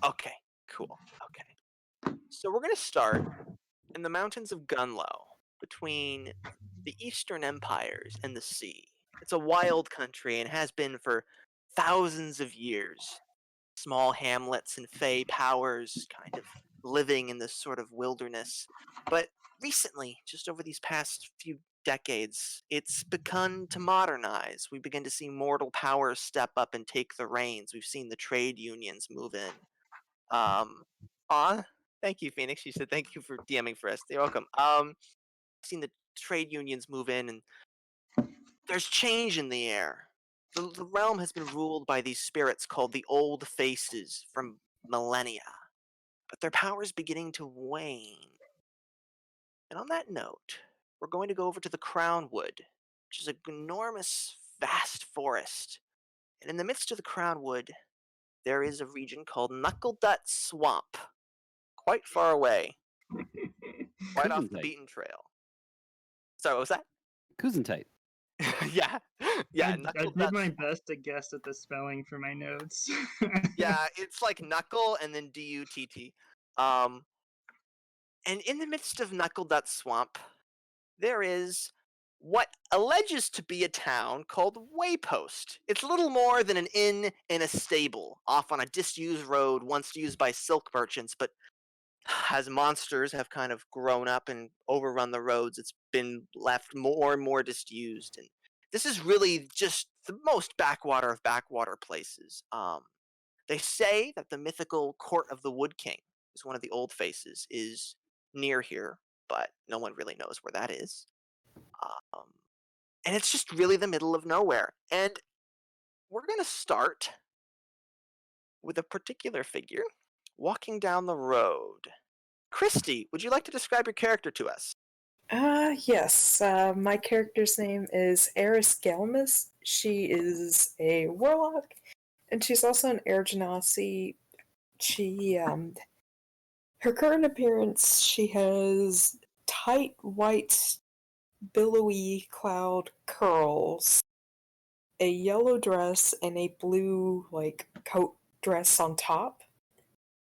Okay, cool. Okay. So we're going to start in the mountains of Gunlow, between the Eastern Empires and the sea. It's a wild country and has been for thousands of years. Small hamlets and fey powers kind of living in this sort of wilderness. But recently, just over these past few decades, it's begun to modernize. We begin to see mortal powers step up and take the reins. We've seen the trade unions move in. Um, Thank you, Phoenix. She said thank you for DMing for us. You're welcome. Seen the trade unions move in, and there's change in the air. The realm has been ruled by these spirits called the Old Faces from millennia, but their power is beginning to wane. And on that note, we're going to go over to the Crown Wood, which is an enormous, vast forest. And in the midst of the Crown Wood, there is a region called Knuckledutt Swamp, quite far away, right off the Kuzentite. beaten trail. Sorry, what was that? Kuzentite. Yeah, yeah, I Knuckledutt did my Swamp. best to guess at the spelling for my notes. Yeah, it's like knuckle and then D-U-T-T. And in the midst of Knuckledutt Swamp, there is what alleges to be a town called Waypost. It's little more than an inn and a stable off on a disused road once used by silk merchants, but as monsters have kind of grown up and overrun the roads, it's been left more and more disused. And this is really just the most backwater of backwater places. They say that the mythical Court of the Wood King is one of the old faces, is near here, but no one really knows where that is. Um, and it's just really the middle of nowhere. And we're going to start with a particular figure walking down the road. Christy, would you like to describe your character to us? Yes. My character's name is Aris Galemyst. She is a warlock, and she's also an Genasi. She, her current appearance, she has tight white, billowy cloud curls, a yellow dress, and a blue, coat dress on top.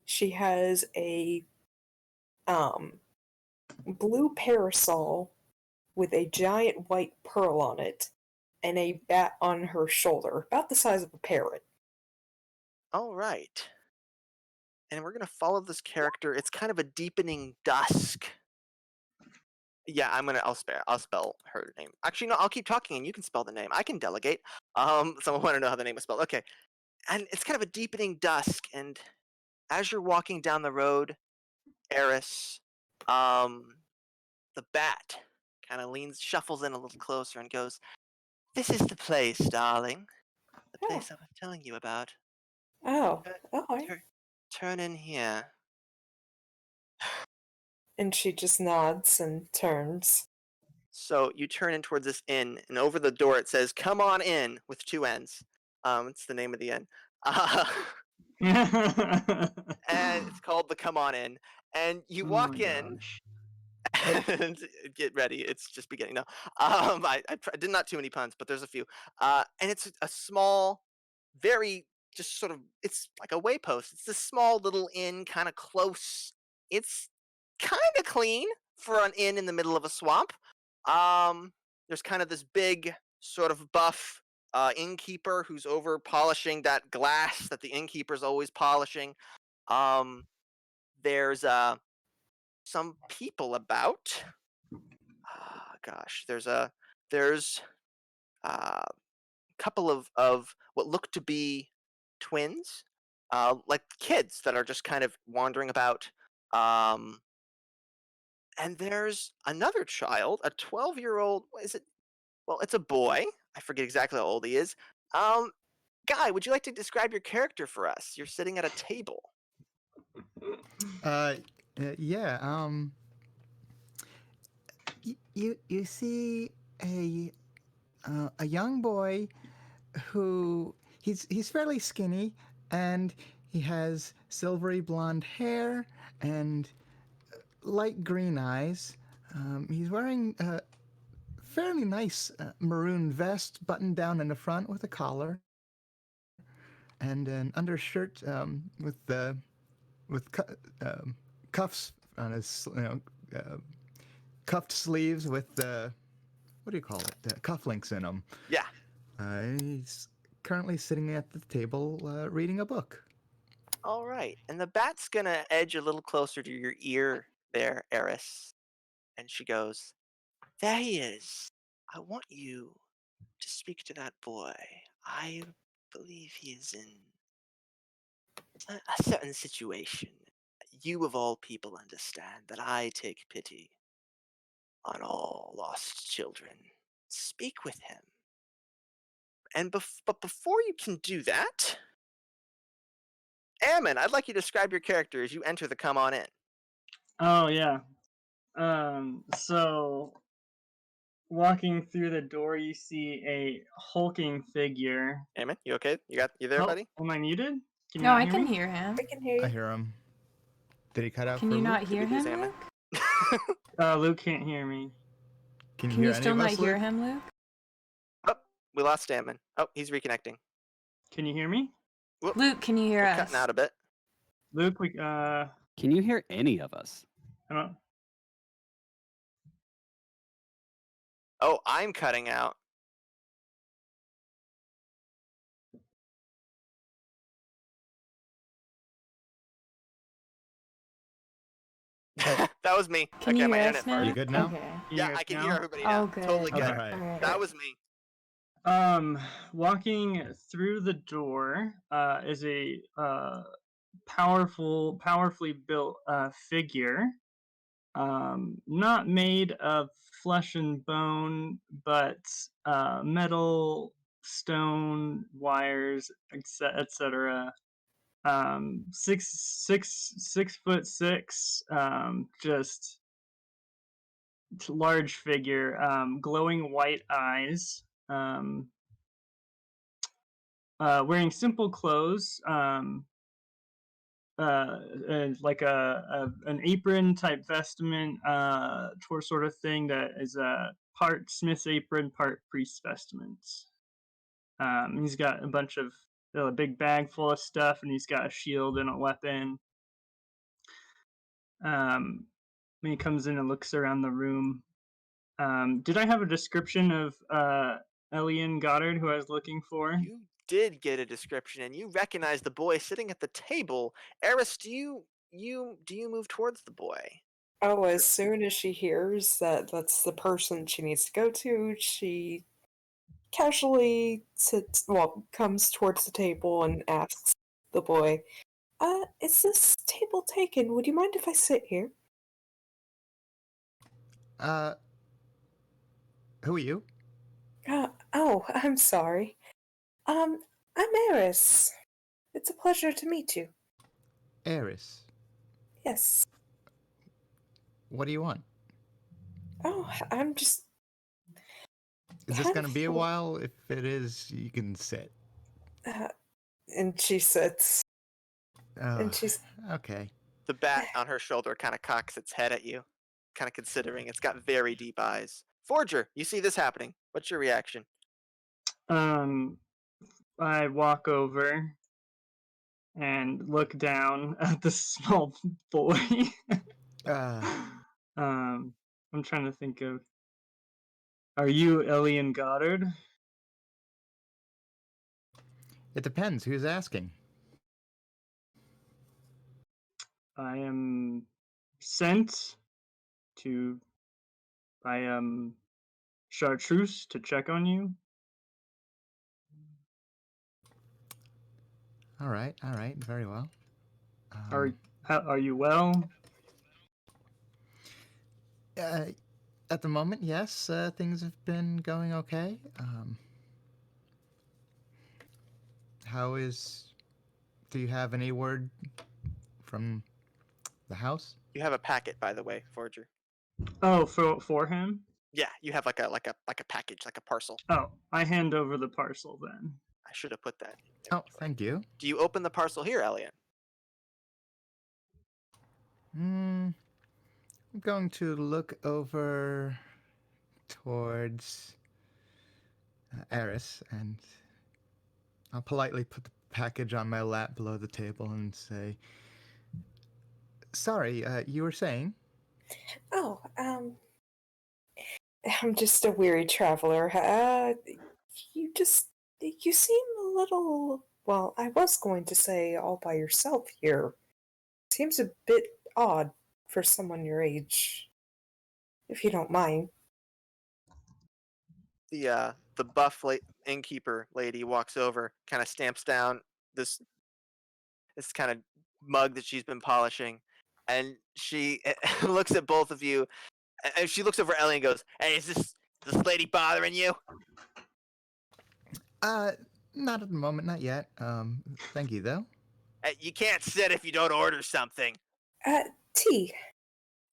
She has a, blue parasol with a giant white pearl on it and a bat on her shoulder, about the size of a parrot. All right. And we're going to follow this character. It's kind of a deepening dusk. Yeah, I'll spell her name. Actually, no, I'll keep talking and you can spell the name. I can delegate. Someone want to know how the name is spelled. Okay. And it's kind of a deepening dusk, and as you're walking down the road, Aris, the bat kind of shuffles in a little closer and goes, "This is the place, darling. The place I was telling you about. Oh, alright. Turn in here." And she just nods and turns. So you turn in towards this inn, and over the door it says, "Come on in," with two N's. It's the name of the inn. And it's called the Come On Inn. And you walk in, and get ready. It's just beginning. No, I did not too many puns, but there's a few. And it's a small, very just sort of. It's like a waypost. It's this small little inn, kind of close. It's kind of clean for an inn in the middle of a swamp. There's kind of this big, sort of buff innkeeper who's over polishing that glass that the innkeeper's always polishing. There's some people about. Gosh, there's a couple of what look to be twins, like kids that are just kind of wandering about. And there's another child, a 12-year-old. What is it? Well, it's a boy. I forget exactly how old he is. Guy, would you like to describe your character for us? You're sitting at a table. Yeah. You see a young boy who he's fairly skinny, and he has silvery blonde hair and light green eyes. He's wearing a fairly nice maroon vest buttoned down in the front with a collar, and an undershirt with the with cuffs on his, cuffed sleeves with what do you call it? Cufflinks in them. Yeah. He's currently sitting at the table reading a book. All right. And the bat's gonna edge a little closer to your ear there, Aris. And she goes, "There he is. I want you to speak to that boy. I believe he is in a certain situation. You of all people understand that I take pity on all lost children. Speak with him. And but before you can do that, Ammon, I'd like you to describe your character as you enter the come on in. Oh yeah. So walking through the door, you see a hulking figure. Ammon, you okay? You there, Oh, buddy? am I muted? Can you No, not I hear can me? hear him. I can hear I you. hear him. Did he cut out Can for you Luke? not hear Did we lose him, Ammon? Luke? Luke can't hear me. Can you Can hear you any still of not us, hear Luke? him, Luke? Oh, we lost Ammon. Oh, he's reconnecting. Can you hear me? Whoop, Luke, can you hear we're us? cutting out a bit. Luke, Can you hear any of us? I don't. Oh, I'm cutting out. That was me. Can okay, you my hear internet us now? farted. You good now? Okay. Can you Yeah, hear I us can now? hear everybody Oh, now. good. Totally good. All right. Alright. That was me. Walking through the door is a powerfully built figure. Not made of flesh and bone, but metal, stone, wires, etc. 6'6", just large figure, glowing white eyes, wearing simple clothes, like an apron type vestment, sort of thing that is part smith's apron, part priest's vestments. He's got a bunch of a big bag full of stuff, and he's got a shield and a weapon. When he comes in and looks around the room, did I have a description of Ellian Goddard, who I was looking for? You did get a description, and you recognize the boy sitting at the table. Eris, do you move towards the boy? Oh, as soon as she hears that that's the person she needs to go to, she casually comes towards the table and asks the boy, is this table taken? Would you mind if I sit here? Who are you? Oh, I'm sorry. I'm Aris. It's a pleasure to meet you. Aris. Yes. What do you want? Oh, I'm just... Is this going to be a while? If it is, you can sit. And she sits. Oh, And she's... okay. The bat on her shoulder kind of cocks its head at you, kind of considering. It's got very deep eyes. Forger, you see this happening. What's your reaction? I walk over and look down at the small boy. I'm trying to think of. Are you Ellian Goddard? It depends. Who's asking? I am sent by Chartreuse to check on you. All right. Very well. Are you well? At the moment, yes. Things have been going okay. Do you have any word from the house? You have a packet, by the way, Forger. Oh, for him? Yeah, you have like a package, like a parcel. Oh, I hand over the parcel then. I should have put that. Oh, thank you. Do you open the parcel here, Ellian? I'm going to look over towards Aris, and I'll politely put the package on my lap below the table and say, Sorry, you were saying? Oh, I'm just a weary traveler. You seem a little, well, I was going to say all by yourself here. Seems a bit odd for someone your age, if you don't mind. The buff innkeeper lady walks over, kind of stamps down this kind of mug that she's been polishing, and she looks at both of you, and she looks over at Ellian and goes, "Hey, is this lady bothering you?" Not at the moment, not yet. Thank you though. You can't sit if you don't order something. Tea.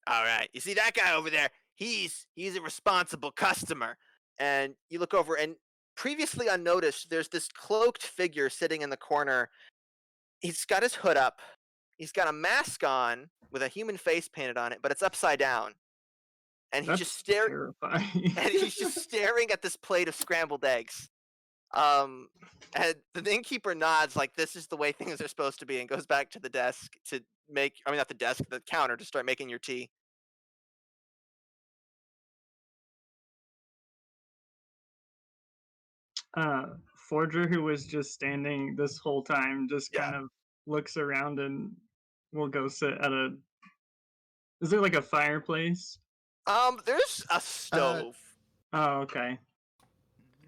All right. You see that guy over there? He's a responsible customer. And you look over, and previously unnoticed, there's this cloaked figure sitting in the corner. He's got his hood up. He's got a mask on with a human face painted on it, but it's upside down. And he's just staring. Terrifying. And he's just staring at this plate of scrambled eggs. And the innkeeper nods like this is the way things are supposed to be, and goes back to the desk to make. I mean, not the desk, the counter to start making your tea. Forger, who was just standing this whole time, just Yeah. kind of looks around and will go sit at a. Is there like a fireplace? There's a stove. Oh, okay.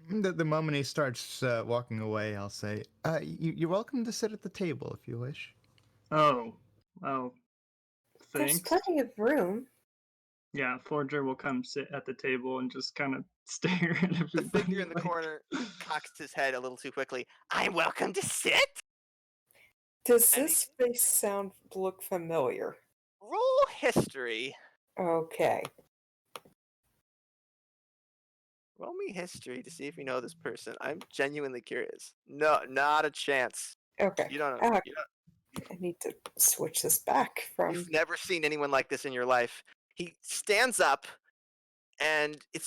The moment he starts walking away, I'll say, you're welcome to sit at the table if you wish. Oh, There's thanks. plenty of room. Yeah, Forger will come sit at the table and just kind of stare at everybody. The figure in the corner cocks his head a little too quickly. I'm welcome to sit. Does this face look familiar? Roll history. Okay. Roll me history to see if you know this person. I'm genuinely curious. No, not a chance. Okay. You don't know. I need to switch this back from. You've never seen anyone like this in your life. He stands up, and it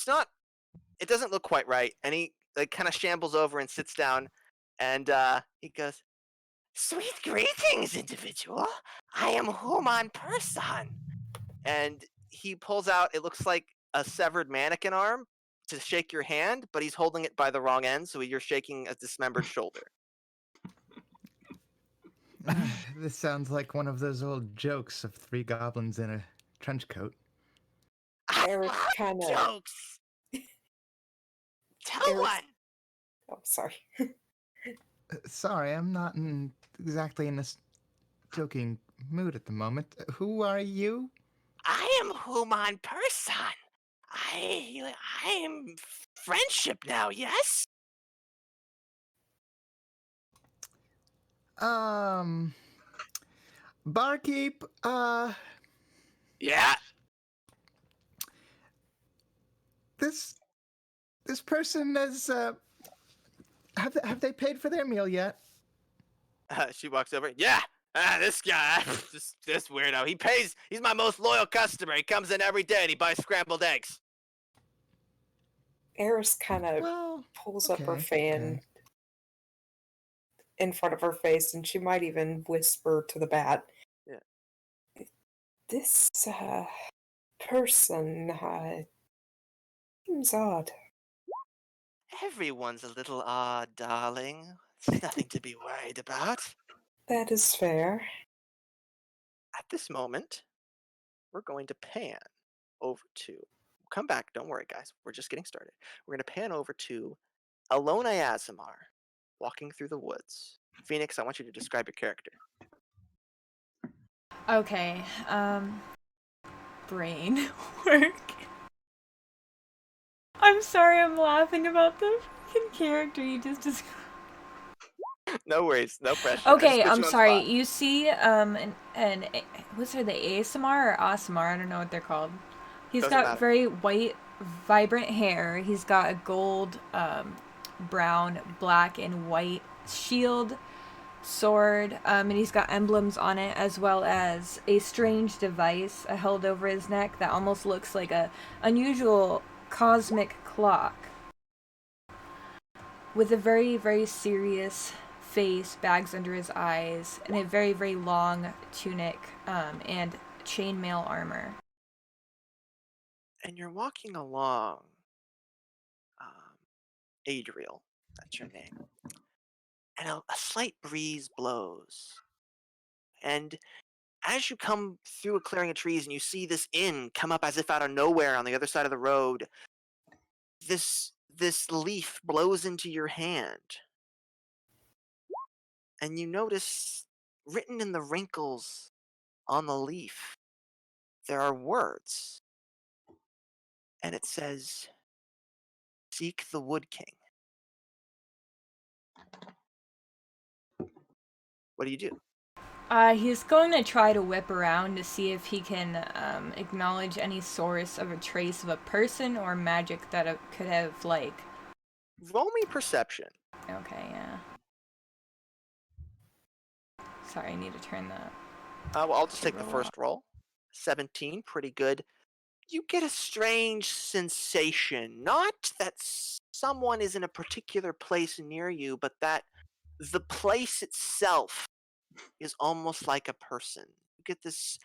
doesn't look quite right. And he kind of shambles over and sits down, and he goes, "Sweet greetings, individual. I am Human Person." And he pulls out, it looks like a severed mannequin arm to shake your hand, but he's holding it by the wrong end, so you're shaking a dismembered shoulder. This sounds like one of those old jokes of three goblins in a trench coat. Aris kind of jokes. Tell one. Oh, sorry. Sorry, I'm not exactly in this joking mood at the moment. Who are you? I am Human Person. I am friendship now, yes? Barkeep, Yeah? This person is, have they paid for their meal yet? She walks over. Yeah! This guy, this weirdo, he's my most loyal customer. He comes in every day and he buys scrambled eggs. Aris kind of pulls up her fan in front of her face, and she might even whisper to the bat. Yeah. This person seems odd. Everyone's a little odd, darling. It's nothing to be worried about. That is fair. At this moment, we're going to pan over to... Come back, don't worry, guys. We're just getting started. We're going to pan over to Alone Aasimar, walking through the woods. Phoenix, I want you to describe your character. Okay, brain work. I'm sorry I'm laughing about the fucking character you just described. No worries, no pressure. Okay, I'm sorry. You see, what's her, the Aasimar or Aasimar? I don't know what they're called. He's got very white, vibrant hair. He's got a gold, brown, black, and white shield, sword, and he's got emblems on it, as well as a strange device held over his neck that almost looks like a unusual cosmic clock with a very, very serious face, bags under his eyes, and a very, very long tunic and chainmail armor. And you're walking along, Adriel, that's your name. And a slight breeze blows. And as you come through a clearing of trees and you see this inn come up as if out of nowhere on the other side of the road, this leaf blows into your hand. And you notice written in the wrinkles on the leaf, there are words. And it says, "Seek the Wood King." What do you do? He's going to try to whip around to see if he can acknowledge any source of a trace of a person or magic that could have, like... Roll me perception. Okay, yeah. Sorry, I need to turn that. Well, I'll just take the first roll. 17, pretty good. You get a strange sensation. Not that someone is in a particular place near you, but that the place itself is almost like a person. You get this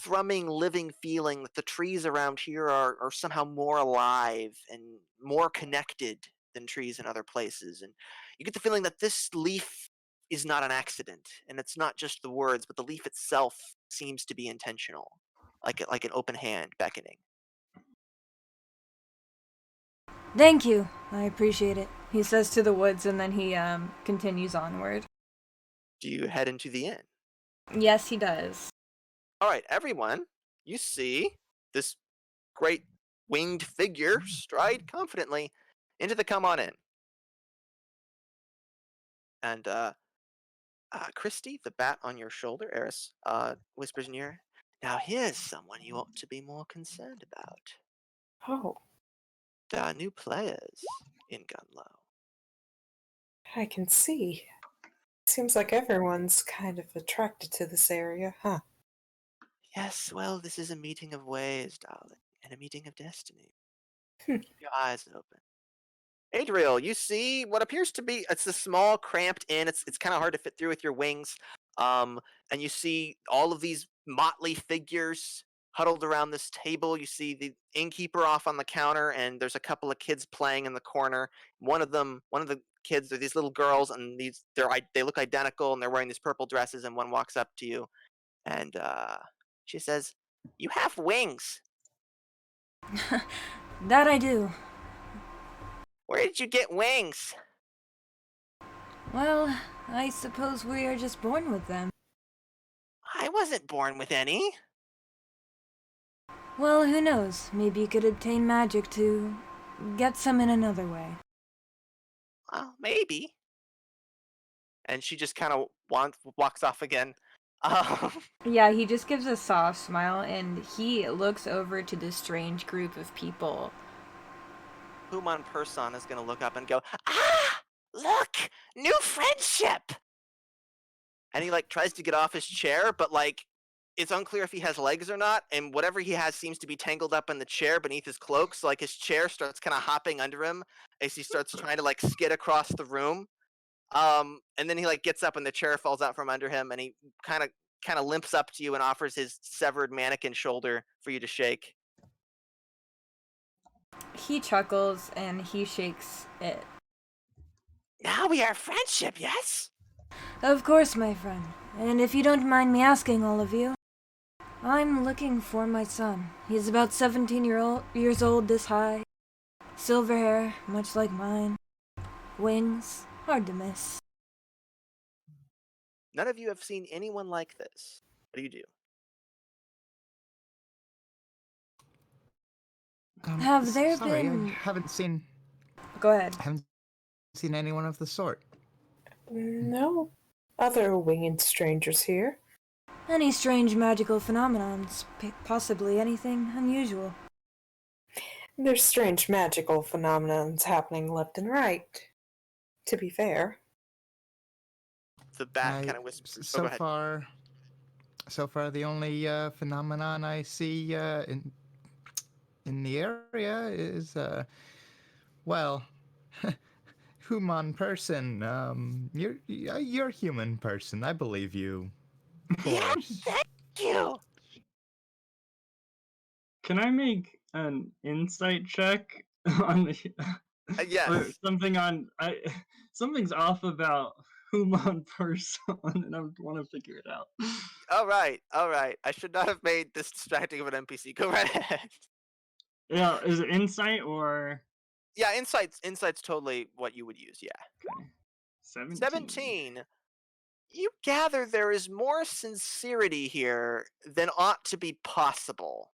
thrumming, living feeling that the trees around here are somehow more alive and more connected than trees in other places. And you get the feeling that this leaf is not an accident, and it's not just the words, but the leaf itself seems to be intentional, like an open hand beckoning. Thank you. I appreciate it, he says to the woods, and then he continues onward. Do you head into the inn? Yes, he does. All right, everyone, you see this great winged figure stride confidently into the come on in. And Christy, the bat on your shoulder, Aris, whispers in your ear, "Now here's someone you ought to be more concerned about. Oh, There are new players in Gunlow." I can see. Seems like everyone's kind of attracted to this area, huh? Yes, well, this is a meeting of ways, darling, and a meeting of destiny. Hmm. Keep your eyes open. Adriel, you see what appears to be, it's a small, cramped inn. It's kind of hard to fit through with your wings. And you see all of these motley figures huddled around this table. You see the innkeeper off on the counter, and there's a couple of kids playing in the corner. One of the kids are these little girls, and they look identical, and they're wearing these purple dresses. And one walks up to you, and she says, "You have wings. That I do. Where did you get wings?" Well, I suppose we are just born with them. "I wasn't born with any." Well, who knows? Maybe you could obtain magic to get some in another way. "Well, maybe." And she just kind of walks off again. Yeah, he just gives a soft smile, and he looks over to this strange group of people. Human person is going to look up and go, "Ah, look, new friendship." And he tries to get off his chair, but it's unclear if he has legs or not, and whatever he has seems to be tangled up in the chair beneath his cloak. So his chair starts kind of hopping under him as he starts trying to skid across the room. And then he gets up and the chair falls out from under him, and he kind of limps up to you and offers his severed mannequin shoulder for you to shake. He chuckles and he shakes it. "Now we are friendship, yes?" Of course, my friend. And if you don't mind me asking, all of you, I'm looking for my son. He's about 17 years old, this high. Silver hair, much like mine. Wings, hard to miss. None of you have seen anyone like this. What do you do? Have there sorry, been... I haven't seen... Go ahead. I haven't seen anyone of the sort. No other winged strangers here. Any strange magical phenomenons? Possibly anything unusual? There's strange magical phenomenons happening left and right, to be fair. The bat kind of whispers. So far, the only phenomenon I see in the area is, well, human person. You're a human person. I believe you. Of course. Thank you. Can I make an insight check on the Yes. or something on something's off about human person, and I want to figure it out. All right. I should not have made this distracting of an NPC. Go right ahead. Yeah, is it insight or? Yeah, insight's totally what you would use. Yeah. Okay. 17. You gather there is more sincerity here than ought to be possible.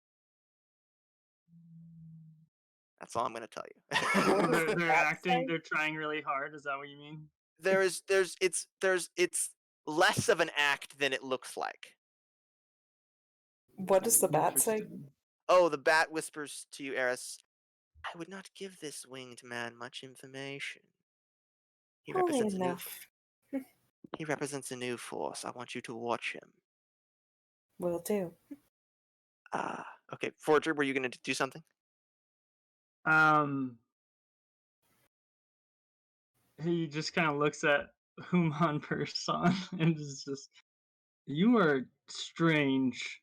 That's all I'm going to tell you. They're acting. They're trying really hard. Is that what you mean? It's less of an act than it looks like. What does the bat say? Interesting. Oh, the bat whispers to you, Aris. I would not give this winged man much information. He Only represents enough. He represents a new force. I want you to watch him. Will do. Okay. Forger, were you going to do something? He just kind of looks at human person and is just, you are strange.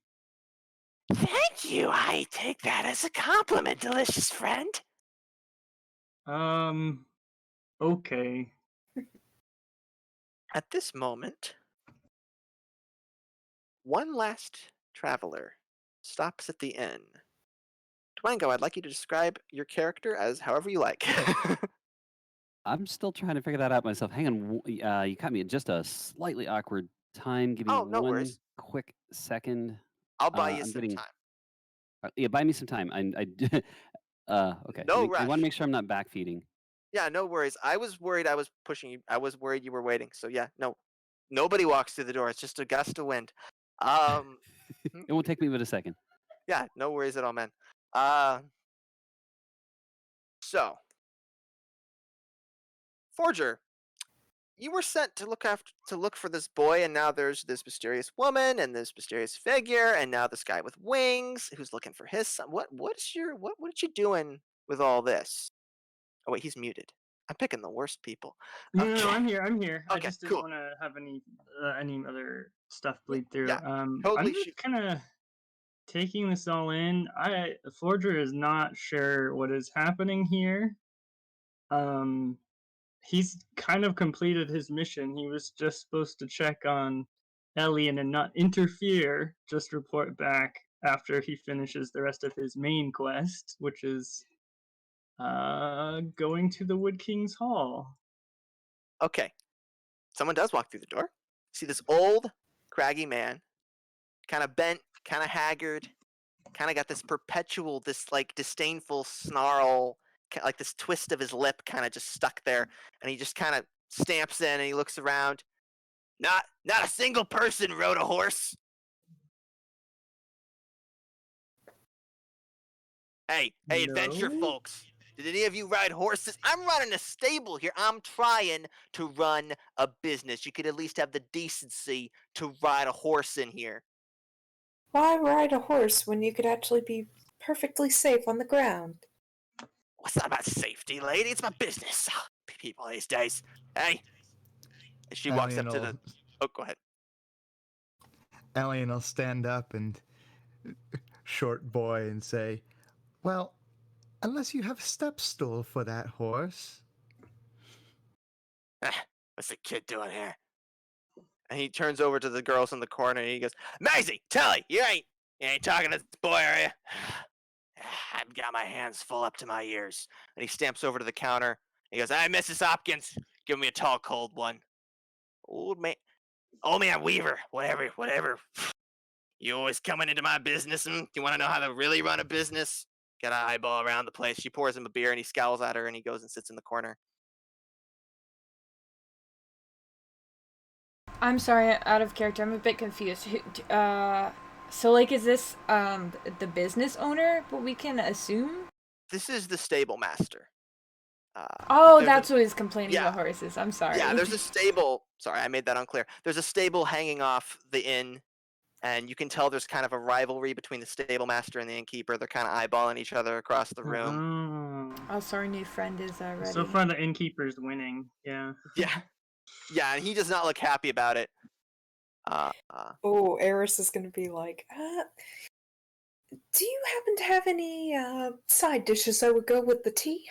Thank you. I take that as a compliment, delicious friend. Okay. At this moment, one last traveler stops at the inn. Dwango, I'd like you to describe your character as however you like. I'm still trying to figure that out myself. Hang on, you caught me at just a slightly awkward time. Give me Oh, no one worries. quick second. I'll buy you I'm some getting- time. Yeah, buy me some time. Okay. No I want rush. to make sure I'm not backfeeding. Yeah, no worries. I was worried I was pushing you. I was worried you were waiting. So yeah, no. Nobody walks through the door. It's just a gust of wind. It won't take me but a second. Yeah, no worries at all, man. So, Forger, you were sent to look for this boy, and now there's this mysterious woman and this mysterious figure, and now this guy with wings who's looking for his son. What you doing with all this? Oh wait, he's muted. I'm picking the worst people. No, Okay. I'm here. Okay, I just didn't cool. want to have any other stuff bleed through. Yeah, I'm totally just kind of taking this all in. Forger is not sure what is happening here. He's kind of completed his mission. He was just supposed to check on Ellian and not interfere, just report back after he finishes the rest of his main quest, which is going to the Wood King's Hall. Okay. Someone does walk through the door. See this old, craggy man, kind of bent, kind of haggard, kind of got this perpetual, this like disdainful snarl, like this twist of his lip kind of just stuck there, and he just kind of stamps in and he looks around. Not a single person rode a horse. Hey, adventure No? folks. Did any of you ride horses? I'm running a stable here. I'm trying to run a business. You could at least have the decency to ride a horse in here. Why ride a horse when you could actually be perfectly safe on the ground? What's that about safety, lady? It's my business. People these days. Hey. And she walks up to the... Oh, go ahead. Ellian will stand up and short boy and say, well, unless you have a step stool for that horse. What's the kid doing here? And he turns over to the girls in the corner and he goes, Maisie, Telly, you ain't talking to this boy, are you? I've got my hands full up to my ears. And he stamps over to the counter. He goes, hey, Mrs. Hopkins, give me a tall, cold one. Old man Weaver, whatever. You always coming into my business, and you want to know how to really run a business? Got an eyeball around the place. She pours him a beer, and he scowls at her, and he goes and sits in the corner. I'm sorry, out of character. I'm a bit confused. So, like, is this the business owner? What we can assume? This is the stable master. That's who is complaining about horses. I'm sorry. Yeah, there's a stable. Sorry, I made that unclear. There's a stable hanging off the inn, and you can tell there's kind of a rivalry between the stable master and the innkeeper. They're kind of eyeballing each other across the room. Also, our new friend is ready. So far, the innkeeper's winning. Yeah. Yeah. Yeah, and he does not look happy about it. Oh, Aris is going to be like, do you happen to have any side dishes that would go with the tea?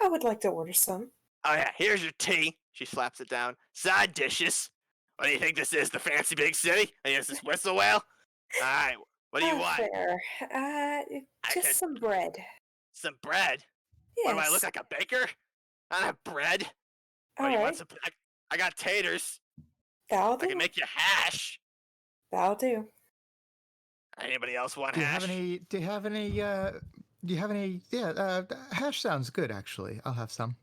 I would like to order some. Oh yeah, here's your tea. She slaps it down. Side dishes. What do you think this is? The fancy big city? I guess this whistle whale? Alright, what do you want? Fair. Just some bread. Some bread? Yes. What do I look like, a baker? I don't have bread. All you right. want some? I got taters. That'll do. I can make you hash. That'll do. Anybody else want Do you hash? have any? Yeah, hash sounds good actually. I'll have some.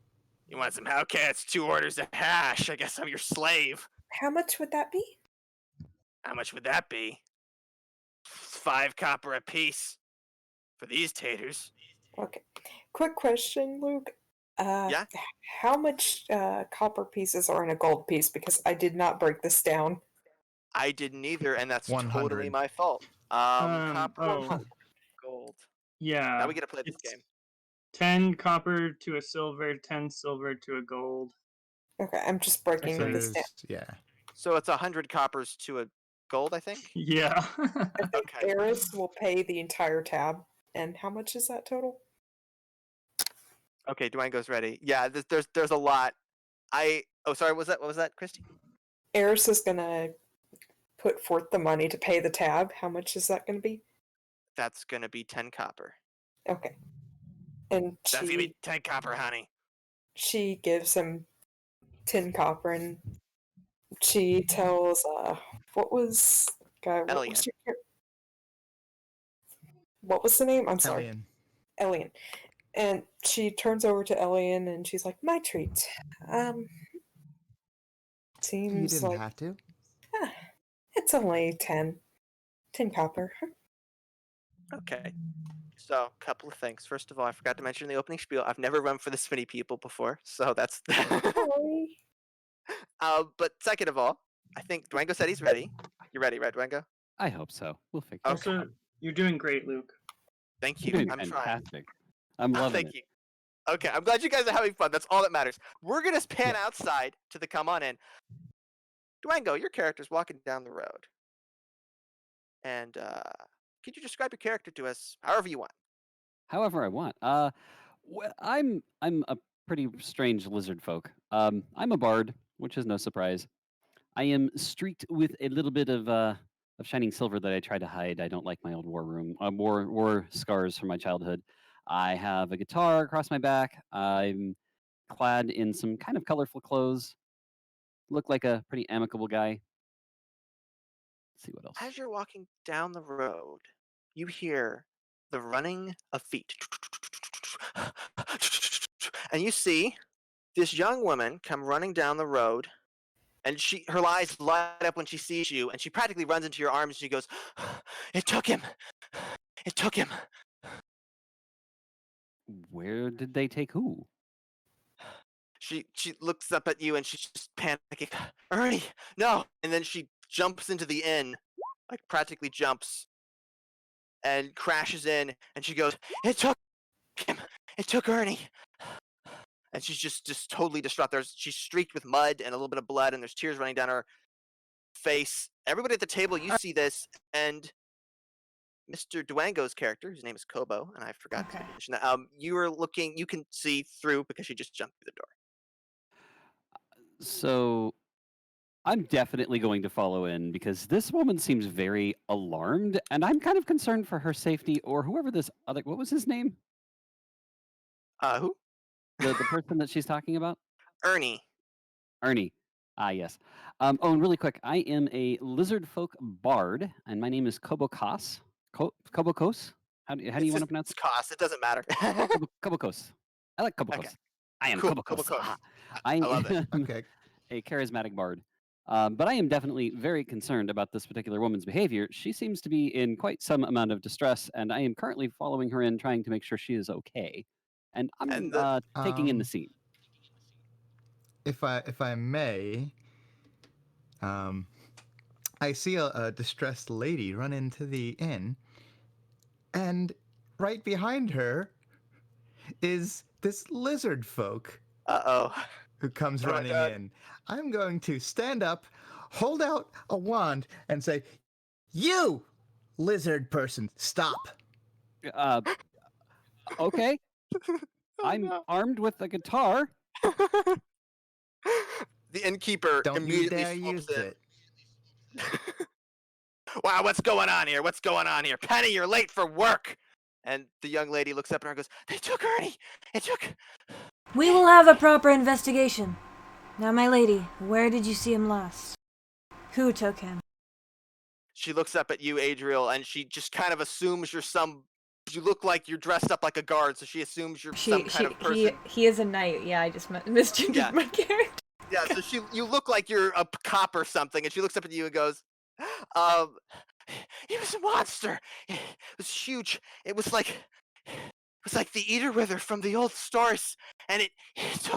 You want some? Okay, it's 2 orders of hash. I guess I'm your slave. How much would that be? How much would that be? 5 copper apiece for these taters. Okay. Quick question, Luke. Yeah? How much copper pieces are in a gold piece? Because I did not break this down. I didn't either, and that's 100. totally my fault. Copper, gold. Yeah. Now we get to play this it's game. 10 copper to a silver, 10 silver to a gold. Okay, I'm just breaking So this down. yeah. So it's 100 coppers to a gold, I think. Yeah. Okay. Aris will pay the entire tab. And how much is that total? Okay, Dwayne goes ready. Yeah, there's a lot. Sorry, what was that, Christy? Aris is gonna put forth the money to pay the tab. How much is that gonna be? That's gonna be 10 copper. Okay. And That's gonna be 10 copper, honey. she gives him 10 copper, and she tells what was Ellian. what was the name? I'm sorry. Ellian. And she turns over to Ellian and she's like, my treat. Seems You didn't like have to. it's only 10 copper. Okay. So, couple of things. First of all, I forgot to mention in the opening spiel, I've never run for this many people before, so that's. Sorry. But second of all, I think Dwango said he's ready. You're ready, right, Dwango? I hope so. We'll figure Okay. it out. Also, you're doing great, Luke. Thank You're you. doing I'm trying. fantastic. I'm loving Thank it. you. Okay, I'm glad you guys are having fun. That's all that matters. We're gonna pan outside to the come on in. Dwango, your character's walking down the road. And could you describe your character to us however you want? However I want. I'm a pretty strange lizard folk. I'm a bard, which is no surprise. I am streaked with a little bit of shining silver that I try to hide. I don't like my old war scars from my childhood. I have a guitar across my back. I'm clad in some kind of colorful clothes. Look like a pretty amicable guy. Let's see what else. As you're walking down the road, you hear the running of feet. And you see this young woman come running down the road, and her eyes light up when she sees you, and she practically runs into your arms and she goes, "It took him. It took him." Where did they take who? She looks up at you and she's just panicking. "Ernie, no!" And then she jumps into the inn, like practically jumps, and crashes in. And she goes, "It took him. It took Ernie." And she's just totally distraught. She's streaked with mud and a little bit of blood, and there's tears running down her face. Everybody at the table, you see this, and Mr. Dwango's character, whose name is Kobo, and I forgot to mention that. You can see through because she just jumped through the door. So I'm definitely going to follow in because this woman seems very alarmed, and I'm kind of concerned for her safety or whoever this other. What was his name? Who? The person that she's talking about? Ernie. Ernie. Ah, yes. And really quick, I am a lizard folk bard, and my name is Kobokos. Kobokos? How do you want to pronounce it? Cost. It doesn't matter. Kobokos. I like Kobokos. Okay. I am Cool, Kobokos. Kobokos. I love it. Okay. a charismatic bard. But I am definitely very concerned about this particular woman's behavior. She seems to be in quite some amount of distress, and I am currently following her in, trying to make sure she is okay. And I'm taking in the scene. If I may, I see a distressed lady run into the inn, and right behind her is this lizard folk Uh-oh. who comes Oh my running God. in. I'm going to stand up, hold out a wand, and say, "You, lizard person, stop." Okay. Oh, I'm no. armed with a guitar. The innkeeper Don't you immediately dare swoops use in. it. Wow, what's going on here? What's going on here? Penny, you're late for work. And the young lady looks up at her and goes, "They took Ernie. They took..." We will have a proper investigation. Now, my lady, where did you see him last? Who took him? She looks up at you, Adriel, and she just kind of assumes you're some... You look like you're dressed up like a guard, so she assumes you're some kind of person. He is a knight. Yeah, I just misgendered Yeah. my character. Yeah, so you look like you're a cop or something, and she looks up at you and goes, "He was a monster. It was huge. It was like the Ederwither from the old stories, and it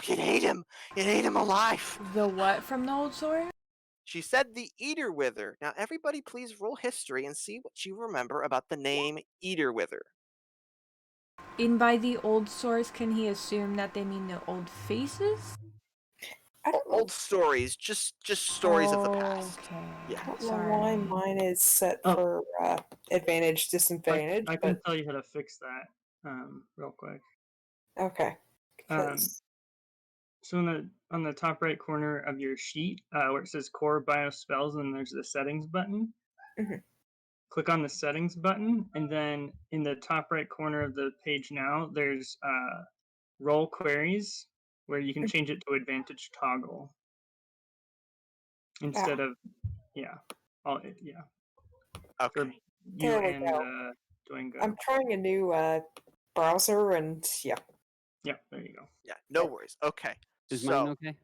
ate him. It ate him alive." The what from the old story? She said the Ederwither. Now, everybody, please roll history and see what you remember about the name Ederwither. In by the old source, can he assume that they mean the old faces? I don't know. Old stories, just stories of the past. Okay. Yeah. I don't know Sorry. why mine is set Oh. for advantage, disadvantage. I can but tell you how to fix that real quick. okay. Um, 'Cause- So on the top right corner of your sheet, where it says Core Bio Spells, and there's the Settings button. Mhm. Click on the Settings button, and then in the top right corner of the page now, there's Roll Queries, where you can change it to Advantage Toggle instead of yeah. For Okay. you There we and go. Duengo. I'm trying a new browser, and yeah. Yeah, there you go. Yeah, no worries. Okay. Is so, mine okay?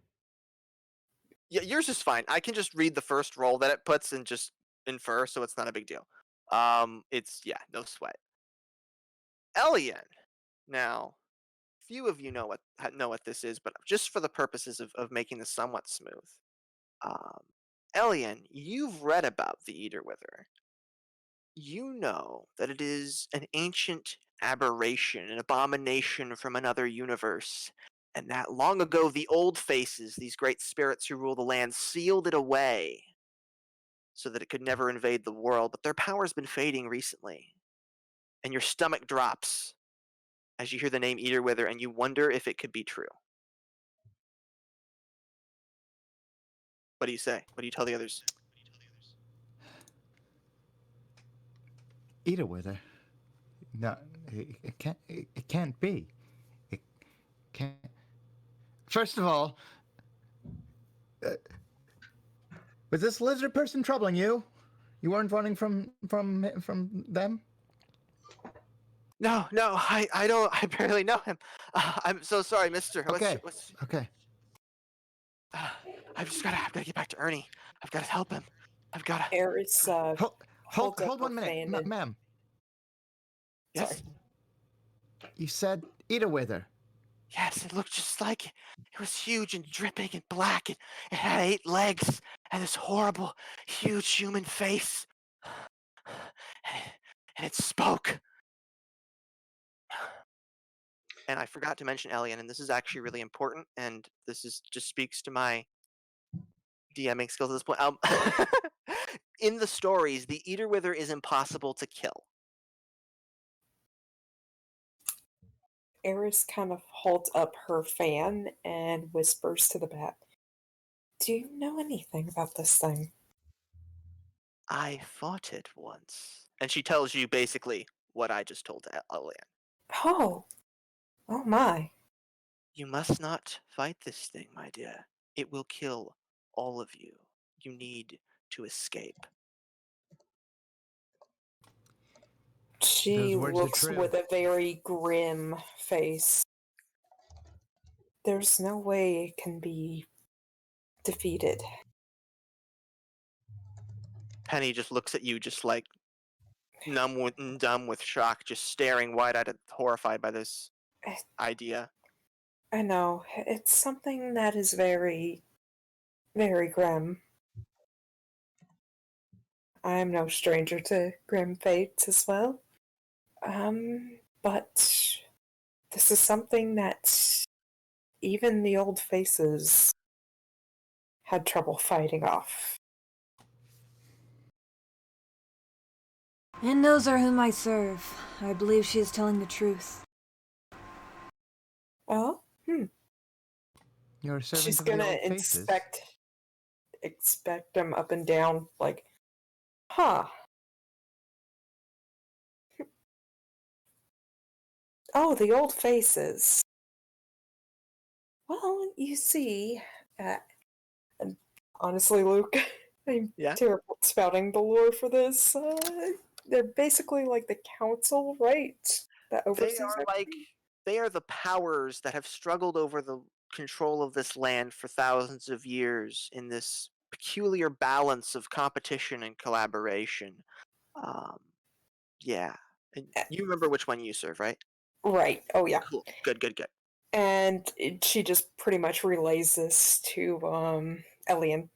Yeah, yours is fine. I can just read the first roll that it puts and just infer, so it's not a big deal. It's, yeah, no sweat. Ellian. Now, few of you know what this is, but just for the purposes of making this somewhat smooth. Ellian, you've read about the Ederwither. You know that it is an ancient aberration, an abomination from another universe, and that long ago the old faces, these great spirits who rule the land, sealed it away so that it could never invade the world, but their power's been fading recently. And your stomach drops as you hear the name Ederwither, and you wonder if it could be true. What do you say? What do you tell the others? Ederwither. No, it can't. It can't be. It can't. First of all, was this lizard person troubling you? You weren't running from them? No, I don't. I barely know him. I'm so sorry, Mister. Okay. Okay. I've gotta get back to Ernie. I've got to help him. I've got to. Aris Hold up 1 her minute, fan and- ma'am. Yes. Sorry. You said Ederwither. Yes, it looked just like it. It was huge and dripping and black. It had 8 legs and this horrible, huge human face. And it spoke. And I forgot to mention Ellian, and this is actually really important, and this is just speaks to my DMing skills at this point. In the stories, the Ederwither is impossible to kill. Aris kind of holds up her fan and whispers to the bat, "Do you know anything about this thing?" I fought it once. And she tells you basically what I just told Ellian. Oh my. You must not fight this thing, my dear. It will kill all of you. You need to escape. She Those words are looks true. with a very grim face. There's no way it can be defeated. Penny just looks at you just like numb and dumb with shock, just staring wide-eyed and horrified by this idea. I know, it's something that is very, very grim. I'm no stranger to grim fates as well. But this is something that even the old faces had trouble fighting off. And those are whom I serve. I believe she is telling the truth. Oh, You're a servant she's of the gonna old faces. inspect them up and down, like, huh. Oh, the old faces. Well, you see, and honestly, Luke, I'm Yeah? terrible at spouting the lore for this. They're basically like the council, right? That They oversees are everything? they are the powers that have struggled over the control of this land for thousands of years in this peculiar balance of competition and collaboration. Um, yeah. And you remember which one you serve, right? Right. Oh, yeah. Cool. Good, good, good. And she just pretty much relays this to Ellian.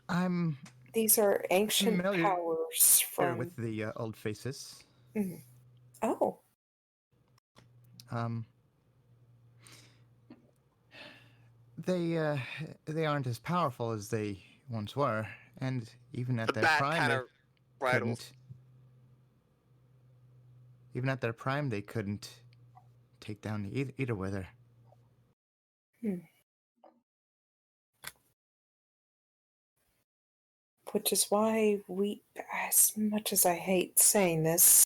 I'm These are ancient familiar powers from. with the old faces. Oh. They aren't as powerful as they once were, and even at The their bat prime, kind they of rattles. couldn't. Even at their prime, they couldn't take down the Ederwither. Which is why as much as I hate saying this,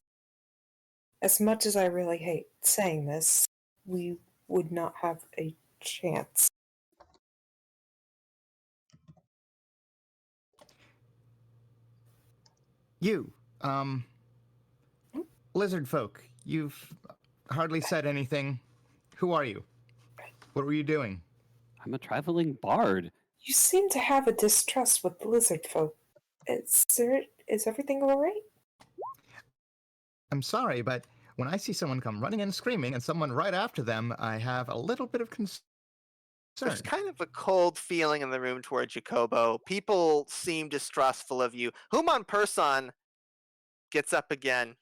as much as I really hate saying this, we would not have a chance. You, lizard folk, you've hardly said anything. Who are you? What were you doing? I'm a traveling bard. You seem to have a distrust with the lizard folk. Is everything all right? I'm sorry, but when I see someone come running and screaming and someone right after them, I have a little bit of concern. There's kind of a cold feeling in the room toward Jacobo. People seem distrustful of you. Human Person gets up again,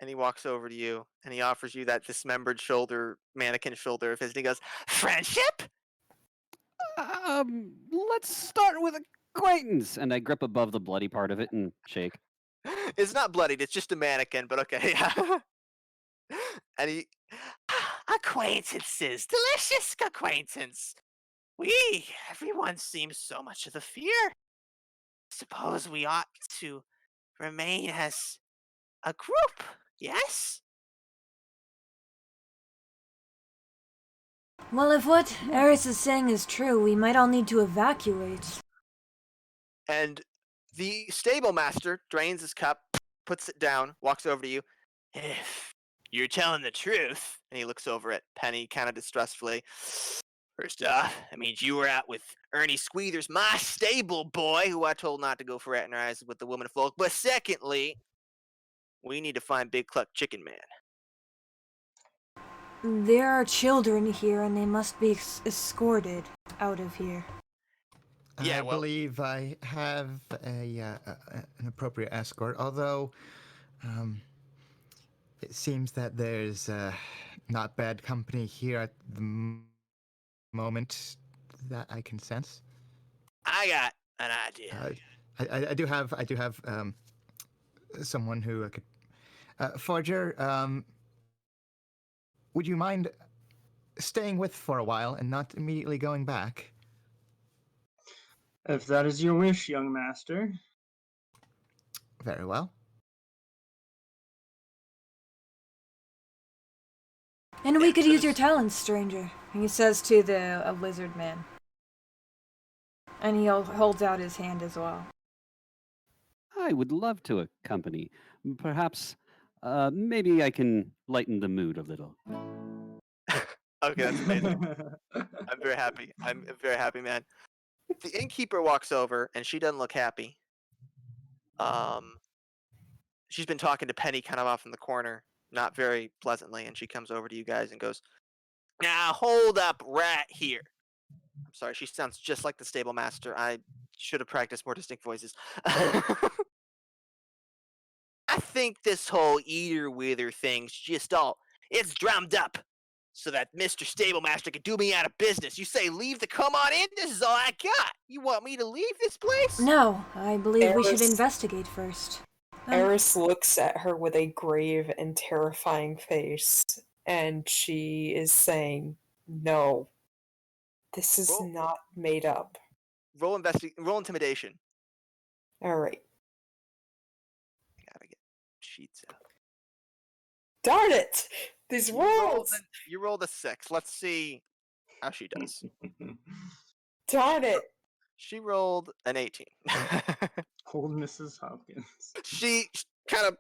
and he walks over to you, and he offers you that dismembered shoulder, mannequin shoulder of his, and he goes, "Friendship?" Let's start with acquaintance. And I grip above the bloody part of it and shake. It's not bloodied, it's just a mannequin, but okay, yeah. And he, acquaintances, delicious acquaintance. Everyone seems so much of the fear. Suppose we ought to remain as a group, yes? Well, if what Aris is saying is true, we might all need to evacuate. And the stable master drains his cup, puts it down, walks over to you. If you're telling the truth, and he looks over at Penny kind of distrustfully. First off, that means you were out with Ernie Squeethers, my stable boy, who I told not to go fraternizing with the women folk. But secondly, we need to find Big Cluck Chicken Man. There are children here, and they must be escorted out of here. Yeah, I believe I have an appropriate escort, although it seems that there's not bad company here at the moment that I can sense. I got an idea. I do have someone who I could. Forger, would you mind staying with for a while and not immediately going back? If that is your wish, young master. Very well. And we could use your talents, stranger, he says to the lizard man. And he holds out his hand as well. I would love to accompany. Perhaps, maybe I can lighten the mood a little. Okay, that's amazing. I'm very happy. I'm very happy, man. The innkeeper walks over, and she doesn't look happy. She's been talking to Penny kind of off in the corner, not very pleasantly, and she comes over to you guys and goes, "Now hold up right here." I'm sorry, she sounds just like the stable master. I should have practiced more distinct voices. I think this whole Ederwither thing's just all... It's drummed up so that Mr. Stablemaster can do me out of business. You say leave to come on in? This is all I got. You want me to leave this place? No, I believe we should Aris- investigate first. Aris looks at her with a grave and terrifying face, and she is saying, no, this is Roll- not made up. Roll intimidation. Alright. Gotta get sheets out. Darn it! These rolls! You rolled a 6. Let's see how she does. Darn it! She rolled an 18. Old Mrs. Hopkins. She kind of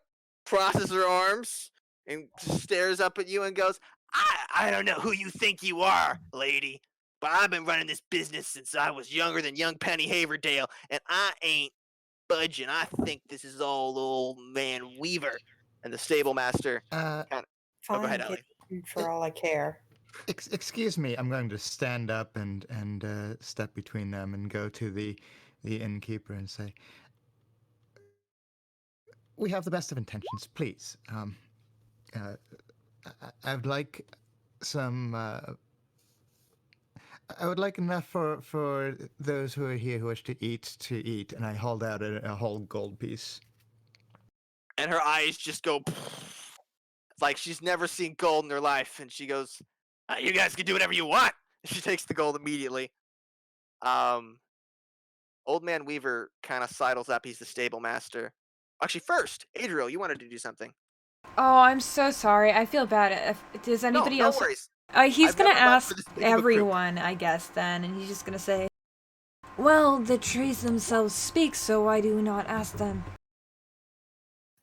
crosses her arms and stares up at you and goes, I don't know who you think you are, lady, but I've been running this business since I was younger than young Penny Haverdale, and I ain't budging. I think this is all old man Weaver. And the stable master Uh, go Fine, ahead, get Ellie. him for all I care. excuse me, I'm going to stand up and step between them and go to the innkeeper and say, "We have the best of intentions, please. I would like some. I would like enough for those who are here who wish to eat." And I hold out a whole gold piece. And her eyes just go... It's like she's never seen gold in her life. And she goes, you guys can do whatever you want. She takes the gold immediately. Old man Weaver kind of sidles up. He's the stable master. Actually, first, Adriel, you wanted to do something. Oh, I'm so sorry. I feel bad. Does anybody no else? worries. He's I've gonna never left ask for this big of a group. everyone, I guess, then, and he's just gonna say, "Well, the trees themselves speak, so why do we not ask them?"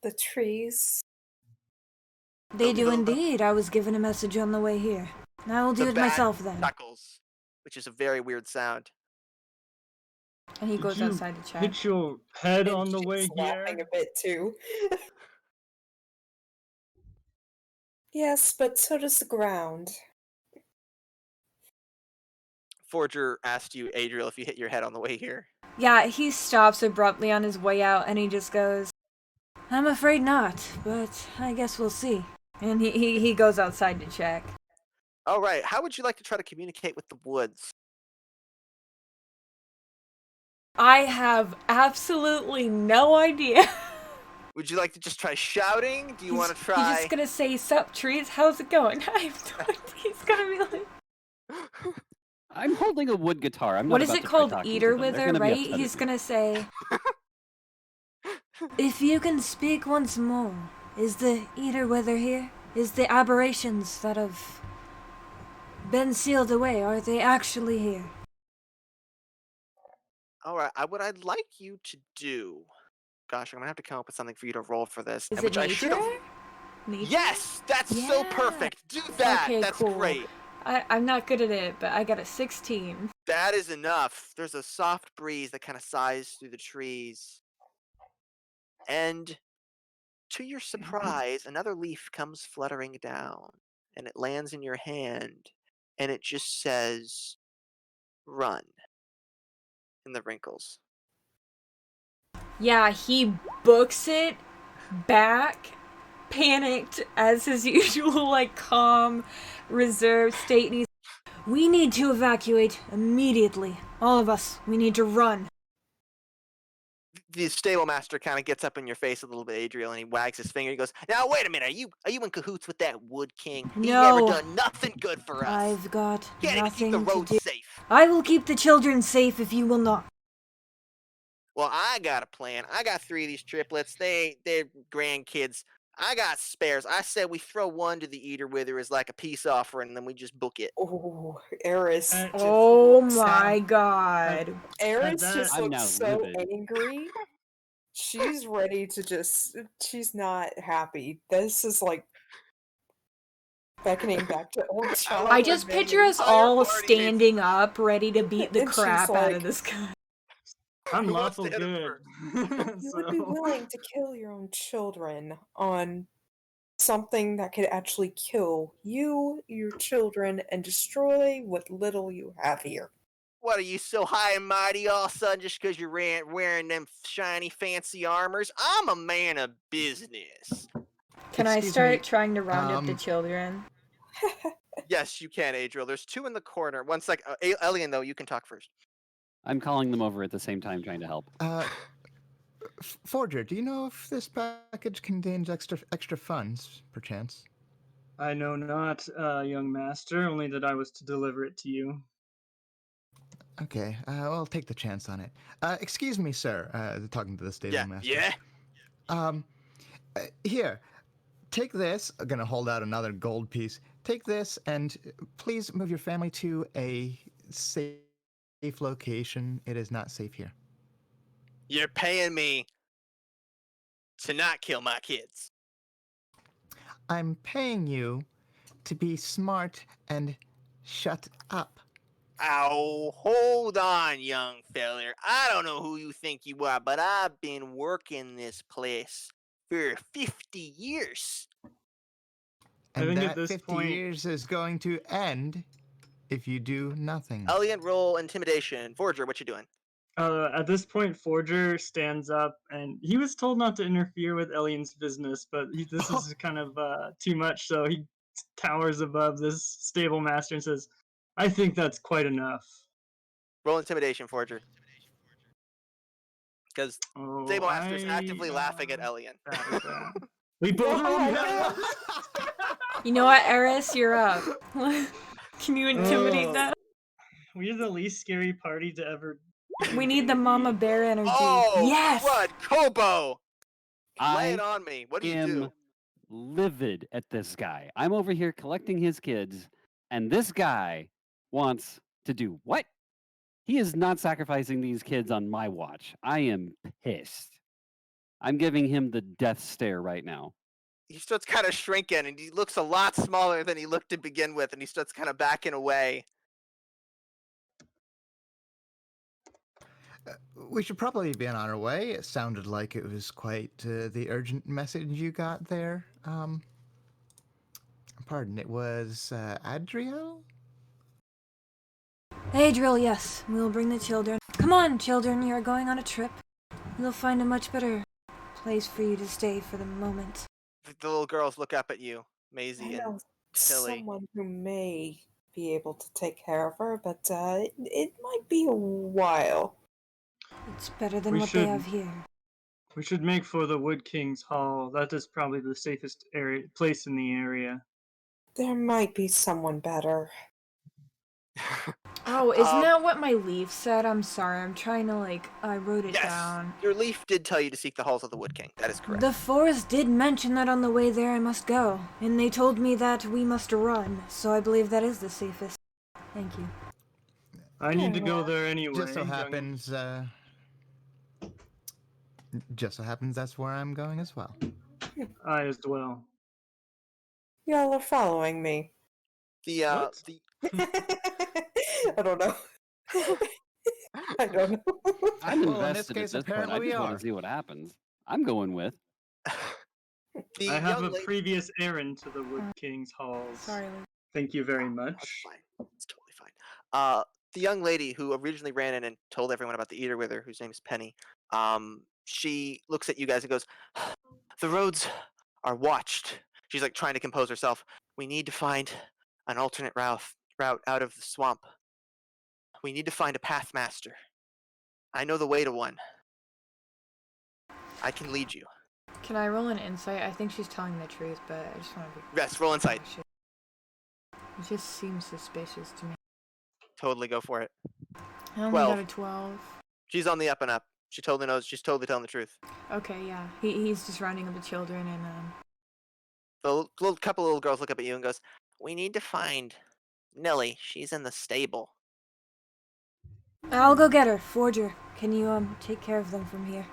The trees. They do indeed. I was given a message on the way here. I will do The it bad myself then. Knuckles, which is a very weird sound. And he Did goes you outside to check. hit your head And on the she's way laughing here? a bit too. Yes, but so does the ground. Forger asked you, Adriel, if you hit your head on the way here. Yeah, he stops abruptly on his way out, and he just goes, "I'm afraid not, but I guess we'll see." And he goes outside to check. All right. How would you like to try to communicate with the woods? I have absolutely no idea. Would you like to just try shouting? Do you want to try? He's just gonna say, "Sup, trees? How's it going?" I have no idea. He's gonna be like, I'm holding a wood guitar. I'm what not is about it to try called? talking to them. They're Ederwither, gonna be right? upset at He's me. gonna say, "If you can speak once more, is the Ederwither here? Is the aberrations that have been sealed away, are they actually here?" All right. What I'd like you to do. Gosh, I'm gonna have to come up with something for you to roll for this. Is which it I should nature? have. Nature? Yes, that's so Yeah. perfect. Do that. Okay, That's cool. great. I'm not good at it, but I got a 16. That is enough. There's a soft breeze that kind of sighs through the trees. And to your surprise, another leaf comes fluttering down. And it lands in your hand. And it just says, run. In the wrinkles. Yeah, he books it back, panicked as his usual, like, calm, reserved state. And he's, "We need to evacuate immediately. All of us, we need to run." The stable master kind of gets up in your face a little bit, Adriel, and he wags his finger. He goes, "Now wait a minute, are you in cahoots with that Wood King? He never No. done nothing good for us. I've got Can't even keep the nothing to road do. safe." I will keep the children safe if you will not. Well, I got a plan. I got 3 of these triplets. They're grandkids. I got spares. I said we throw one to the Ederwither as like a peace offering, and then we just book it. Oh, Aris. Uh, just Oh looks- my god. Aris that- just I'm looks now so livid. angry. She's ready to just. She's not happy. This is like beckoning back to old childhood. I just picture us Entire all party standing up, ready to beat the And she's crap out like- of this guy. I'm Who wants lawful to hit him good. You would be So- willing to kill your own children on something that could actually kill you, your children, and destroy what little you have here. What are you so high and mighty all of a sudden just because you're wearing them shiny fancy armors? I'm a man of business. Can I Excuse start me, trying to round up the children? Yes, you can, Adriel. There's 2 in the corner. One sec. Ellian, though, you can talk first. I'm calling them over at the same time, trying to help. Forger, do you know if this package contains extra funds, perchance? I know not, young master, only that I was to deliver it to you. Okay, I'll take the chance on it. Excuse me, sir, talking to the stable master. Yeah? Here, take this. I'm gonna hold out another gold piece. Take this, and please move your family to a safe location. It is not safe here. You're paying me to not kill my kids. I'm paying you to be smart and shut up. Ow, hold on, young feller. I don't know who you think you are, but I've been working this place for 50 years. I And think at that this 50 point- years is going to end if you do nothing. Ellian, roll intimidation. Forger, what you doing? At this point, Forger stands up, and he was told not to interfere with Ellian's business, but this is kind of too much, so he towers above this stable master and says, I think that's quite enough. Roll intimidation, Forger. Because Oh, stable master's actively laughing at Ellian. We both rolled my now. You know what, Aris, you're up. Can you intimidate Oh. them? We're the least scary party to ever. We need the mama bear energy. Oh, Yes! crud, Kobo! Lay I it on me. What do you am do? livid at this guy. I'm over here collecting his kids, and this guy wants to do what? He is not sacrificing these kids on my watch. I am pissed. I'm giving him the death stare right now. He starts kind of shrinking, and he looks a lot smaller than he looked to begin with, and he starts kind of backing away. We should probably be on our way. It sounded like it was quite the urgent message you got there. Pardon, it was Adriel? Adriel, yes. We will bring the children. Come on, children, you are going on a trip. We'll find a much better place for you to stay for the moment. The little girls look up at you, I Maisie and know Tilly. someone who may be able to take care of her, but it might be a while. It's better than We what they should- have here. We should make for the Wood King's Hall. That is probably the safest place in the area. There might be someone better. Oh, isn't that what my leaf said? I'm sorry, I'm trying to I wrote it Yes, down. your leaf did tell you to seek the halls of the Wood King. That is correct. The forest did mention that on the way there I must go, and they told me that we must run, so I believe that is the safest. Thank you. I need to go there anyway. Just so young- happens that's where I'm going as well. I as well. Y'all are following me. What? I don't know. I don't know. I'm Well, in this invested case, at this point. I apparently we just want are. to see what happens. I'm going with. The I have young a lady- previous errand to the Wood King's Halls. Sorry, Luke. Thank you very That's much. fine. It's totally fine. The young lady who originally ran in and told everyone about the Ederwither, whose name is Penny, she looks at you guys and goes, "The roads are watched." She's like trying to compose herself. "We need to find an alternate route out of the swamp. We need to find a pathmaster. I know the way to one. I can lead you." Can I roll an insight? I think she's telling the truth, but I just want to be... Yes, roll insight. It just seems suspicious to me. Totally go for it. I only 12. got a 12. She's on the up and up. She totally knows. She's totally telling the truth. Okay, yeah. He's just rounding up the children and The little couple little girls look up at you and goes, "We need to find Nellie. She's in the stable." I'll go get her. Forger, can you take care of them from here?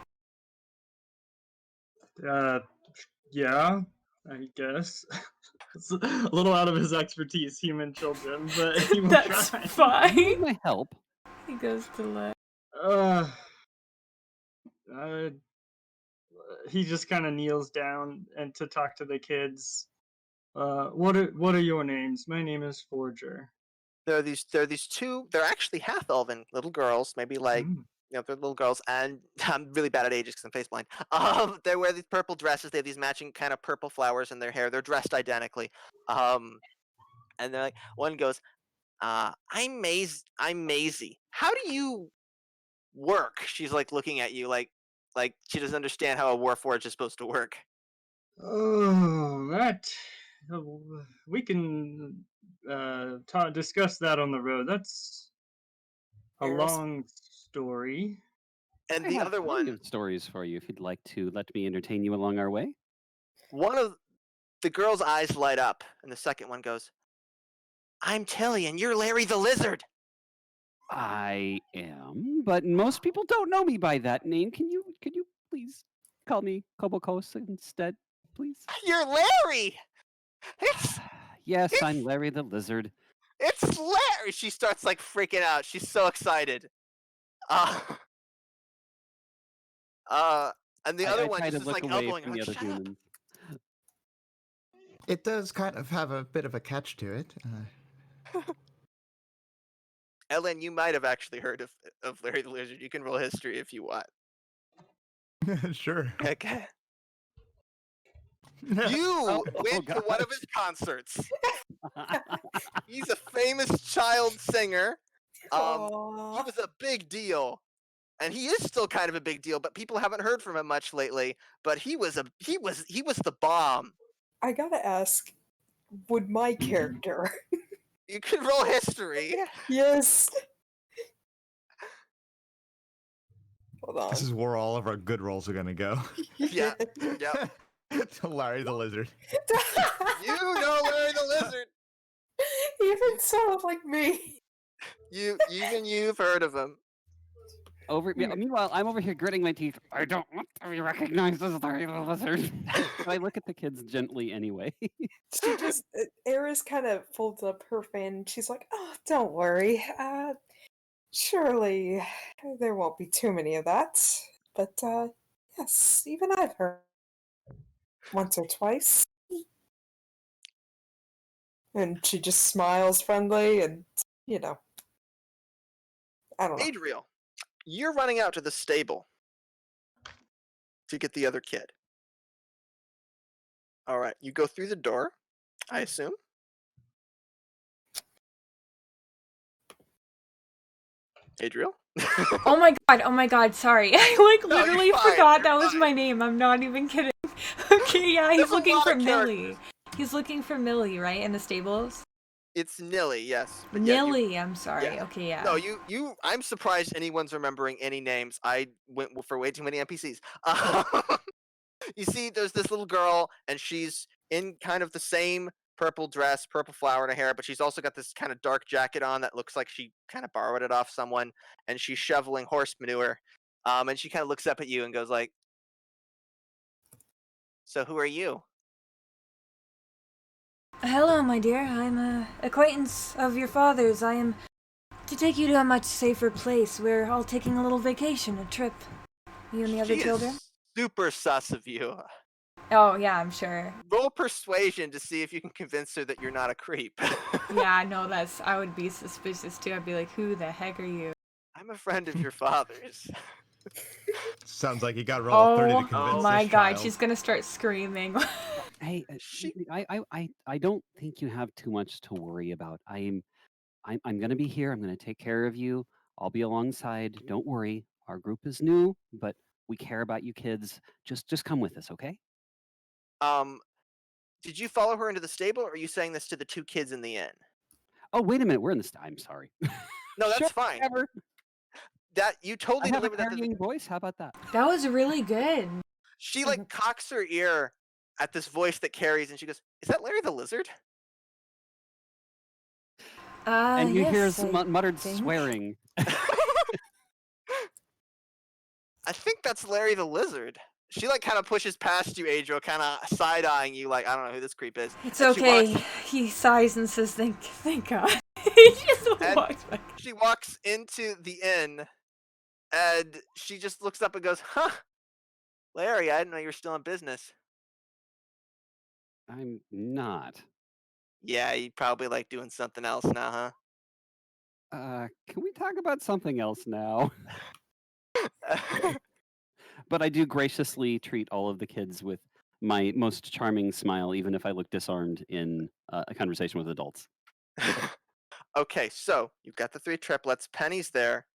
Yeah, I guess. It's a little out of his expertise, human children, but he will That's try. fine. My help. He goes to let. He just kind of kneels down and to talk to the kids. What are your names? My name is Forger. there are these two. They're actually half elven little girls, maybe like they're little girls, and I'm really bad at ages because I'm face blind. They wear these purple dresses. They have these matching kind of purple flowers in their hair. They're dressed identically. And they're like, one goes, I'm Maisie. How do you work? She's like looking at you like she doesn't understand how a warforged is supposed to work. Oh, that we can discuss that on the road. That's a Aris. long story. And I the have other plenty one, of stories for you if you'd like to let me entertain you along our way. one of the girl's eyes light up, and the second one goes, I'm Tilly, and you're Larry the Lizard. I am, but most people don't know me by that name. Can you please call me Kobokos instead, please? You're Larry. It's Yes, I'm Larry the Lizard. it's Larry. She starts like freaking out. She's so excited. And the other I one try just to is look like away elbowing her, from the like, other shut up. humans. It does kind of have a bit of a catch to it. Ellen, you might have actually heard of Larry the Lizard. You can roll history if you want. Sure. Okay. You went to one of his concerts. He's a famous child singer. He Aw. was a big deal. And he is still kind of a big deal, but people haven't heard from him much lately. But he was the bomb. I gotta ask, would my character? You can roll history. Yes. Hold on. This is where all of our good rolls are gonna go. Yeah. Yep. To Larry the Lizard. You know Larry the Lizard. Even so, like me. You've heard of him. Meanwhile, I'm over here gritting my teeth. I don't want to be recognized as Larry the Lizard. So I look at the kids gently anyway. She just, Aris kind of folds up her fan and she's like, oh, don't worry. Surely there won't be too many of that. But, yes, even I've heard once or twice. And she just smiles friendly and, I don't know. Adriel, you're running out to the stable to get the other kid. All right, you go through the door, I assume. Adriel? Oh my god, sorry. I No, literally you're fine, forgot you're that was fine. my name. I'm not even kidding. Okay, yeah, he's There's a looking lot for of Millie. He's looking for Millie, right? In the stables? It's Nilly, yes. But yeah, Millie, I'm sorry. yeah. Okay, yeah. No, I'm surprised anyone's remembering any names. I went for way too many NPCs. You see, there's this little girl, and she's in kind of the same purple dress, purple flower in her hair, but she's also got this kind of dark jacket on that looks like she kind of borrowed it off someone, and she's shoveling horse manure. And she kind of looks up at you and goes like, so who are you? Hello, my dear. I'm an acquaintance of your father's. I am to take you to a much safer place. We're all taking a little vacation, a trip. You and the other She children? is super sus of you. Oh, yeah, I'm sure. Roll persuasion to see if you can convince her that you're not a creep. Yeah, no, I would be suspicious too. I'd be like, who the heck are you? I'm a friend of your father's. Sounds like you got to roll a 30 to Oh convince my this god, child. she's gonna start screaming. Hey, I don't think you have too much to worry about. I'm gonna be here. I'm gonna take care of you. I'll be alongside. Don't worry. Our group is new, but we care about you kids. Just come with us, okay? Did you follow her into the stable, or are you saying this to the two kids in the inn? Oh, wait a minute. We're in this. I'm sorry. No, that's Sure, fine. whatever. That you totally I have a delivered that. carrying voice. How about that? That was really good. She like cocks her ear at this voice that carries, and she goes, "Is that Larry the Lizard?" And you hear Yes, some I muttered think. swearing. I think that's Larry the Lizard. She like kind of pushes past you, Adriel, kind of side-eyeing you, like I don't know who this creep is. It's And she okay. walks- He sighs and says, "Thank God." He just And- walks back. She walks into the inn, and she just looks up and goes, "Huh, Larry, I didn't know you were still in business." I'm not. Yeah, you probably like doing something else now, huh? Can we talk about something else now? But I do graciously treat all of the kids with my most charming smile, even if I look disarmed in a conversation with adults. Okay, so you've got the 3 triplets. Penny's there.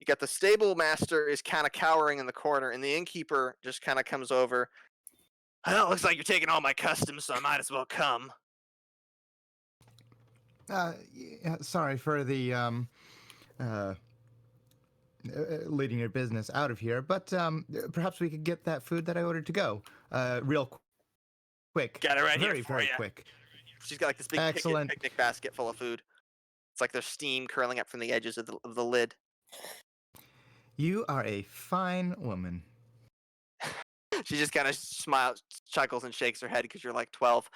You got the stable master is kind of cowering in the corner, and the innkeeper just kind of comes over. Well, it looks like you're taking all my customs, so I might as well come. Sorry for the leading your business out of here, but perhaps we could get that food that I ordered to go real quick. Got it right very, here for very ya. quick. She's got like this big Excellent. picnic basket full of food. It's like there's steam curling up from the edges of the lid. You are a fine woman. She just kind of smiles, chuckles, and shakes her head because you're like 12.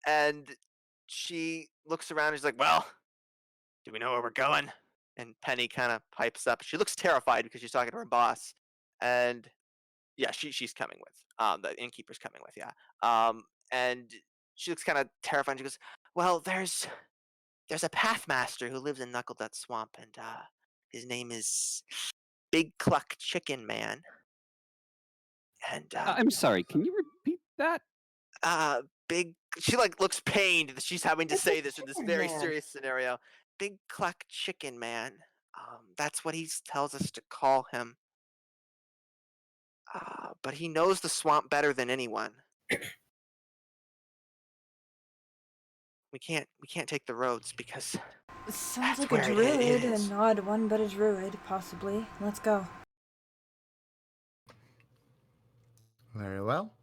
And she looks around and she's like, well, do we know where we're going? And Penny kind of pipes up. She looks terrified because she's talking to her boss. And yeah, she's coming with. The innkeeper's coming with, yeah. And she looks kind of terrified. She goes, well, there's a pathmaster who lives in Knuckledutt Swamp, and his name is Big Cluck Chicken Man. And I'm sorry, can you repeat that? Big. She like looks pained that she's having to It's a say this in this chicken very man. serious scenario. Big Cluck Chicken Man. That's what he tells us to call him. But he knows the swamp better than anyone. We can't take the roads because Sounds that's like where a it druid, is. an odd one, but a druid, possibly. Let's go. Very well.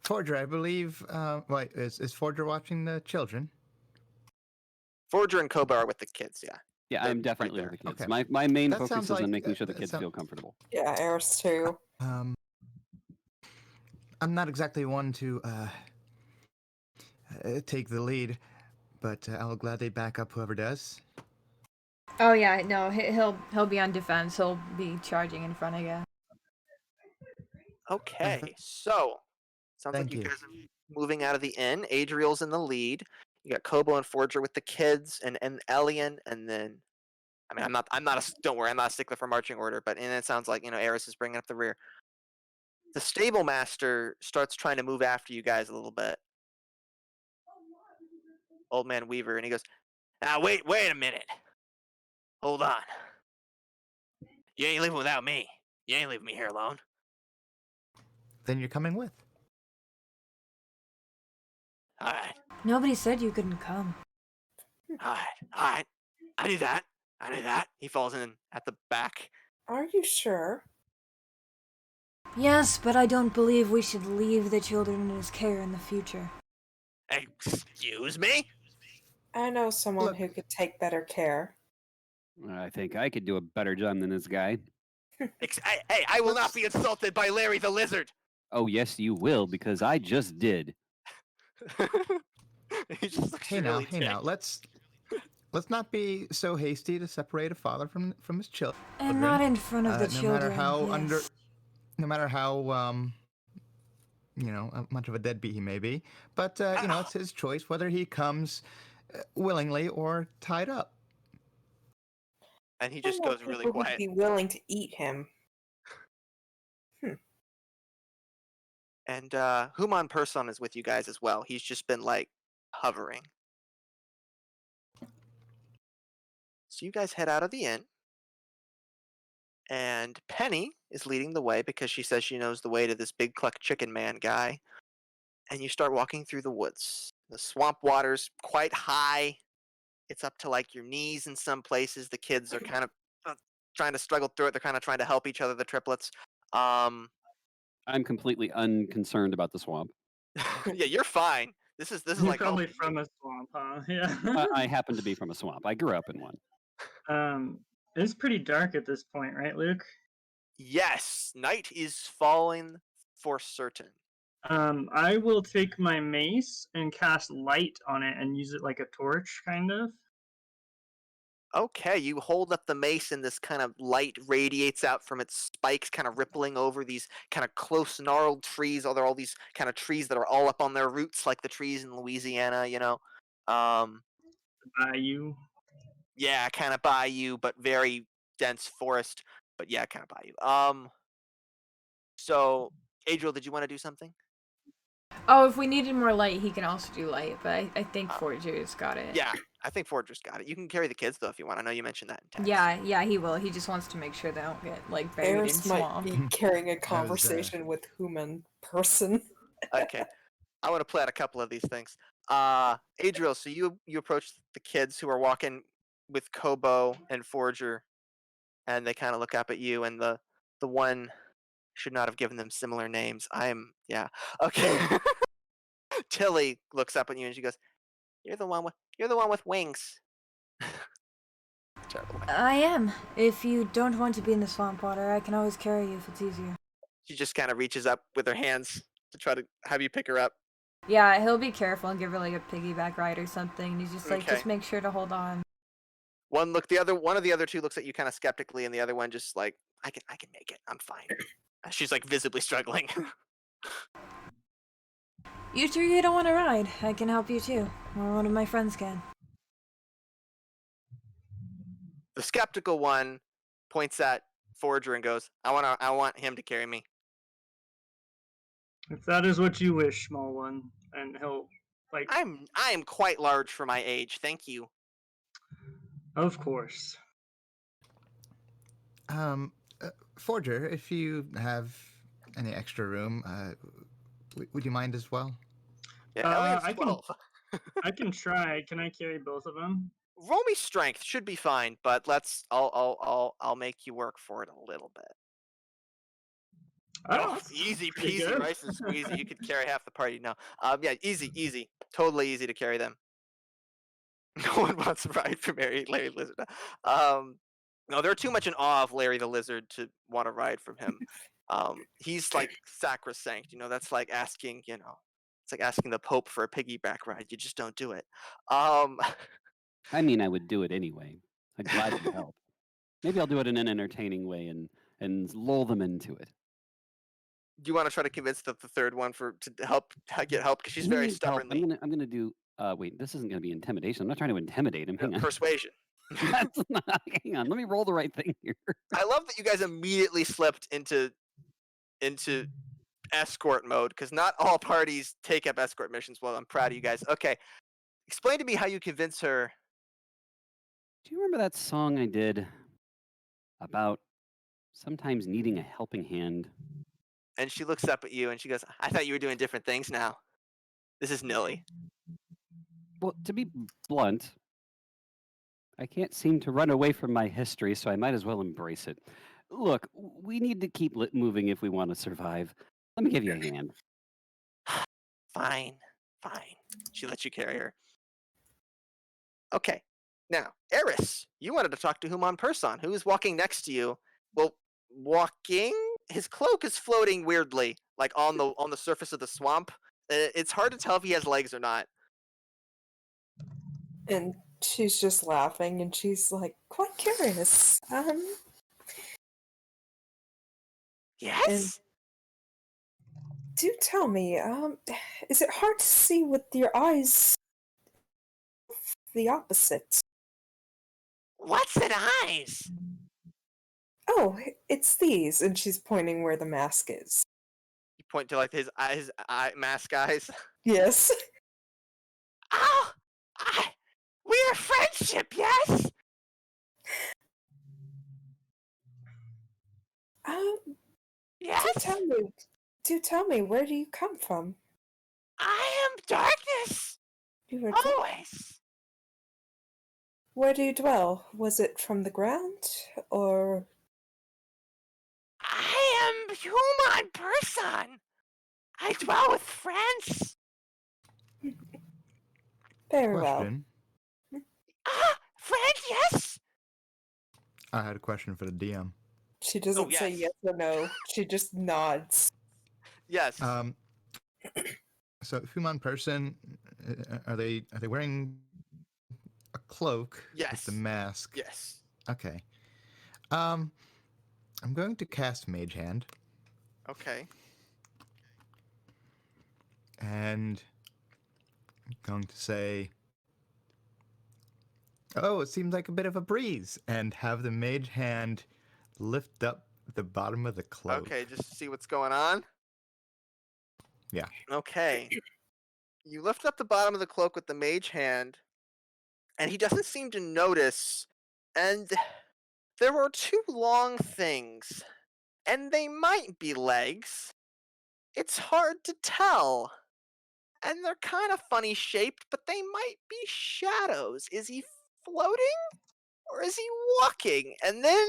Forger, I believe. Wait, is Forger watching the children? Forger and Koba are with the kids, yeah. Yeah, They're I'm definitely right with the kids. Okay. My main That focus sounds is on like- making sure the that kids sound- feel comfortable. Yeah, Aris too. I'm not exactly one to take the lead, but I'll gladly back up whoever does. Oh yeah, no, he'll be on defense. He'll be charging in front, I guess. Okay, so sounds Thank like you you. guys are moving out of the inn. Adriel's in the lead. You got Kobo and Forger with the kids, and Ellian, and then I mean, don't worry, I'm not a stickler for marching order, but and it sounds like Aris is bringing up the rear. The stable master starts trying to move after you guys a little bit. Old Man Weaver, and he goes, "Now wait a minute. Hold on. You ain't leaving without me. You ain't leaving me here alone." Then you're coming with. All right. Nobody said you couldn't come. All right. I knew that. He falls in at the back. Are you sure? Yes, but I don't believe we should leave the children in his care in the future. Excuse me? I know someone Look. who could take better care. I think I could do a better job than this guy. Hey, I will not be insulted by Larry the Lizard. Oh, yes, you will, because I just did. He just looks Hey really now, let's not be so hasty to separate a father from his children. And not in front of the no children. matter how yes. no matter how much of a deadbeat he may be, but it's his choice whether he comes willingly or tied up. And he just I know goes really people who'd quiet. be willing to eat him. And Human Person is with you guys as well. He's just been like hovering. So you guys head out of the inn. And Penny is leading the way because she says she knows the way to this Big Cluck Chicken Man guy. And you start walking through the woods. The swamp water's quite high. It's up to like your knees in some places. The kids are kind of trying to struggle through it. They're kind of trying to help each other, the triplets. I'm completely unconcerned about the swamp. Yeah, you're fine. This is You're like probably home. from a swamp, huh? Yeah. I happen to be from a swamp. I grew up in one. It's pretty dark at this point, right, Luke? Yes, night is falling for certain. I will take my mace and cast light on it and use it like a torch, kind of. Okay, you hold up the mace and this kind of light radiates out from its spikes, kind of rippling over these kind of close gnarled trees. There are all these kind of trees that are all up on their roots, like the trees in Louisiana, You. Yeah, kind of bayou, but very dense forest. But yeah, kind of bayou. So Adriel, did you want to do something? Oh, if we needed more light, he can also do light, but I think Forger's got it. Yeah, I think Forger's got it. You can carry the kids though if you want. I know you mentioned that in text. Yeah, he will. He just wants to make sure they don't get like buried in Aris might swamp. be carrying a conversation with human person. Okay, I want to play out a couple of these things. Adriel, so you approach the kids who are walking with Kobo and Forger, and they kind of look up at you, and the one should not have given them similar names. Okay. Tilly looks up at you and she goes, You're the one with wings." Terrible. I am. If you don't want to be in the swamp water, I can always carry you if it's easier. She just kind of reaches up with her hands to try to have you pick her up. Yeah, he'll be careful and give her like a piggyback ride or something. And he's just like, Okay. just make sure to hold on. One of the other two looks at you kind of skeptically, and the other one just like, I can make it. I'm fine. She's like visibly struggling. You sure you don't want to ride? I can help you too, or one of my friends can. The skeptical one points at Forger and goes, I want him to carry me. If that is what you wish, small one, and he'll like. I am quite large for my age. Thank you. Of course. Forger, if you have any extra room, would you mind as well? Yeah, I can try. Can I carry both of them? Roll me strength, should be fine, but I'll make you work for it a little bit. Oh, easy pretty peasy, good. rice and squeezy. You could carry half the party now. Yeah, easy, totally easy to carry them. No one wants to ride for Larry Lizard. No, they're too much in awe of Larry the Lizard to want to ride from him. He's like sacrosanct. That's like asking. It's like asking the Pope for a piggyback ride. You just don't do it. I mean, I would do it anyway. I'd gladly help. Maybe I'll do it in an entertaining way and lull them into it. Do you want to try to convince the third one to get help? Because she's very stubbornly. I'm gonna do. Wait, this isn't gonna be intimidation. I'm not trying to intimidate him. Hang on. Persuasion. Hang on. Let me roll the right thing here. I love that you guys immediately slipped into escort mode, because not all parties take up escort missions. Well, I'm proud of you guys. Okay, explain to me how you convince her. Do you remember that song I did about sometimes needing a helping hand? And she looks up at you and she goes, I thought you were doing different things now. This is Nilly. Well, to be blunt, I can't seem to run away from my history, so I might as well embrace it. Look, we need to keep moving if we want to survive. Let me give you a hand. Fine. She lets you carry her. Okay. Now, Aris, you wanted to talk to Human Person, who is walking next to you. Well, walking? His cloak is floating weirdly, like on the surface of the swamp. It's hard to tell if he has legs or not. And she's just laughing, and she's like, quite curious. Yes? And do tell me, is it hard to see with your eyes the opposite? What's in eyes? Oh, it's these, and she's pointing where the mask is. You point to like his mask eyes. Yes. Oh, we are friendship, yes? Yes? Do tell me, where do you come from? I am darkness. You are Always. Where do you dwell? Was it from the ground, or? I am Human Person. I dwell with friends. Very Question. well. Friend, yes? I had a question for the DM. She doesn't say yes yes or no. She just nods. Yes. So Human Person, are they wearing a cloak Yes. with the mask? Yes. Okay. I'm going to cast Mage Hand. Okay. And I'm going to say, Oh, it seems like a bit of a breeze. And have the mage hand lift up the bottom of the cloak. Okay, just to see what's going on. Yeah. Okay. You lift up the bottom of the cloak with the mage hand, and he doesn't seem to notice. And there were two long things, and they might be legs. It's hard to tell. And they're kind of funny shaped, but they might be shadows. Is he floating? Or is he walking? And then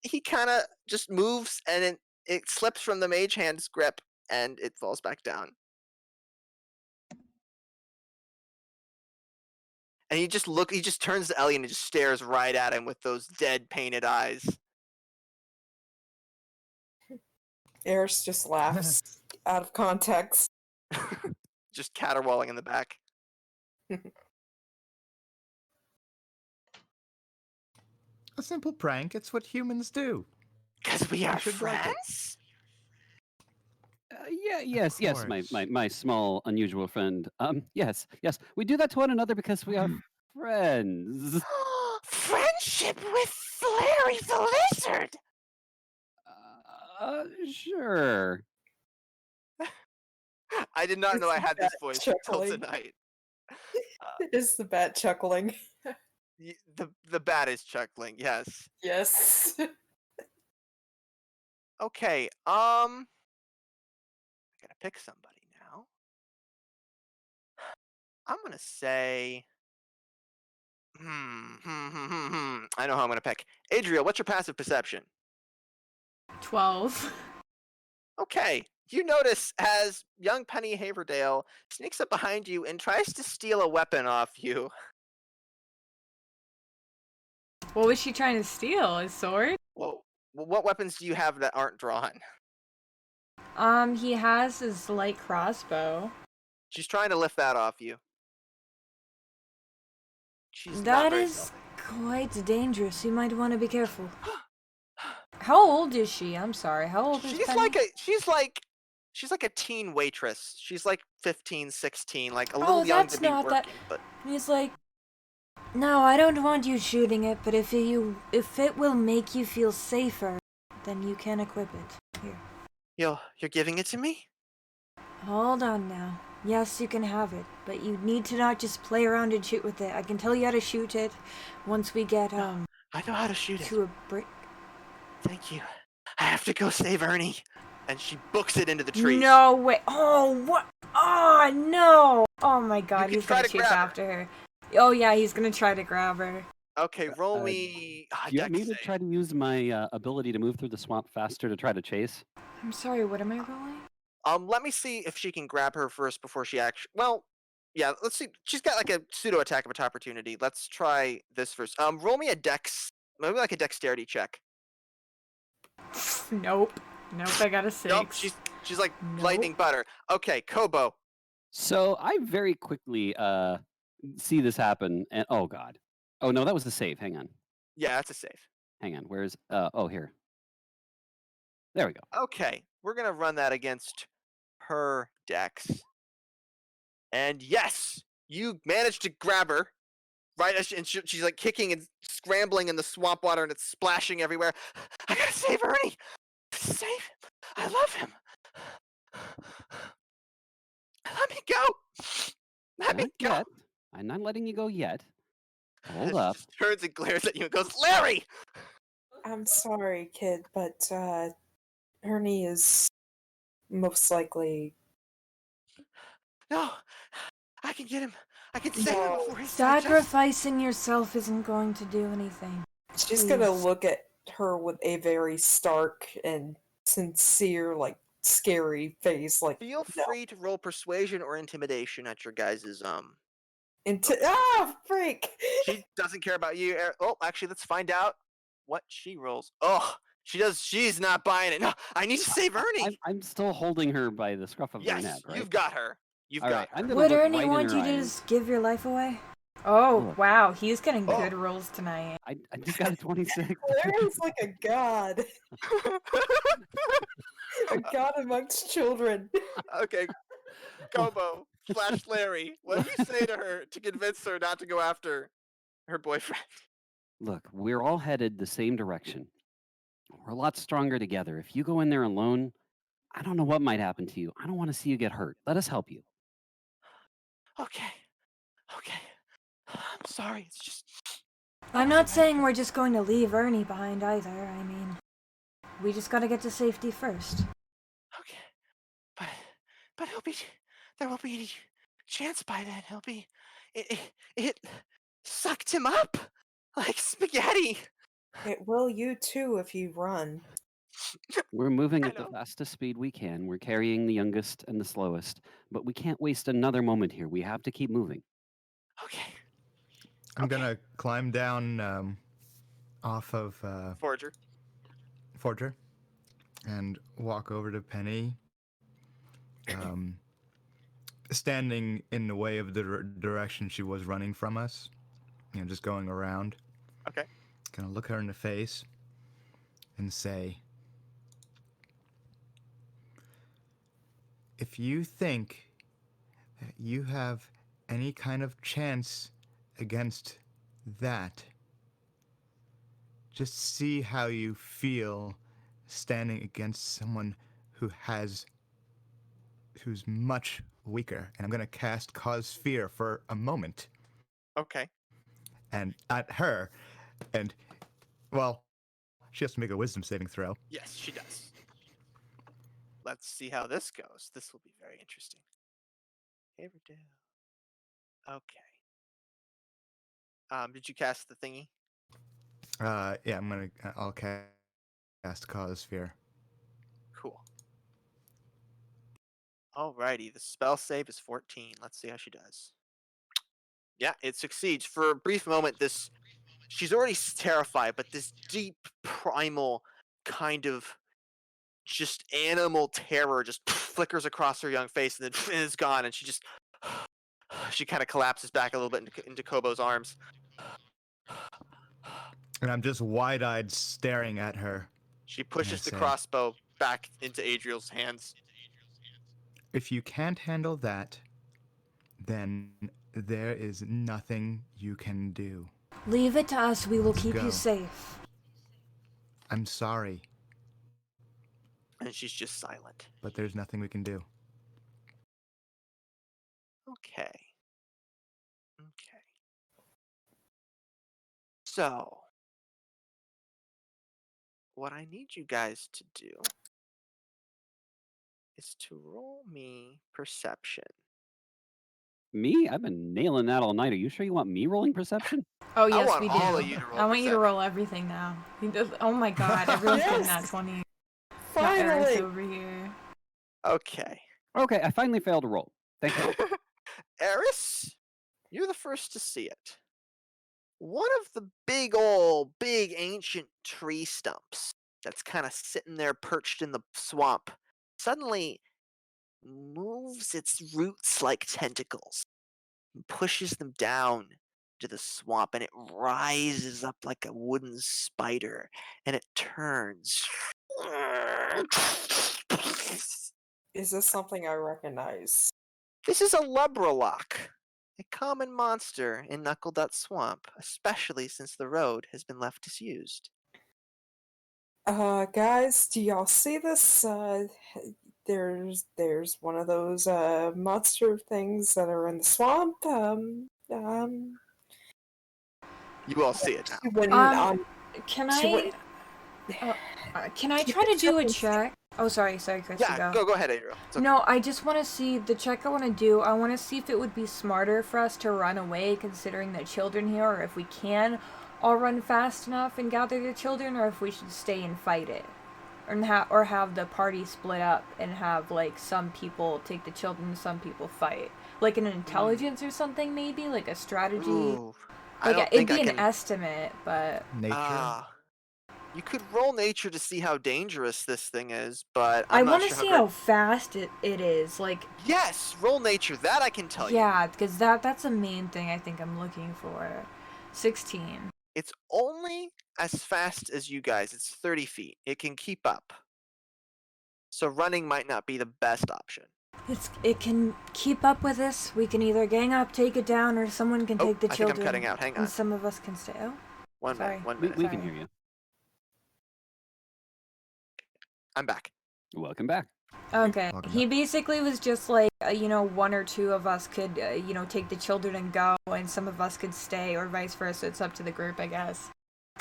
he kind of just moves, and it slips from the mage hand's grip, and it falls back down. And he just turns to Ellian and just stares right at him with those dead, painted eyes. Aris just laughs out of context. Just caterwauling in the back. A simple prank. It's what humans do. Because we are should like it. friends? Yes, course. my small, unusual friend. Yes, we do that to one another because we are friends. Friendship with Larry the Lizard! Sure. I did not know I had this voice until Chuckling. tonight. It is the bat chuckling. The bat is chuckling, yes. Yes. Okay, I gotta pick somebody now. I'm gonna say... I know who I'm gonna pick. Adriel, what's your passive perception? 12. Okay, you notice as young Penny Haverdale sneaks up behind you and tries to steal a weapon off you. What was she trying to steal? His sword? Well, what weapons do you have that aren't drawn? He has his light crossbow. She's trying to lift that off you. She's not That very is stealthy. quite dangerous. You might want to be careful. How old is she? I'm sorry. How old is She's Penny? she's like a teen waitress. She's like 15, 16, like a little young that's to be not working, that. but He's like, no, I don't want you shooting it, but if it will make you feel safer, then you can equip it. Here. you're giving it to me? Hold on now. Yes, you can have it, but you need to not just play around and shoot with it. I can tell you how to shoot it once we get I know how to shoot it. to a brick. Thank you. I have to go save Ernie. And she books it into the trees. No way. Oh, what? Oh, no. Oh my god, can he's try gonna to chase grab her. after her. Oh yeah, he's gonna try to grab her. Okay, roll me. Do you want me dex to save. try to use my ability to move through the swamp faster to try to chase? I'm sorry, what am I rolling? Let me see if she can grab her first before she actually. Well, yeah. Let's see. She's got like a pseudo attack of opportunity. Let's try this first. Roll me a dex, maybe like a dexterity check. Nope. I got a 6. Nope. She's like Nope. lightning butter. Okay, Kobo. So I very quickly see this happen, and oh god, oh no, that was the save. Hang on, Yeah, that's a save. Where's oh here, there we go. Okay, we're gonna run that against her dex. And yes, you managed to grab her. Right, and she's like kicking and scrambling in the swamp water, and it's splashing everywhere. I gotta save Ernie. Save him. I love him. Let me go. Let me Not go. yet. I'm not letting you go yet. Hold She up. just turns and glares at you and goes, Larry! I'm sorry, kid, but Ernie is most likely. No, I can get him. I can save him No. before he's Sacrificing yourself isn't going to do anything. She's gonna Please. look at her with a very stark and sincere, like scary face. Like, Feel no. free to roll persuasion or intimidation at your guys' Freak! She doesn't care about you. Oh, actually, let's find out what she rolls. Oh, she does. She's not buying it. No, I need to save Ernie. I'm still holding her by the scruff of her Yes, neck, right? you've got her. You've All got right, her. I'm gonna Would look Ernie right in want her you to eyes. just give your life away? Oh, Look. wow, he's getting Oh. good rolls tonight. I just got a 26. Larry's like a god. A god amongst children. Okay, Kobo / Larry, what do you say to her to convince her not to go after Her boyfriend. Look, we're all headed the same direction. We're a lot stronger together. If you go in there alone, I don't know what might happen to you. I don't want to see you get hurt. Let us help you. Okay. I'm sorry. It's just. I'm not saying we're just going to leave Ernie behind either. I mean, we just gotta get to safety first. Okay. But he'll be. There won't be any chance by then. He'll be. It sucked him up like spaghetti. It will you too if you run. We're moving at the fastest speed we can. We're carrying the youngest and the slowest, but we can't waste another moment here. We have to keep moving. Okay. I'm gonna climb down off of Forger and walk over to Penny, standing in the way of the direction she was running from us, just going around. Okay. Gonna look her in the face and say, if you think that you have any kind of chance against that, just see how you feel standing against someone who's much weaker. And I'm going to cast Cause Fear for a moment. Okay. And at her, and, well, she has to make a wisdom saving throw. Yes, she does. Let's see how this goes. This will be very interesting. Ederwither. Okay. Did you cast the thingy? Yeah, I'll cast Cause Fear. Cool. Alrighty, the spell save is 14. Let's see how she does. Yeah, it succeeds. For a brief moment, she's already terrified, but this deep, primal kind of just animal terror just flickers across her young face and then is gone, and she kind of collapses back a little bit into Kobo's arms. And I'm just wide-eyed staring at her. She pushes the crossbow back into Adriel's hands. If you can't handle that, then there is nothing you can do. Leave it to us. We will Let's keep go. you safe. I'm sorry, And she's just silent. but there's nothing we can do. Okay. So, what I need you guys to do is to roll me perception. Me? I've been nailing that all night. Are you sure you want me rolling perception? Oh yes, want we do. all of you to roll I want you to perception. roll everything now. Oh my god, everyone's getting that Yes! 20. Got Aris Finally! over here. Okay. Okay, I finally failed to roll. Thank you. Aris, you're the first to see it. One of the big ancient tree stumps that's kind of sitting there perched in the swamp suddenly moves its roots like tentacles and pushes them down to the swamp, and it rises up like a wooden spider, and it turns. Is this something I recognize? This is a Lubralock, a common monster in Knuckledutt Swamp, especially since the road has been left disused. Guys, do y'all see this? There's one of those monster things that are in the swamp. You all see it now. Can I try to do a check? Oh, sorry, Chris. Yeah, go ahead, Adriel. Okay. No, I just want to see the check I want to do. I want to see if it would be smarter for us to run away, considering the children here, or if we can all run fast enough and gather the children, or if we should stay and fight it, or have the party split up and have like some people take the children, some people fight, like an intelligence or something, maybe like a strategy. Ooh, it'd be an estimate, but Nature. You could roll nature to see how dangerous this thing is, but I want to see how fast it is. Like, yes, roll nature. That I can tell you. Yeah, because that's the main thing I think I'm looking for. 16. It's only as fast as you guys. It's 30 feet. It can keep up. So running might not be the best option. It can keep up with us. We can either gang up, take it down, or someone can take the I children. think I'm cutting out. Hang on. And some of us can stay. Oh, One sorry. minute. We can hear you. I'm back. Welcome back. Okay. Welcome He back. basically was just like, one or two of us could, take the children and go, and some of us could stay, or vice versa. It's up to the group, I guess.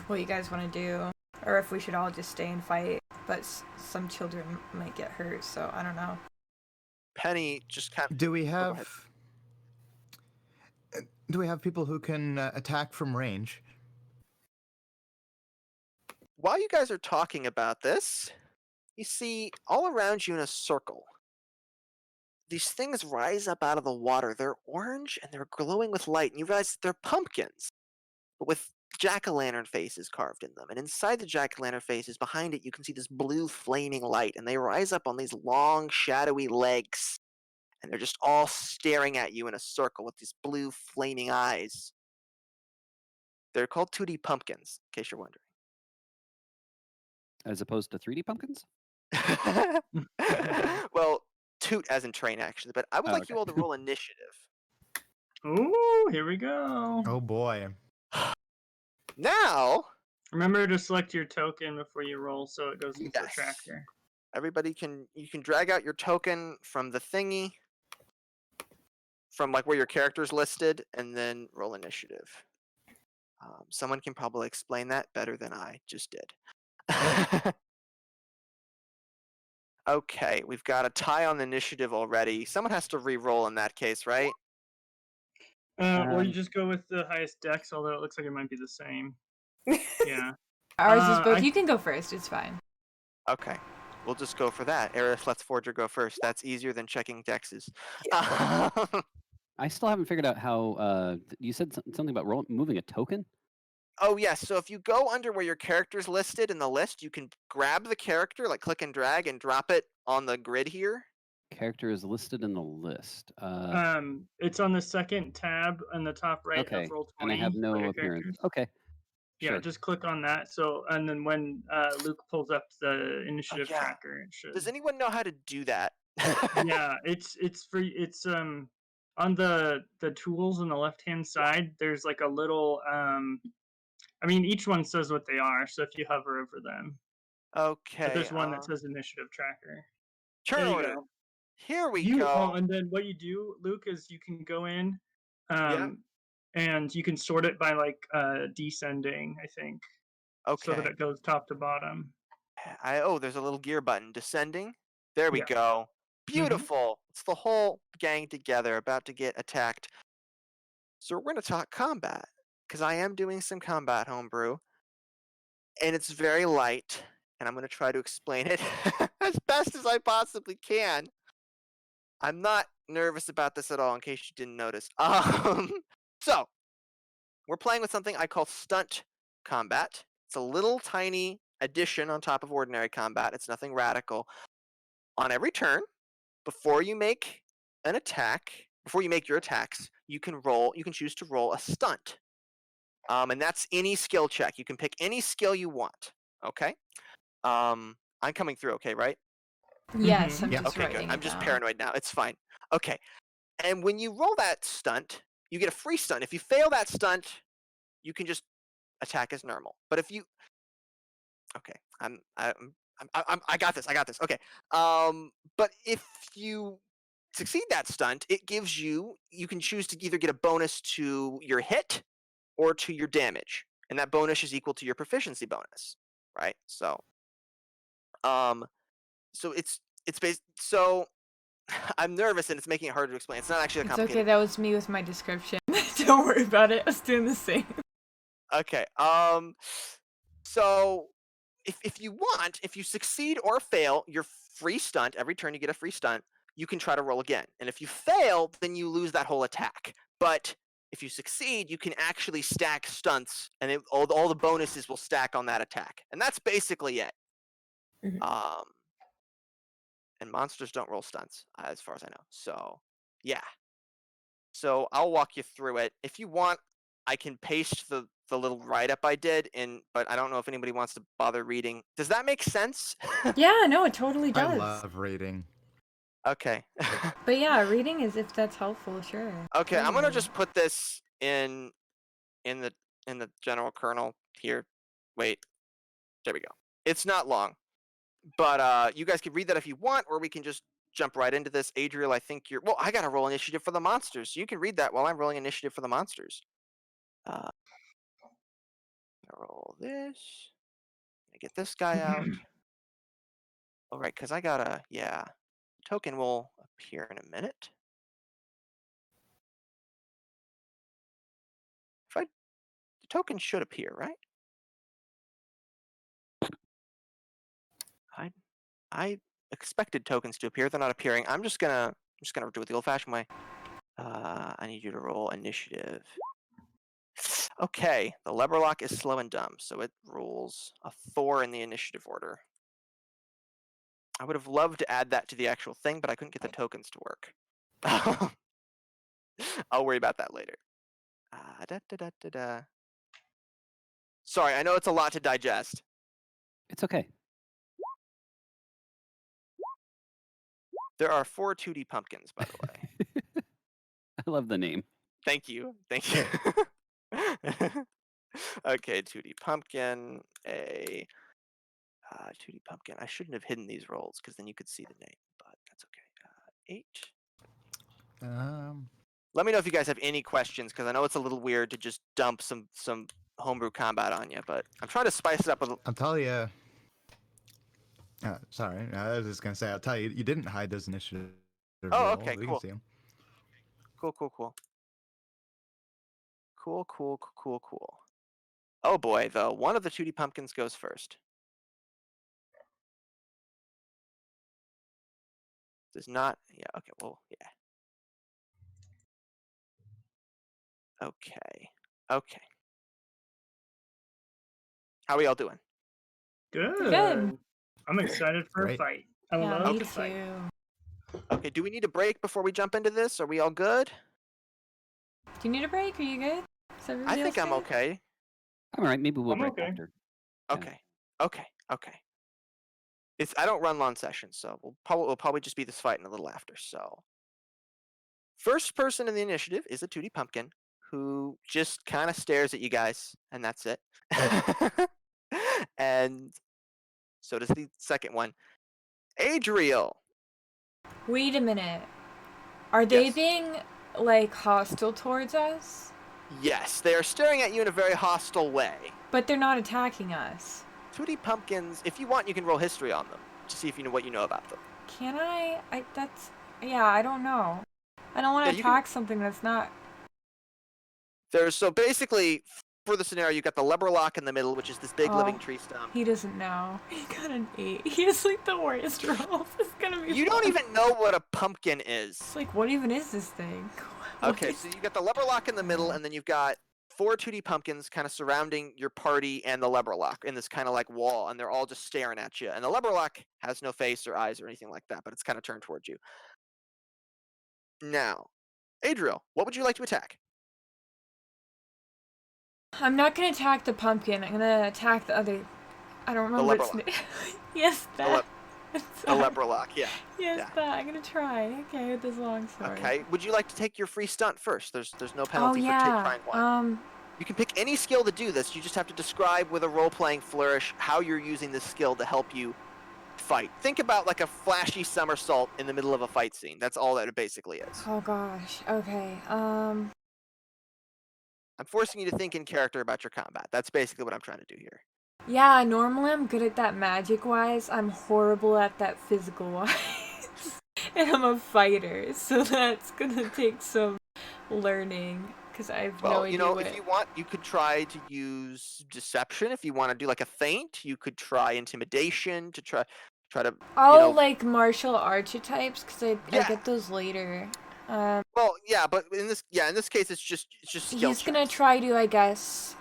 What you guys want to do, or if we should all just stay and fight. But some children might get hurt, so I don't know. Penny just kind of... Do we go ahead. have? Do we have people who can attack from range? While you guys are talking about this, you see all around you in a circle, these things rise up out of the water. They're orange and they're glowing with light, and you realize they're pumpkins, but with jack-o'-lantern faces carved in them. And inside the jack-o'-lantern faces, behind it, you can see this blue flaming light, and they rise up on these long, shadowy legs, and they're just all staring at you in a circle with these blue flaming eyes. They're called 2D pumpkins, in case you're wondering. As opposed to 3D pumpkins? Well, toot as in train, actually. But I would like you all to roll initiative. Ooh, here we go. Oh boy. Now, Remember to select your token before you roll, so it goes into the Yes. tracker. you can drag out your token from the thingy, from like where your character's listed, and then roll initiative. Someone can probably explain that better than I just did. Okay, we've got a tie on the initiative already. Someone has to re-roll in that case, right? Or you just go with the highest dex, although it looks like it might be the same. Yeah. Ours is both. You can go first. It's fine. Okay, we'll just go for that. Aris lets Forger go first. That's easier than checking dexes. I still haven't figured out how. You said something about moving a token. Oh yes, so if you go under where your character's listed in the list, you can grab the character, like click and drag, and drop it on the grid here. Character is listed in the list. It's on the second tab on the top right Okay, of Roll20. and I have no for your appearance. characters. Okay. Yeah, Sure. just click on that. So, and then when Luke pulls up the initiative yeah. tracker, it should. Does anyone know how to do that? Yeah, it's on the tools on the left hand side. There's like a little I mean, each one says what they are. So if you hover over them, Okay. but there's one that says initiative tracker. Turn There you order. go. Here we go. And then what you do, Luke, is you can go in, Yeah. and you can sort it by like descending, I think. Okay. So that it goes top to bottom. There's a little gear button. Descending. There we Yeah. go. Beautiful. It's the whole gang together about to get attacked. So we're going to talk combat, because I am doing some combat homebrew, and it's very light, and I'm going to try to explain it as best as I possibly can. I'm not nervous about this at all, in case you didn't notice. So, we're playing with something I call stunt combat. It's a little tiny addition on top of ordinary combat. It's nothing radical. On every turn, before you make an attack, before you make your attacks, you can choose to roll a stunt. And that's any skill check. You can pick any skill you want. Okay? I'm coming through, okay, right? Yes, I'm Yeah. just Okay, writing good. I'm it just down. paranoid now. It's fine. Okay. And when you roll that stunt, you get a free stunt. If you fail that stunt, you can just attack as normal. But if you... Okay. I got this. Okay. But if you succeed that stunt, it gives you can choose to either get a bonus to your hit or to your damage. And that bonus is equal to your proficiency bonus. Right? So it's based. So I'm nervous and it's making it harder to explain. It's not actually a It's complicated. okay. That was me with my description. Don't worry about it. I was doing the same. Okay. So if you succeed or fail your free stunt, every turn you get a free stunt, you can try to roll again. And if you fail, then you lose that whole attack. But if you succeed, you can actually stack stunts, and all the bonuses will stack on that attack. And that's basically it. Mhm. And monsters don't roll stunts, as far as I know. So, yeah. So I'll walk you through it. If you want, I can paste the little write-up I did, but I don't know if anybody wants to bother reading. Does that make sense? Yeah, no, it totally I does. love reading. Okay. But yeah, reading is if that's helpful, sure. Okay, I'm gonna Totally. just put this in the general kernel here. Wait, there we go. It's not long, but you guys can read that if you want, or we can just jump right into this. Adriel, I think you're. Well, I gotta roll initiative for the monsters, so you can read that while I'm rolling initiative for the monsters. I'll roll this. Get this guy out. All right, because I gotta. Yeah, token will appear in a minute. The token should appear, right? I expected tokens to appear. They're not appearing. I'm just gonna do it the old-fashioned way. I need you to roll initiative. Okay, the Leberlock is slow and dumb, so it rolls a 4 in the initiative order. I would have loved to add that to the actual thing, but I couldn't get the tokens to work. I'll worry about that later. Sorry, I know it's a lot to digest. It's okay. There are 4 2D pumpkins, by the way. I love the name. Thank you. Thank you. Okay, 2D pumpkin, a 2D pumpkin. I shouldn't have hidden these rolls because then you could see the name, but that's okay. 8. Let me know if you guys have any questions because I know it's a little weird to just dump some homebrew combat on you, but I'm trying to spice it up. I'll tell you. Sorry, I was just gonna say. I'll tell you. You didn't hide those initiative. Oh, okay, we cool. can see them. Cool. Oh boy, though, one of the 2D pumpkins goes first. Does not. Yeah. Okay. Well. Yeah. Okay. How are y'all doing? Good. I'm excited for Great. a fight. I Yeah, love me to fight. too. Okay. Do we need a break before we jump into this? Are we all good? Do you need a break? Are you good? Is I everybody think else I'm good? okay. All right, maybe we'll I'm break okay. after. Yeah. Okay. I don't run long sessions, so we'll probably just be this fight and a little after. So, first person in the initiative is a 2D pumpkin who just kind of stares at you guys, and that's it. And so does the second one, Adriel. Wait a minute. Are they Yes. being, like, hostile towards us? Yes, they are staring at you in a very hostile way. But they're not attacking us. 2D pumpkins, if you want, you can roll history on them to see if you know what you know about them. Can I? Yeah, I don't know. I don't want to Yeah, you can- attack something that's not... So basically, for the scenario, you got the Leberlock in the middle, which is this big living tree stump. He doesn't know. He got an 8. He has, like, the worst rolls. It's gonna be You don't fun. even know what a pumpkin is. It's like, what even is this thing? What Okay, is- so you got the Leberlock in the middle, and then you've got 4 2D pumpkins kind of surrounding your party and the Leberlock in this kind of like wall, and they're all just staring at you. And the Leberlock has no face or eyes or anything like that, but it's kind of turned towards you. Now, Adriel, what would you like to attack? I'm not gonna attack the pumpkin. I'm gonna attack the other... I don't remember its name. Yes, that. The Leberlock, yeah. Yes, yeah. that. I'm gonna try. Okay, with this long sword. Okay, would you like to take your free stunt first? There's no Oh penalty for trying one. yeah. You can pick any skill to do this. You just have to describe with a role-playing flourish how you're using this skill to help you fight. Think about like a flashy somersault in the middle of a fight scene. That's all that it basically is. Oh gosh. Okay. I'm forcing you to think in character about your combat. That's basically what I'm trying to do here. Yeah, normally I'm good at that magic-wise. I'm horrible at that physical-wise. And I'm a fighter, so that's gonna take some learning. Because I have no idea what... if you want, you could try to use deception. If you want to do like a feint, you could try intimidation to try to. Like martial archetypes, because I get those later. Well, yeah, but in this case, it's just skill He's gonna checks. try to, I guess,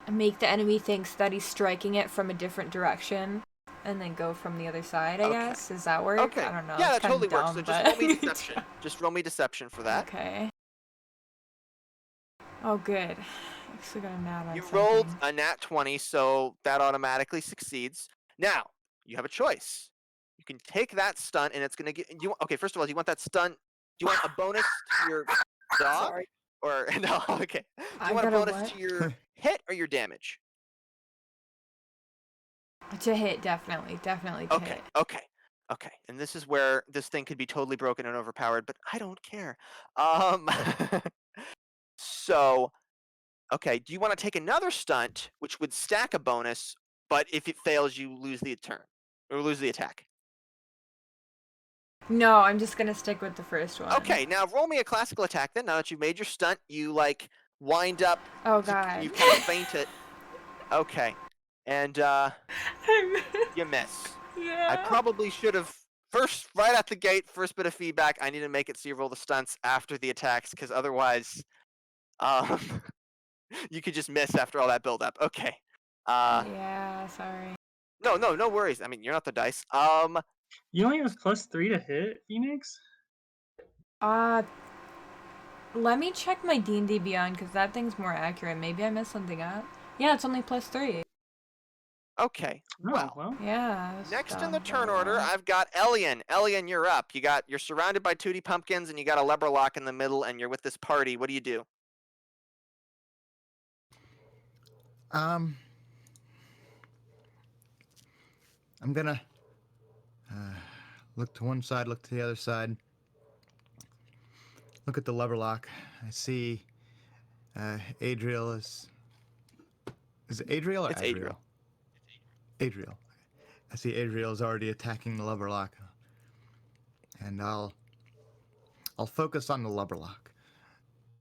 make the enemy think that he's striking it from a different direction, and then go from the other side. I guess. Does that work? Okay. I don't know. Yeah, it's that totally dumb, works. So just roll me deception. Just roll me deception for that. Okay. Oh, good. Actually got a nat on You something. rolled a nat 20, so that automatically succeeds. Now, you have a choice. You can take that stunt, and it's going to get you. Okay, first of all, do you want that stunt? Do you want a bonus to your dog? Sorry. Or no? Okay. Do I you want a got a bonus what? to your hit or your damage? To hit, definitely to Okay. hit. Okay. And this is where this thing could be totally broken and overpowered, but I don't care. So, okay. Do you want to take another stunt, which would stack a bonus, but if it fails, you lose the turn or lose the attack? No, I'm just gonna stick with the first one. Okay, now roll me a classical attack then. Now that you've made your stunt, you like wind up. Oh god. You kind of faint it. Okay. And you miss. Yeah. I probably should have right at the gate, first bit of feedback, I need to make it so you roll the stunts after the attacks, because otherwise you could just miss after all that build up. Okay. Yeah, sorry. No worries. I mean, you're not the dice. You only have +3 to hit, Phoenix? Let me check my D&D Beyond, because that thing's more accurate. Maybe I messed something up. Yeah, it's only +3. Okay. Oh, Well. Yeah. Next in the turn order, I've got Ellian. Ellian, you're up. You're surrounded by Tootie Pumpkins, and you got a Leberlock in the middle, and you're with this party. What do you do? I'm gonna look to one side, look to the other side. Look at the Leberlock. I see Adriel is it Adriel or It's Adriel? Adriel. I see Adriel is already attacking the Leberlock, and I'll focus on the Leberlock.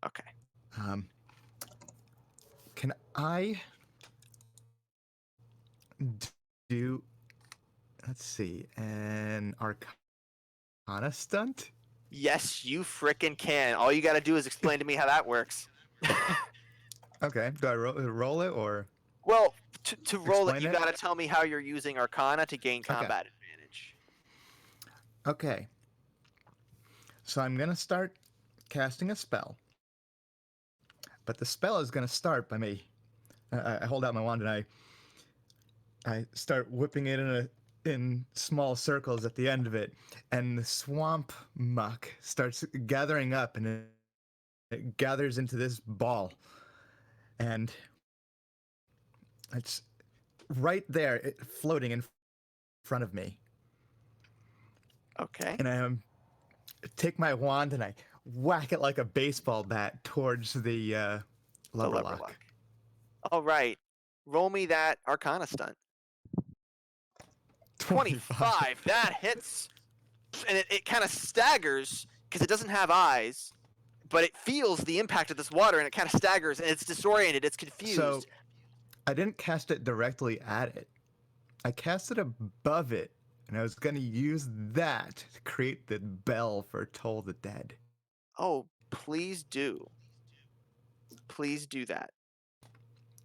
Okay. Can I do? Let's see, an Arcana stunt? Yes, you frickin' can. All you gotta do is explain to me how that works. Okay. Do I roll it or? Well, to roll it, Explain you it? gotta tell me how you're using Arcana to gain combat advantage. Okay. So I'm gonna start casting a spell, but the spell is gonna start by me. I hold out my wand and I start whipping it in small circles at the end of it, and the swamp muck starts gathering up, and it gathers into this ball, and it's right there, floating in front of me. Okay. And I take my wand and I whack it like a baseball bat towards the Leberlock. All right. Roll me that Arcana stunt. 25. That hits. And it kind of staggers because it doesn't have eyes, but it feels the impact of this water and it kind of staggers and it's disoriented. It's confused. So I didn't cast it directly at it. I cast it above it, and I was going to use that to create the bell for Toll the Dead. Oh, please do. Please do that.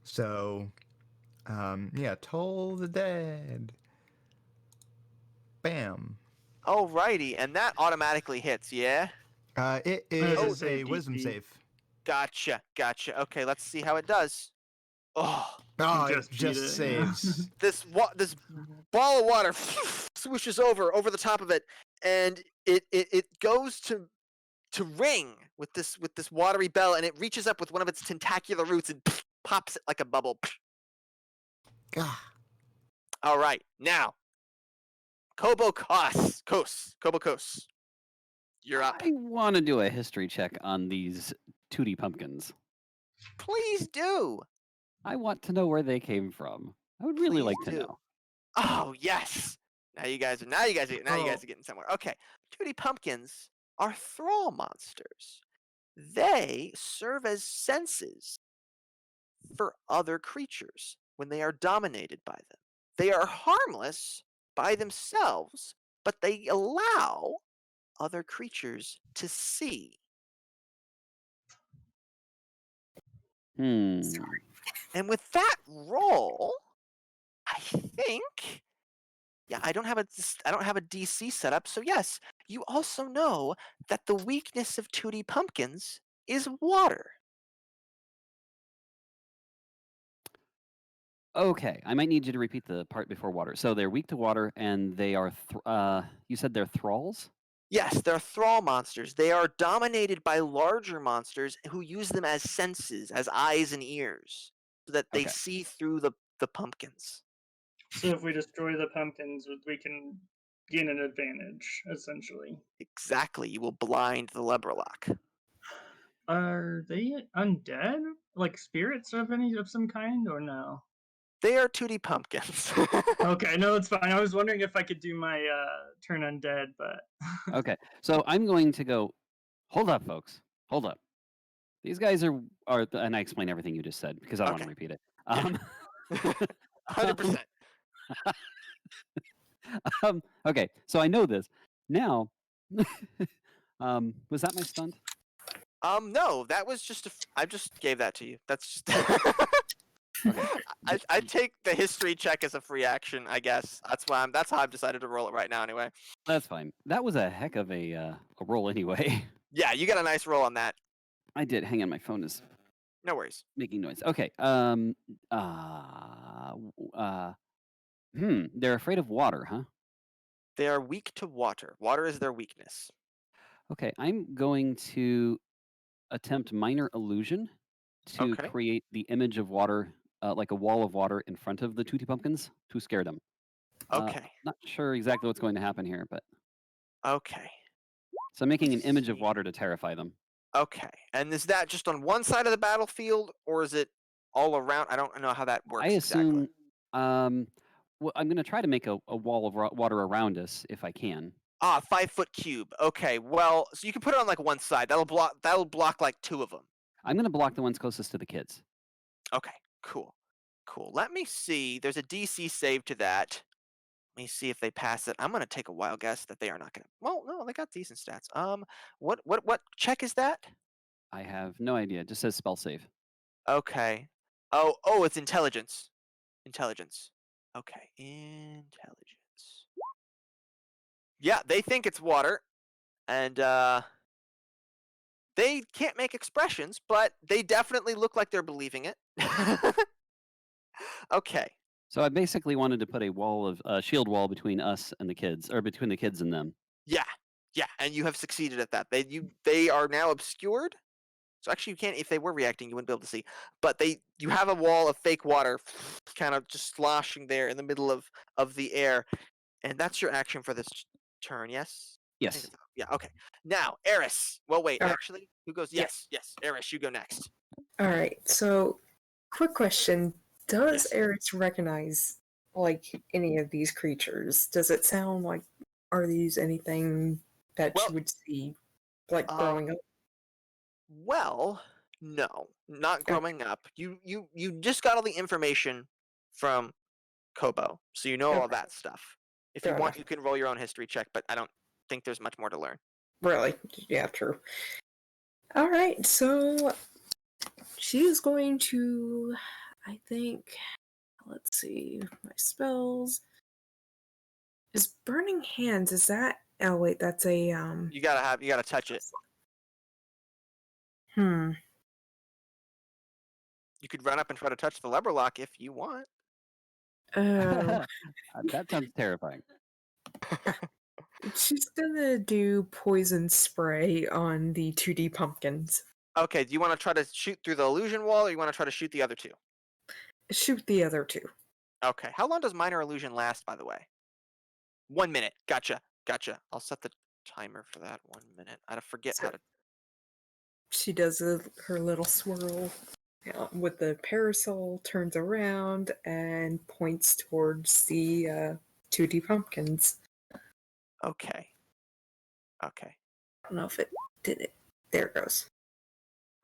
So, yeah, Toll the Dead. Bam. Alrighty, and that automatically hits, yeah? It is a wisdom save. Gotcha. Okay, let's see how it does. Oh, it just saves. This ball of water swooshes over the top of it, and it goes to ring with this watery bell, and it reaches up with one of its tentacular roots and pops it like a bubble. All right, now Kobokos. You're up. I want to do a history check on these Tootie Pumpkins. Please do. I want to know where they came from. I would really like to know. Oh yes. Now you guys are getting somewhere. Okay. Tootie Pumpkins are thrall monsters. They serve as senses for other creatures when they are dominated by them. They are harmless by themselves, but they allow other creatures to see. And with that roll, I think, yeah, I don't have a DC set up, so yes, you also know that the weakness of Tootie Pumpkins is water. Okay, I might need you to repeat the part before water. So they're weak to water, and they are. You said they're thralls. Yes, they're thrall monsters. They are dominated by larger monsters who use them as senses, as eyes and ears, so that they Okay. see through the pumpkins. So if we destroy the pumpkins, we can gain an advantage, essentially. Exactly. You will blind the Leberlock. Are they undead? Like spirits of some kind, or no? They are 2D pumpkins. Okay, no, it's fine. I was wondering if I could do my turn undead, but Okay, so I'm going to go. Hold up, folks. Hold up. These guys are, and I explain everything you just said because I don't want to repeat it. 100%. Okay, so I know this now. Was that my stunt? No, that was just I just gave that to you. That's just. Okay. I take the history check as a free action, I guess. That's how I've decided to roll it right now. Anyway. That's fine. That was a heck of a roll, anyway. Yeah, you got a nice roll on that. I did. Hang on, my phone is No worries. making noise. Okay. They're afraid of water, huh? They are weak to water. Water is their weakness. Okay, I'm going to attempt minor illusion to Okay. create the image of water, like a wall of water in front of the Tutti Pumpkins to scare them. Okay. Not sure exactly what's going to happen here, but Okay. so I'm making an Let's image of see. water to terrify them. Okay. And is that just on one side of the battlefield, or is it all around? I don't know how that works I assume. exactly. Well, I'm going to try to make a wall of water around us if I can. 5-foot cube. Okay. Well, so you can put it on like one side. That'll block like 2 of them. I'm going to block the ones closest to the kids. Okay. Cool. Let me see. There's a DC save to that. Let me see if they pass it. I'm gonna take a wild guess that they are not gonna. Well, no, they got decent stats. What check is that? I have no idea. It just says spell save. Okay. Oh, it's intelligence. Intelligence. Okay, intelligence. Yeah, they think it's water, and they can't make expressions, but they definitely look like they're believing it. Okay. So I basically wanted to put a wall of shield wall between us and the kids, or between the kids and them. Yeah, and you have succeeded at that. They are now obscured. So actually, you can't. If they were reacting, you wouldn't be able to see. But you have a wall of fake water, kind of just sloshing there in the middle of the air, and that's your action for this turn. Yes. Yes. Yeah. Okay. Now, Aris. Well, wait. Alright. Actually, who goes? Yeah. Yes. Aris, you go next. All right. So, quick question: does Yes. Eris recognize like any of these creatures? Does it sound like are these anything that Well, she would see like growing up? Well, no, not growing up. You just got all the information from Kobo, so you know all Okay. that stuff. If Fair you want, enough. you can roll your own history check, but I don't think there's much more to learn. Really? Yeah, true. All right. So she is going to, I think. Let's see my spells. Is Burning Hands? Is that? Oh wait, that's a You gotta touch it. Hmm. You could run up and try to touch the Leberlock if you want. Oh. That sounds terrifying. She's gonna do poison spray on the 2D pumpkins. Okay, do you want to try to shoot through the illusion wall, or you want to try to shoot the other 2? Shoot the other 2. Okay, how long does minor illusion last, by the way? 1 minute. Gotcha. I'll set the timer for that. 1 minute. I forget how to. She does her little swirl with the parasol, turns around, and points towards the 2D pumpkins. Okay. I don't know if it did it. There it goes.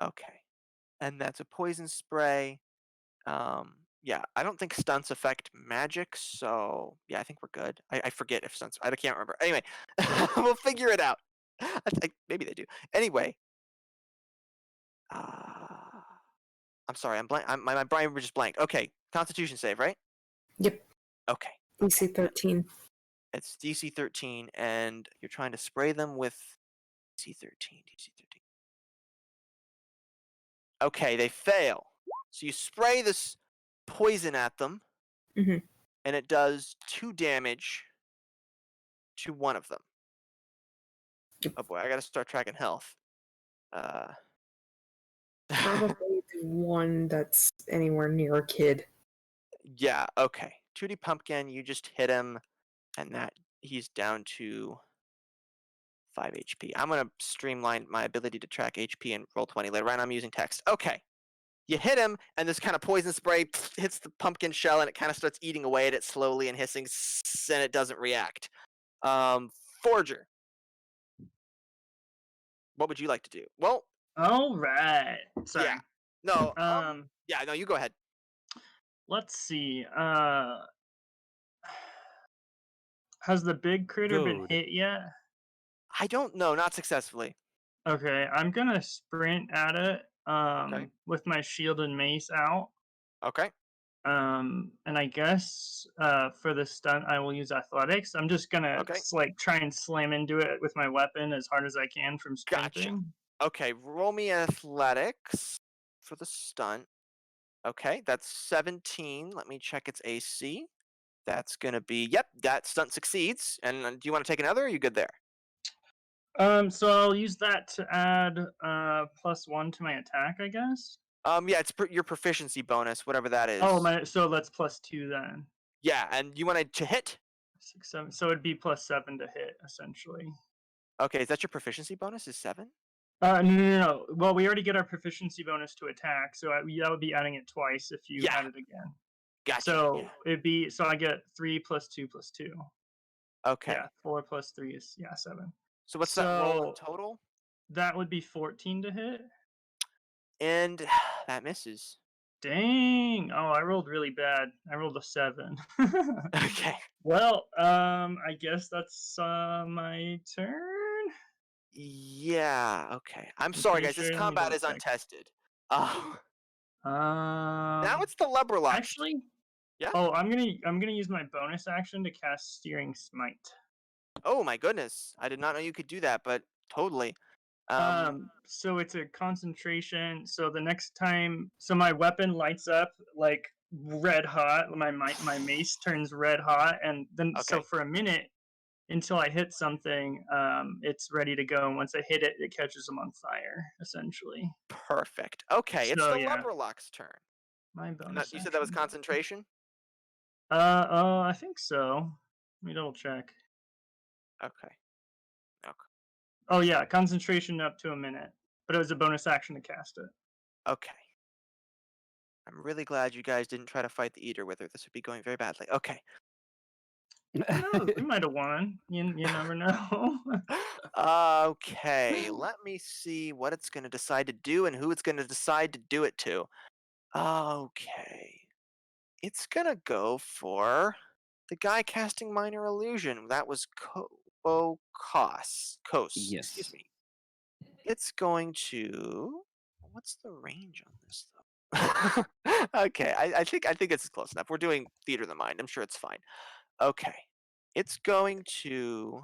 Okay. And that's a poison spray. Yeah, I don't think stunts affect magic, so yeah, I think we're good. I forget if stunts. I can't remember. Anyway, we'll figure it out. Maybe they do. Anyway, I'm sorry. I'm blank. My brain just blanked. Okay, Constitution save, right? Yep. Okay. DC 13. It's DC 13, and you're trying to spray them with DC 13. Okay, they fail. So you spray this poison at them, Mhm. and it does 2 damage to one of them. Oh boy, I gotta start tracking health. Probably the one that's anywhere near a kid. Yeah, okay. 2D Pumpkin, you just hit him, and that he's down to 5 HP. I'm gonna streamline my ability to track HP and roll 20 later. Right now I'm using text. Okay. You hit him, and this kind of poison spray hits the pumpkin shell, and it kind of starts eating away at it slowly and hissing, and it doesn't react. Forger, what would you like to do? Well, All right. Sorry. yeah. No, Yeah, no, you go ahead. Let's see. Has the big critter been hit yet? I don't know, not successfully. Okay, I'm gonna sprint at it with my shield and mace out. Okay. And I guess for the stunt I will use athletics. I'm just gonna like try and slam into it with my weapon as hard as I can from sprinting. Gotcha. Okay, roll me athletics for the stunt. Okay, that's 17. Let me check its AC. That's gonna be, yep, that stunt succeeds. And do you want to take another, or are you good there? So I'll use that to add +1 to my attack, I guess. Yeah, it's your proficiency bonus, whatever that is. Oh, so that's +2 then. Yeah, and you wanted to hit? 6, 7. So it'd be +7 to hit, essentially. Okay, is that your proficiency bonus? Is 7? No. Well, we already get our proficiency bonus to attack, so that would be adding it twice if you add it again. Gotcha. So it'd be I get 3 + 2 + 2. Okay. Yeah, 4 + 3 is 7. So what's that roll in total? That would be 14 to hit. And that misses. Dang! Oh, I rolled really bad. I rolled a 7. Okay. Well, I guess that's my turn. Yeah. Okay. I'm sorry, guys. This combat is untested. Now it's the Leberlock. Actually, yeah. Oh, I'm gonna use my bonus action to cast Steering Smite. Oh my goodness! I did not know you could do that, but totally. So it's a concentration. So the next time, so my weapon lights up like red hot. My mace turns red hot, and then so for a minute until I hit something, it's ready to go. And once I hit it, it catches them on fire. Essentially. Perfect. Okay, it's the Leberlock's turn. My bonus. You said that was concentration? I think so. Let me double check. Okay. Oh yeah, concentration up to a minute, but it was a bonus action to cast it. Okay. I'm really glad you guys didn't try to fight the Ederwither. This would be going very badly. Okay. No, we might have won. You never know. Okay, let me see what it's going to decide to do and who it's going to decide to do it to. Okay. It's going to go for the guy casting Minor Illusion. That was Kos. Yes. Excuse me. It's going to... What's the range on this, though? Okay, I think it's close enough. We're doing Theater of the Mind. I'm sure it's fine. Okay. It's going to...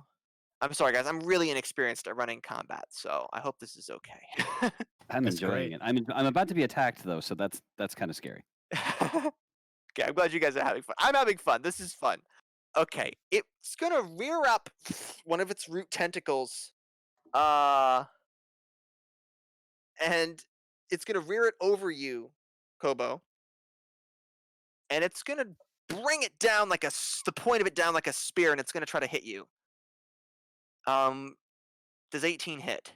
I'm sorry, guys. I'm really inexperienced at running combat, so I hope this is okay. I'm enjoying it. I'm about to be attacked, though, so that's kind of scary. Okay, I'm glad you guys are having fun. I'm having fun. This is fun. Okay, it's gonna rear up one of its root tentacles, and it's gonna rear it over you, Kobo, and it's gonna bring it down the point of it down like a spear, and it's gonna try to hit you. Does 18 hit?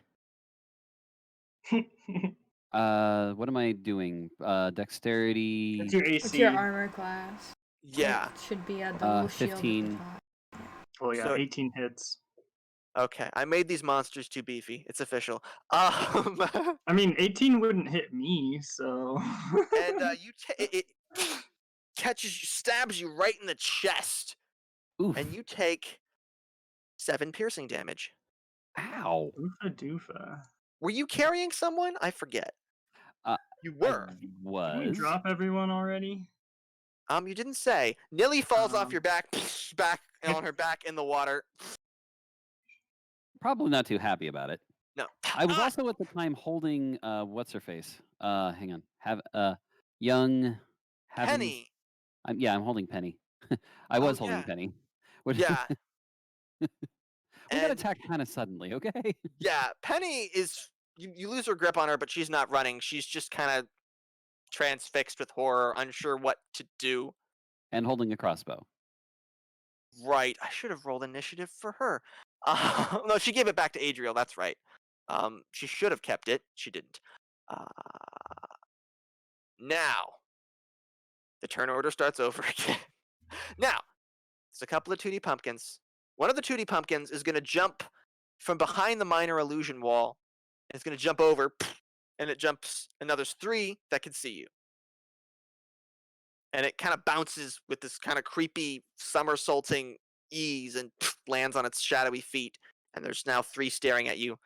What am I doing? Dexterity. It's your AC. It's your armor class. Yeah. It should be at the little shield 15. at the top. Oh yeah, So 18 hits. Okay, I made these monsters too beefy. It's official. I mean, 18 wouldn't hit me, so. And it stabs you right in the chest. Oof. And you take 7 piercing damage. Ow. Doofa. Were you carrying someone? I forget. You were. Was. Did we drop everyone already? You didn't say. Nilly falls off your back on her back in the water. Probably not too happy about it. No. I was also at the time holding what's her face. Hang on. Penny. I'm holding Penny. I was holding Penny. Yeah. We got attacked kind of suddenly, okay? Yeah, Penny is... You lose her grip on her, but she's not running. She's just kind of transfixed with horror, unsure what to do. And holding a crossbow. Right. I should have rolled initiative for her. No, she gave it back to Adriel. That's right. She should have kept it. She didn't. Now, the turn order starts over again. Now, it's a couple of 2D pumpkins. One of the 2D pumpkins is going to jump from behind the minor illusion wall. And it's going to jump over, and it jumps, and now there's 3 that can see you. And it kind of bounces with this kind of creepy somersaulting ease and lands on its shadowy feet. And there's now 3 staring at you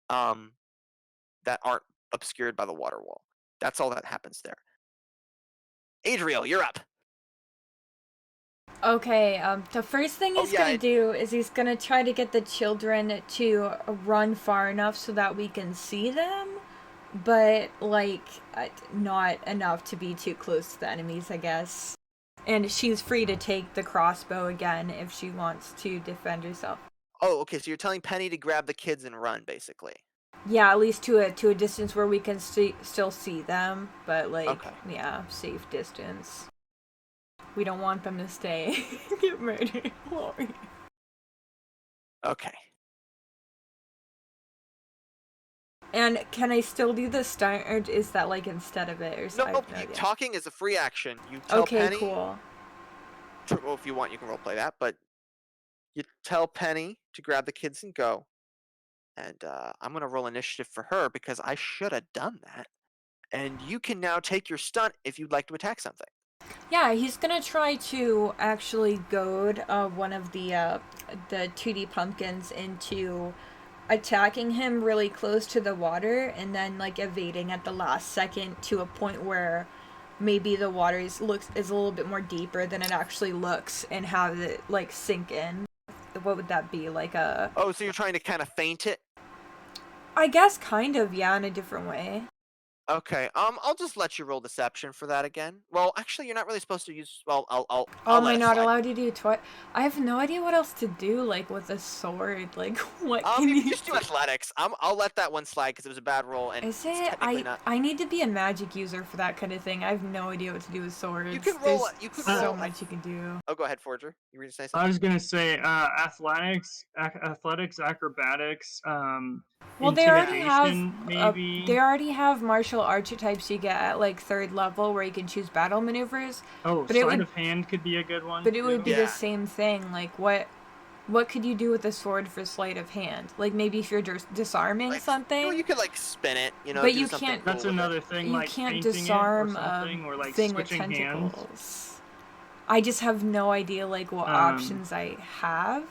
that aren't obscured by the water wall. That's all that happens there. Adriel, you're up. Okay, the first thing he's gonna do is he's gonna try to get the children to run far enough so that we can see them, but, like, not enough to be too close to the enemies, I guess. And she's free to take the crossbow again if she wants to defend herself. Oh, okay, so you're telling Penny to grab the kids and run, basically. Yeah, at least to a distance where we can still see them, but, like, yeah, safe distance. We don't want them to stay get murdered. Okay. And can I still do the stunt, or is that like instead of it? Or Nope. Talking is a free action. You tell Penny. Okay, cool. Well, if you want, you can roleplay that, but you tell Penny to grab the kids and go. And I'm gonna roll initiative for her because I should have done that. And you can now take your stunt if you'd like to attack something. Yeah, he's gonna try to actually goad one of the 2D pumpkins into attacking him really close to the water and then like evading at the last second to a point where maybe the water is a little bit more deeper than it actually looks and have it like sink in. What would that be? Like a... Oh, so you're trying to kind of feint it? I guess kind of, yeah, in a different way. Okay, I'll just let you roll deception for that again. Well, actually, you're not really supposed to use... Well, I'll am I not allowed to do twice? I have no idea what else to do, like, with a sword. Like, what can you just do athletics. I'll let that one slide because it was a bad roll. And is it? I need to be a magic user for that kind of thing. I have no idea what to do with swords. You can roll... There's so much you can do. Oh, go ahead, Forger. You were going to say something? I was going to say athletics, acrobatics, well, they already have maybe. They already have martial archetypes you get at like 3rd level where you can choose battle maneuvers. Oh, sleight of hand could be a good one. But it would be the same thing. Like what could you do with a sword for sleight of hand? Like maybe if you're disarming like, something. Well, you could like spin it, you know. But do you something can't. Cool that's another thing. You like can't disarm or like thing with switching tentacles. hands. I just have no idea like what options I have.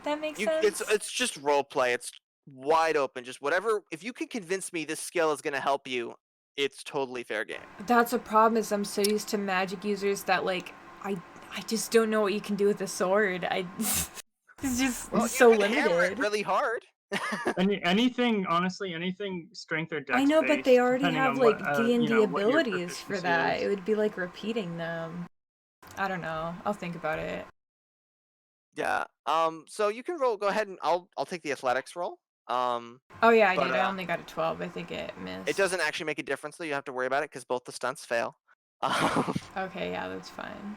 That makes sense. It's just role play. It's wide open. Just whatever. If you can convince me this skill is going to help you, it's totally fair game. That's a problem. Is I'm so used to magic users that like I just don't know what you can do with a sword. It's just so limited. Hammer it really hard. Anything, honestly, anything strength or dex. I know, but they already have like D&D abilities for that. Is. It would be like repeating them. I don't know. I'll think about it. Yeah. So you can roll. Go ahead and I'll take the athletics roll. Oh yeah, I did. I only got a 12. I think it missed. It doesn't actually make a difference though. You have to worry about it because both the stunts fail. Okay, yeah, that's fine.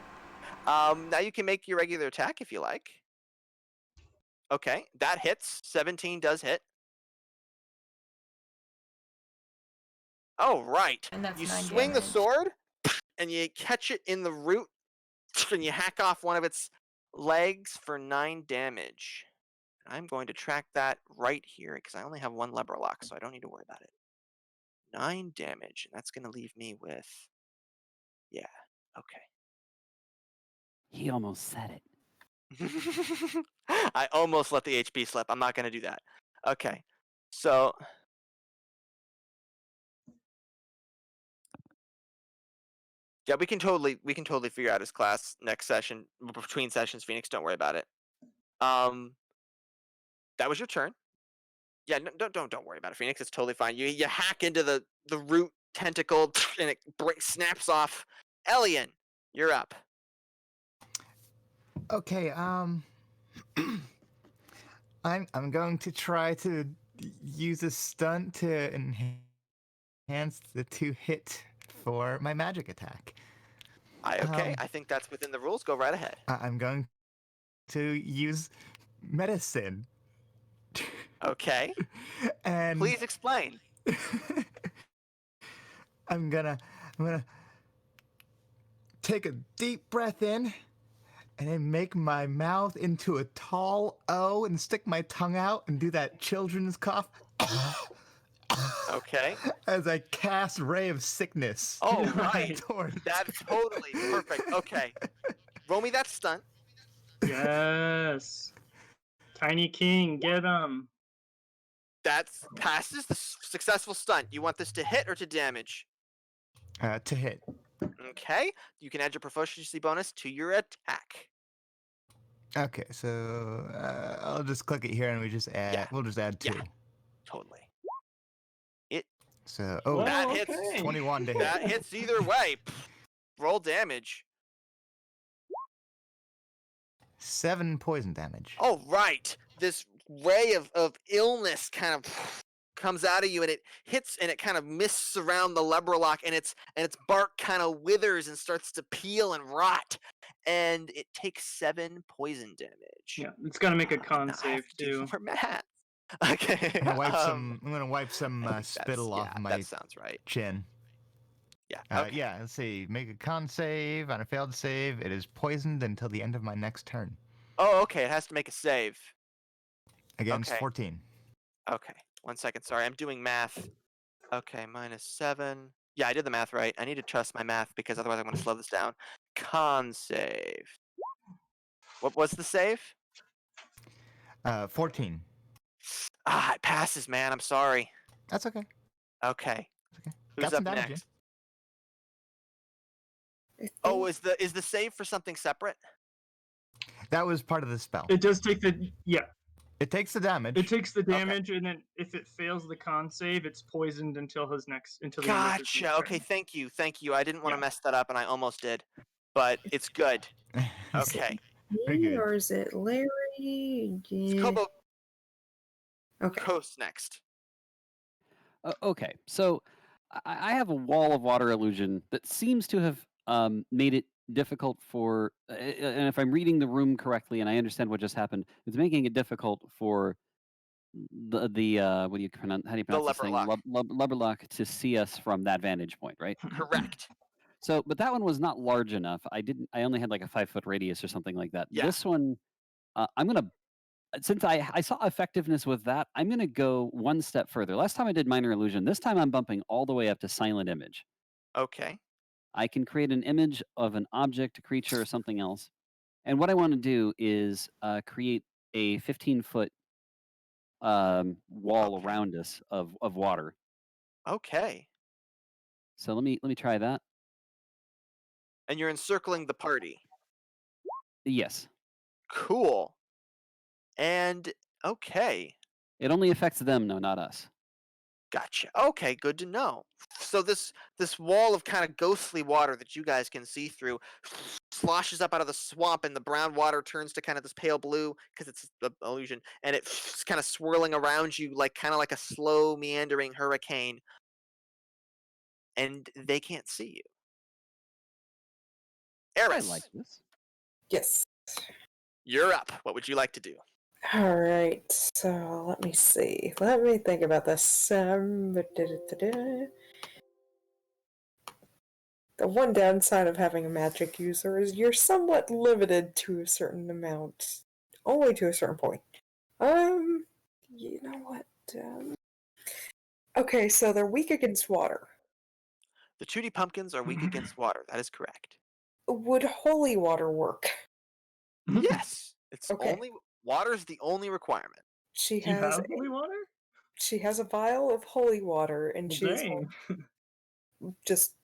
Now you can make your regular attack if you like. Okay, that hits. 17 does hit. Oh, right. And that's you 9 swing damage. the sword, and you catch it in the root, and you hack off one of its legs for 9 damage. I'm going to track that right here, because I only have 1 lever lock, so I don't need to worry about it. 9 damage, and that's going to leave me with... Yeah, okay. He almost said it. I almost let the HP slip. I'm not going to do that. Okay. So yeah, we can totally figure out his class next session, between sessions, Phoenix, don't worry about it. That was your turn. Yeah, no, don't worry about it, Phoenix. It's totally fine. You hack into the root tentacle and it snaps off. Ellian, You're up. Okay, I'm going to try to use a stunt to enhance the 2 hit for my magic attack. I think that's within the rules. Go right ahead. I'm going to use medicine. Okay. And Please explain. I'm gonna take a deep breath in and then make my mouth into a tall O and stick my tongue out and do that children's cough. Okay. As I cast Ray of Sickness. Oh, right. towards- That's totally perfect. Okay. Roll me that stunt. Yes. Tiny King, get him. That passes the successful stunt. You want this to hit or to damage? To hit. Okay. You can add your proficiency bonus to your attack. Okay, so I'll just click it here and we just add. Yeah. We'll just add 2. Yeah. Totally. So Well, that hits. okay. 21 to hit. That hits either way. Roll damage. 7 poison damage. Oh, right. This ray of illness kind of comes out of you, and it hits, and it kind of mists around the Leberlock, and its bark kind of withers and starts to peel and rot, and it takes 7 poison damage. Yeah, it's got to make a Now con I have save to do too. more math. Okay. I'm gonna wipe some I think spittle off yeah, my that sounds right. chin. Yeah. Okay. Yeah, let's see. Make a con save. On a failed save, it is poisoned until the end of my next turn. Oh, okay. It has to make a save. Against Okay. 14. Okay. 1 second. Sorry, I'm doing math. Okay, -7. Yeah, I did the math right. I need to trust my math because otherwise I'm going to slow this down. Con save. What was the save? 14. Ah, it passes, man. I'm sorry. That's okay. Okay. Okay. Who's Got some up damage next? I Oh, think- is the save for something separate? That was part of the spell. It does take the It takes the damage. It takes the damage, and then if it fails the con save, it's poisoned until the end of his next Gotcha. turn. Okay, thank you. I didn't want to Yeah. mess that up, and I almost did. But it's good. Okay. Very Me good. or is it Larry? It's Yeah. Kobo Okay. Coast next. Okay, so I have a wall of water illusion that seems to have made it difficult for, and if I'm reading the room correctly and I understand what just happened, it's making it difficult for the what do you pronounce? How do you pronounce this thing? Leberlock. Leberlock to see us from that vantage point, right? Correct. So, but that one was not large enough. I only had like a 5-foot radius or something like that. Yeah. This one, I'm gonna. Since I saw effectiveness with that, I'm going to go one step further. Last time I did minor illusion. This time I'm bumping all the way up to silent image. Okay. I can create an image of an object, a creature, or something else. And what I want to do is create a 15-foot wall Okay. around us of water. Okay. So let me try that. And you're encircling the party. Yes. Cool. And okay. It only affects them, no, not us. Gotcha. Okay, good to know. So this wall of kind of ghostly water that you guys can see through sloshes up out of the swamp, and the brown water turns to kind of this pale blue because it's the illusion, and it's kind of swirling around you like kind of like a slow meandering hurricane, and they can't see you. Aris, I like this. Yes. you're up. What would you like to do? All right. So let me see. Let me think about this. The one downside of having a magic user is you're somewhat limited to a certain amount, only to a certain point. You know what? Okay, so they're weak against water. The Tootie Pumpkins are weak against water. That is correct. Would holy water work? Yes, it's Okay. only water's the only requirement. She Do you has have holy water? she has a vial of holy water, and Well, she's dang. just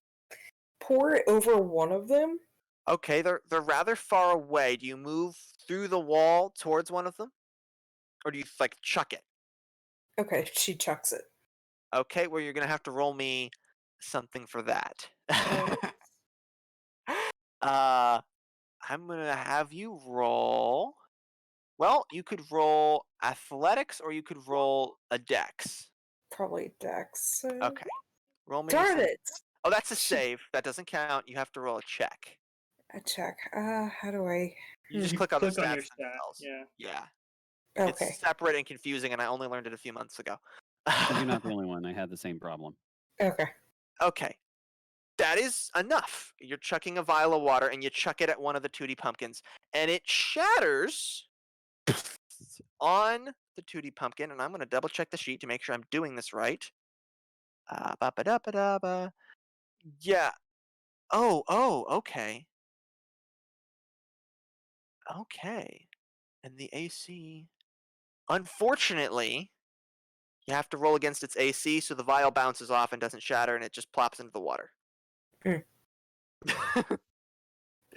pour it over one of them. Okay, they're rather far away. Do you move through the wall towards one of them, or do you like chuck it? Okay, she chucks it. Okay, well you're gonna have to roll me something for that. I'm gonna have you roll. Well, you could roll athletics or you could roll a dex. Probably Dex. Okay. Roll me Darn some. it! Oh, that's a save. That doesn't count. You have to roll a check. A check. How do I? You just You click on the click on stats your and stat, spells. yeah. Yeah. Okay. It's separate and confusing, and I only learned it a few months ago. You're not the only one. I had the same problem. Okay. Okay. That is enough. You're chucking a vial of water, and you chuck it at one of the Tootie Pumpkins, and it shatters on the Tootie Pumpkin, and I'm going to double check the sheet to make sure I'm doing this right. Ba-ba-da-ba-da-ba. Yeah. Oh, okay. Okay. And the AC... Unfortunately, you have to roll against its AC, so the vial bounces off and doesn't shatter, and it just plops into the water.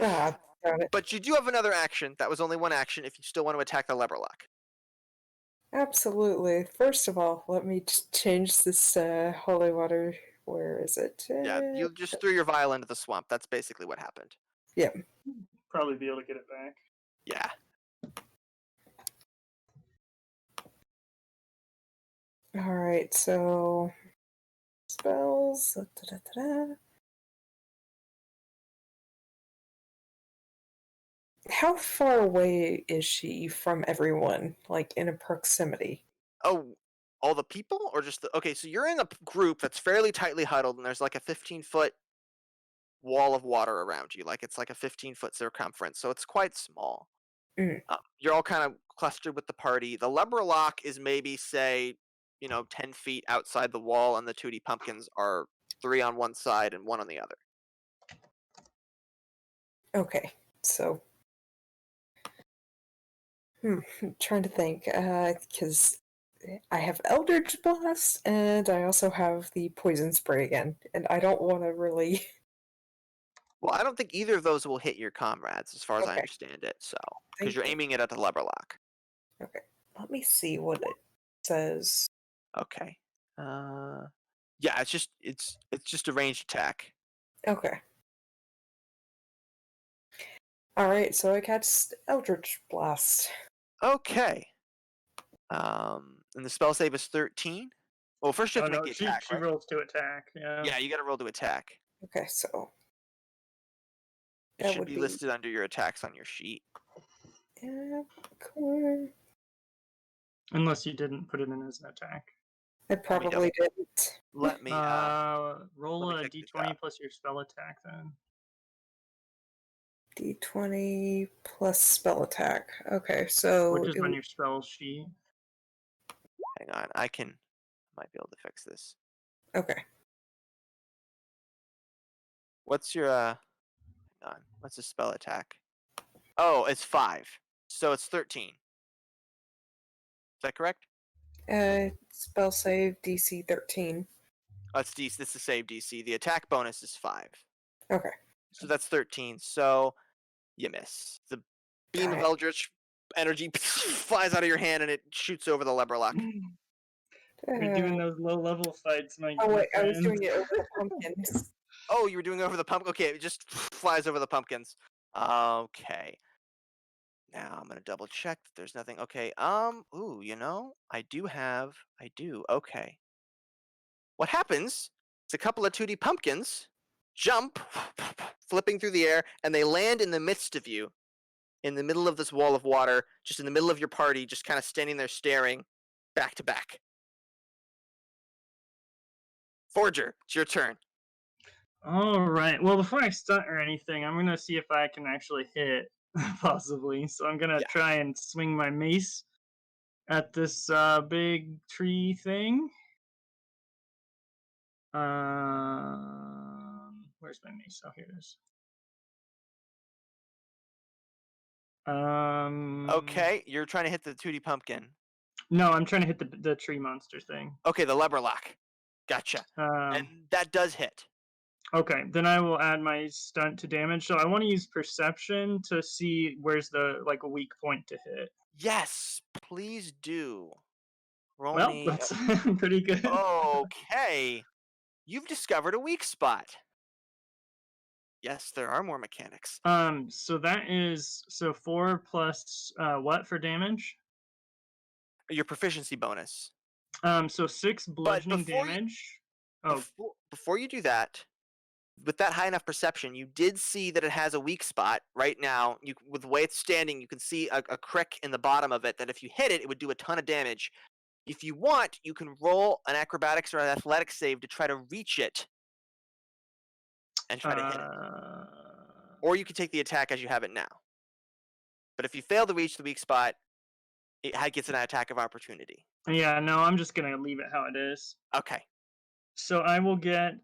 Ah, darn it. But you do have another action. That was only one action if you still want to attack the Leverlock. Absolutely. First of all, let me change this holy water. Where is it? Yeah, you just threw your vial into the swamp. That's basically what happened. Yeah. Probably be able to get it back. Yeah. All right. So spells. Da-da-da-da. How far away is she from everyone? Like in a proximity? Oh, all the people? Or just the... Okay, so you're in a group that's fairly tightly huddled, and there's like a 15-foot wall of water around you. Like, it's like a 15-foot circumference, so it's quite small. You're all kind of clustered with the party. The Leverlock is maybe, say, 10 feet outside the wall, and the Tootie Pumpkins are 3 on one side and 1 on the other. Okay. So I'm trying to think, because I have Eldritch Blast, and I also have the Poison Spray again, and I don't want to really... Well, I don't think either of those will hit your comrades, as far as I Okay. understand it, so... Because Thank you're you. aiming it at the Leverlock. Okay. Let me see what it says. Okay. Yeah, it's just a ranged attack. Okay. Alright, so I cast Eldritch Blast. Okay. And the spell save is 13. Well, first you have to make the she attack, right? rolls to attack. Yeah. Yeah, you got to roll to attack. Okay, so It that should would be be... listed under your attacks on your sheet. Yeah, cool. Unless you didn't put it in as an attack. I probably didn't. Let me Roll let me a check this d20 out. plus your spell attack then. D20 plus spell attack. Okay, so Which is on your spell sheet. Hang on, might be able to fix this. okay. What's your hang on, what's the spell attack? Oh, it's 5. So it's 13. Is that correct? Spell save DC 13. Oh, it's DC. This is save DC. The attack bonus is 5. Okay. So that's 13. So you miss. The beam of Got it. Eldritch energy flies out of your hand and it shoots over the Leverlock. You're doing those low level fights, my Oh wait, I was friend. doing it over the pumpkins. Oh, you were doing it over the pumpkin? Okay, it just flies over the pumpkins. Okay. Now I'm gonna double check that there's nothing. Okay, ooh, I do. Okay. What happens is a couple of Tootie Pumpkins jump, flipping through the air, and they land in the midst of you, in the middle of this wall of water, just in the middle of your party, just kind of standing there staring, back to back. Forger, it's your turn. All right. Well, before I stunt or anything, I'm gonna see if I can actually hit, possibly. So I'm gonna try and swing my mace at this big tree thing. Where's my mace? Oh, here it is. Okay, you're trying to hit the Tootie Pumpkin. No, I'm trying to hit the tree monster thing. Okay, the Leverlock. Gotcha. And that does hit. Okay, then I will add my stunt to damage. So I want to use perception to see where's the a weak point to hit. Yes, please do. Roll Well, me. that's pretty good. Okay. You've discovered a weak spot. Yes, there are more mechanics. So that is 4 plus what for damage? Your proficiency bonus. So 6 bludgeoning damage. Before you do that, with that high enough perception, you did see that it has a weak spot right now. With the way it's standing, you can see a crick in the bottom of it that if you hit it, it would do a ton of damage. If you want, you can roll an acrobatics or an athletics save to try to reach it and try to hit it. Or you can take the attack as you have it now. But if you fail to reach the weak spot, it gets an attack of opportunity. Yeah, no, I'm just gonna leave it how it is. Okay. So I will get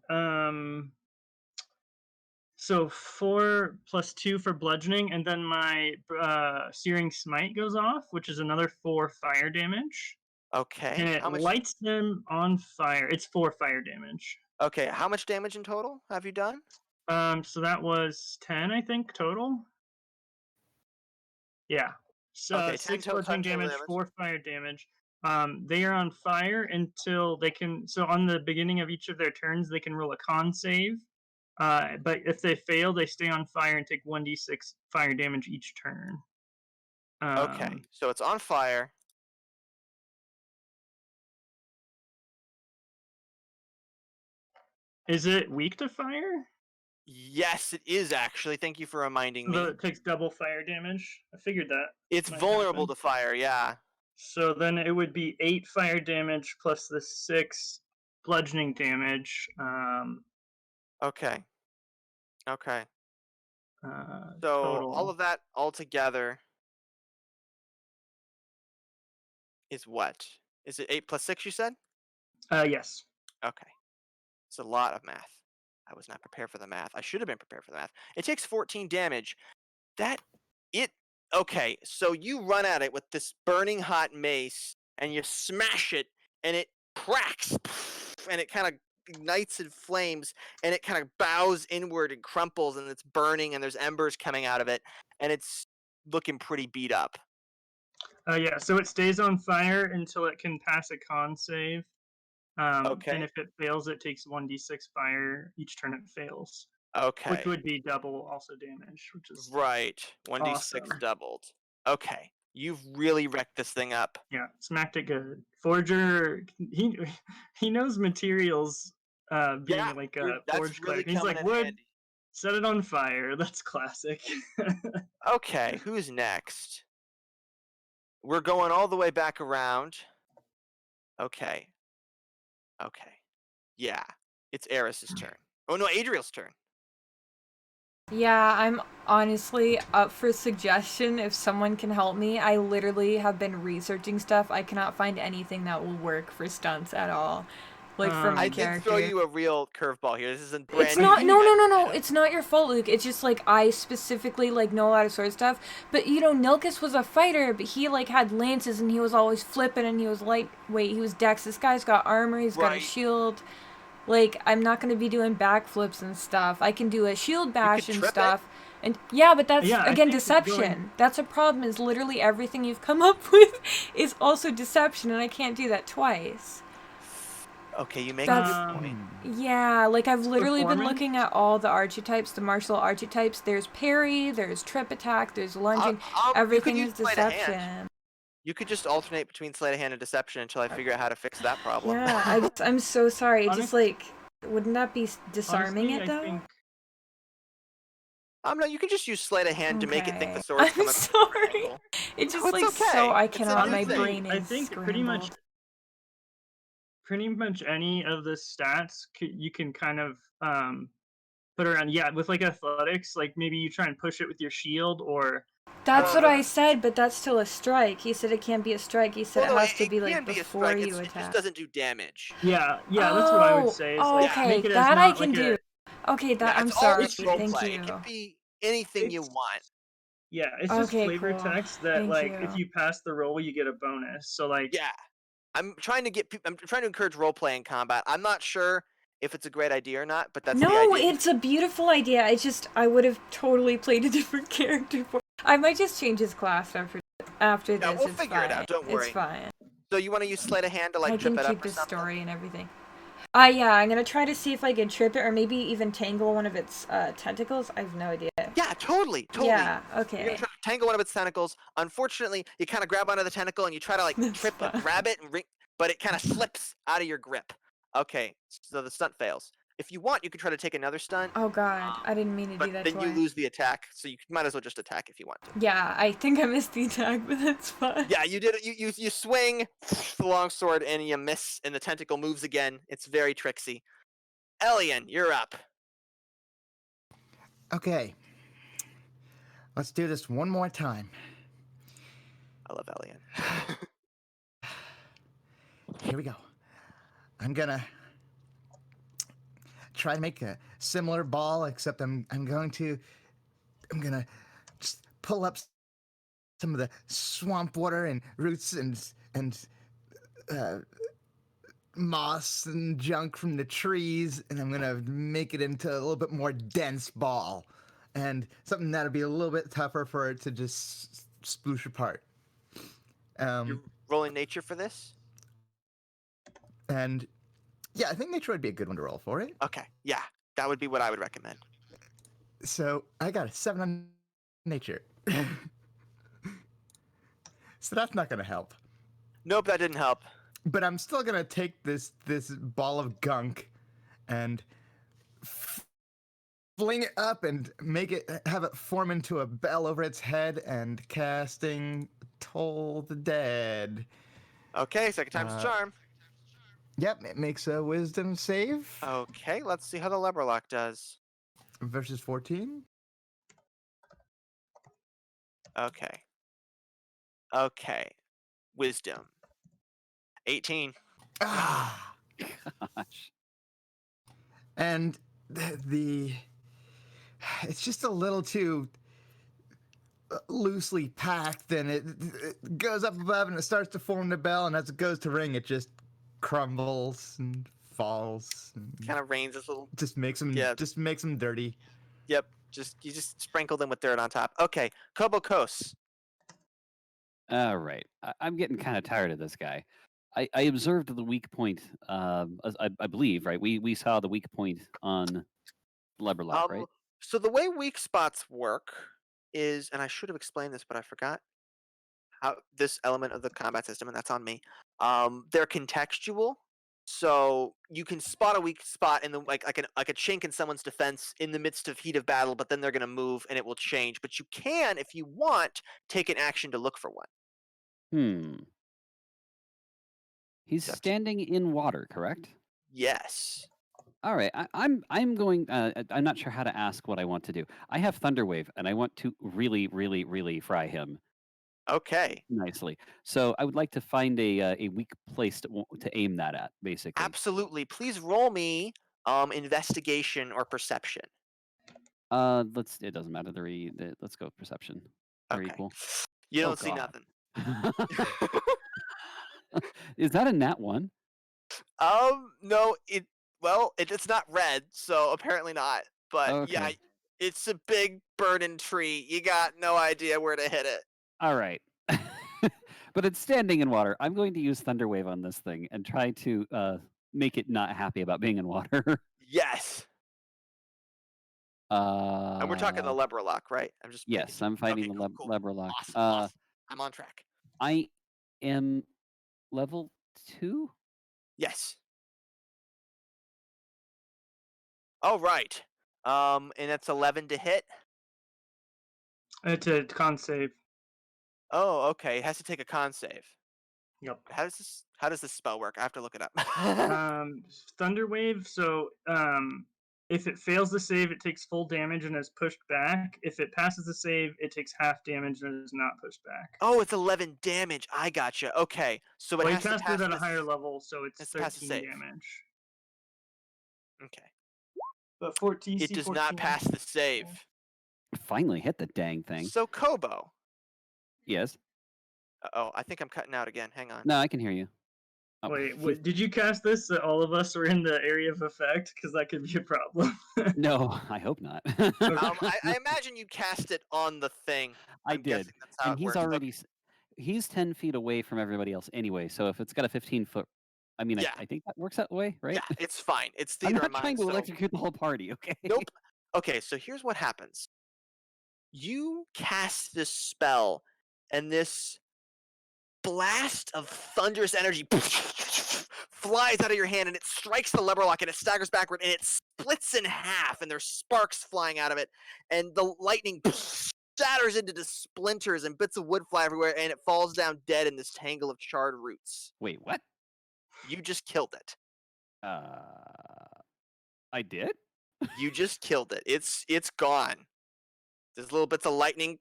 so 4 plus 2 for bludgeoning, and then my searing smite goes off, which is another 4 fire damage. Okay. And it lights them on fire. It's 4 fire damage. Okay, how much damage in total have you done? So that was 10, I think, total. Yeah. So okay, 6 bludgeoning damage, 4 fire damage. They are on fire until they can. So on the beginning of each of their turns, they can roll a con save. But if they fail, they stay on fire and take 1d6 fire damage each turn. Okay, so it's on fire. Is it weak to fire? Yes, it is actually. Thank you for reminding me. It takes double fire damage. I figured that. It's vulnerable to fire, yeah. So then it would be 8 fire damage plus the 6 bludgeoning damage. Okay. Okay. So total. All of that all together is what? Is it 8 plus 6, you said? Yes. Okay. It's a lot of math. I was not prepared for the math. I should have been prepared for the math. It takes 14 damage. Okay, so you run at it with this burning hot mace, and you smash it, and it cracks, and it kind of ignites in flames, and it kind of bows inward and crumples, and it's burning, and there's embers coming out of it, and it's looking pretty beat up. Yeah, so it stays on fire until it can pass a con save. Okay. And if it fails, it takes 1d6 fire each turn it fails. Okay. Which would be double also damage, which is right. 1d6 awesome. doubled. Okay. You've really wrecked this thing up. Yeah, smacked it good. Forger, he knows materials. Being like a forge cleric. He's like, wood, handy. Set it on fire. That's classic. Okay, who's next? We're going all the way back around. Okay. Okay. Yeah, it's Aris's turn. Oh no, Adriel's turn. Yeah, I'm honestly up for suggestion if someone can help me. I literally have been researching stuff. I cannot find anything that will work for stunts at all. Like for my character. I did throw you a real curveball here. This isn't brand It's not. No. It's not your fault, Luke. It's just like I specifically like know a lot of sword stuff. But you know, Nilkus was a fighter, but he like had lances and he was always flipping and he was lightweight. He was dex. This guy's got armor. He's got a shield. Like I'm not gonna be doing backflips and stuff. I can do a shield bash and stuff. And yeah, but that's again deception. That's a problem. Is literally everything you've come up with is also deception, and I can't do that twice. Okay, you make a good point. Yeah, like I've literally been looking at all the archetypes, the martial archetypes. There's parry, there's trip attack, there's lunging. Everything is deception. You could just alternate between sleight of hand and deception until I figure out how to fix that problem. Yeah, I'm so sorry. Just like, wouldn't that be disarming it though? No, you can just use sleight of hand to make it think the sword's coming. I'm sorry. It's just like so I cannot. My brain is. I think scrambled. pretty much any of the stats you can kind of put around. Yeah, with like athletics, like maybe you try and push it with your shield or. That's what I said, but that's still a strike. He said it can't be a strike. He said it has to be like before you attack. It just doesn't do damage. Yeah, that's what I would say. Okay, that I can do. Okay, I'm sorry. Thank you. It can be anything you want. Yeah, it's just flavor text that if you pass the roll, you get a bonus. So like. Yeah, I'm trying to encourage role play in combat. I'm not sure if it's a great idea or not, but that's the idea. No, it's a beautiful idea. I would have totally played a different character for. I might just change his class after this. We'll figure it out. Don't worry. It's fine. So you want to use sleight of hand to like trip it up or something? I can keep his story and everything. Yeah, I'm gonna try to see if I can trip it or maybe even tangle one of its tentacles. I have no idea. Yeah, totally. Yeah, You're okay. gonna try to tangle one of its tentacles. Unfortunately, you kind of grab onto the tentacle and you try to like That's trip it, fine. grab it, and but it kind of slips out of your grip. Okay, so the stunt fails. If you want, you can try to take another stunt. Oh god, I didn't mean to do But that then you twice. lose the attack, so you might as well just attack if you want to. Yeah, I think I missed the attack, but that's fine. Yeah, you did it. You swing the longsword and you miss, and the tentacle moves again. It's very tricksy. Ellian, you're up. Okay. Let's do this one more time. I love Ellian. Here we go. I'm gonna try to make a similar ball, except I'm gonna just pull up some of the swamp water and roots and moss and junk from the trees, and I'm gonna make it into a little bit more dense ball, and something that'll be a little bit tougher for it to just sploosh apart. You're rolling nature for this? And yeah, I think nature would be a good one to roll for it. Okay, yeah, that would be what I would recommend. So I got a 7 on nature. So that's not gonna help. Nope, that didn't help. But I'm still gonna take this ball of gunk and fling it up and have it form into a bell over its head and casting Toll the Dead. Okay, second time's a charm. Yep, it makes a wisdom save. Okay, let's see how the Leberlock does. Versus 14. Okay. Okay. Wisdom. 18. Ah! Gosh. And it's just a little too loosely packed, and it goes up above and it starts to form the bell, and as it goes to ring, it just crumbles and falls. And Kind of rains this little. just makes them dirty. Yep. You just sprinkle them with dirt on top. Okay, Kobokos. All right. I'm getting kind of tired of this guy. I observed the weak point. I believe, right? We saw the weak point on Leberlock, right? So the way weak spots work is, and I should have explained this, but I forgot how this element of the combat system, and that's on me. They're contextual, so you can spot a weak spot in the like a chink in someone's defense in the midst of heat of battle, but then they're going to move and it will change. But you can, if you want, take an action to look for one. He's standing in water, correct? Yes. All right. I'm going. I'm not sure how to ask what I want to do. I have Thunderwave, and I want to really, really, really fry him. Okay. Nicely. So I would like to find a weak place to aim that at, basically. Absolutely. Please roll me investigation or perception. It doesn't matter. Let's go with perception. They're Okay. equal. You don't see nothing. Is that a nat 1? No, it's not red, so apparently not. But yeah, it's a big burden tree. You got no idea where to hit it. All right. But it's standing in water. I'm going to use Thunderwave on this thing and try to make it not happy about being in water. Yes. And we're talking the Leberlock, right? Yes, I'm fighting the cool. Leberlock. Awesome. I'm on track. I am level 2? Yes. Oh, right. And that's 11 to hit? It's a con save. Oh, okay. It has to take a con save. Yep. How does this spell work? I have to look it up. Thunderwave, so if it fails the save, it takes full damage and is pushed back. If it passes the save, it takes half damage and is not pushed back. Oh, it's 11 damage. I gotcha. Okay. So it has to pass at a higher level, so it's 13 damage. Okay. But for TC it does 14, not pass the save. Finally hit the dang thing. So Kobo. Yes. Oh, I think I'm cutting out again. Hang on. No, I can hear you. Oh. Wait, did you cast this so all of us were in the area of effect? Because that could be a problem. No, I hope not. I imagine you cast it on the thing. I did. That's how and he's already... He's 10 feet away from everybody else anyway, so if it's got a 15-foot I mean, Yeah. I think that works that way, right? Yeah, it's fine. It's I'm theater not of mind. trying to So... electrocute the whole party, okay? Nope. Okay, so here's what happens. You cast this spell, and this blast of thunderous energy flies out of your hand, and it strikes the lever lock, and it staggers backward, and it splits in half, and there's sparks flying out of it, and the lightning shatters into the splinters, and bits of wood fly everywhere, and it falls down dead in this tangle of charred roots. Wait, what? You just killed it. I did? You just killed it. It's gone. There's little bits of lightning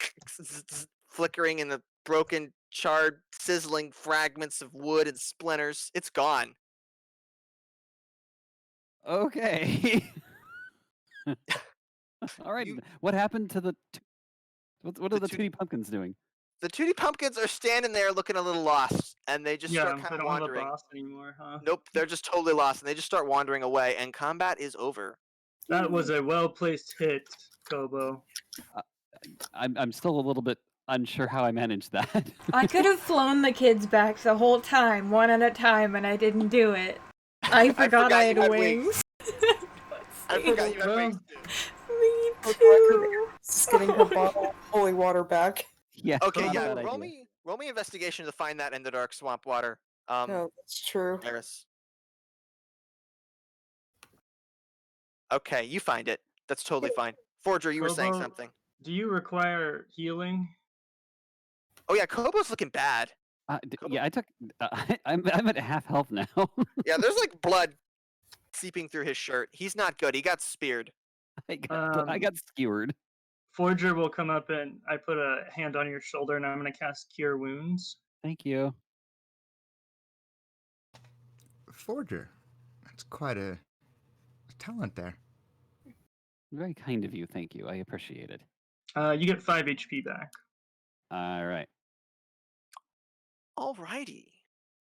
flickering in the broken, charred, sizzling fragments of wood and splinters. It's gone. Okay. All right. What happened to the... What are the Tootie Pumpkins doing? The Tootie Pumpkins are standing there looking a little lost, and they just start kind of wandering. They don't have a boss anymore, huh? Nope, they're just totally lost, and they just start wandering away, and combat is over. That was a well-placed hit, Kobo. I'm still a little bit unsure how I managed that. I could have flown the kids back the whole time, one at a time, and I didn't do it. I forgot I had wings. I forgot you had wings too. Me too. Just getting her bottle of holy water back. Yeah. Okay, yeah. Roll me investigation to find that in the dark swamp water. No, that's true. Aris. Okay, you find it. That's totally fine. Forger, you were saying Kobo, something. Do you require healing? Oh yeah, Kobo's looking bad. Yeah, I took. I'm at half health now. Yeah, there's like blood seeping through his shirt. He's not good. He got speared. I got skewered. Forger will come up and I put a hand on your shoulder and I'm going to cast Cure Wounds. Thank you. Forger. That's quite a talent there. Very kind of you. Thank you. I appreciate it. You get 5 HP back. All right. Alrighty.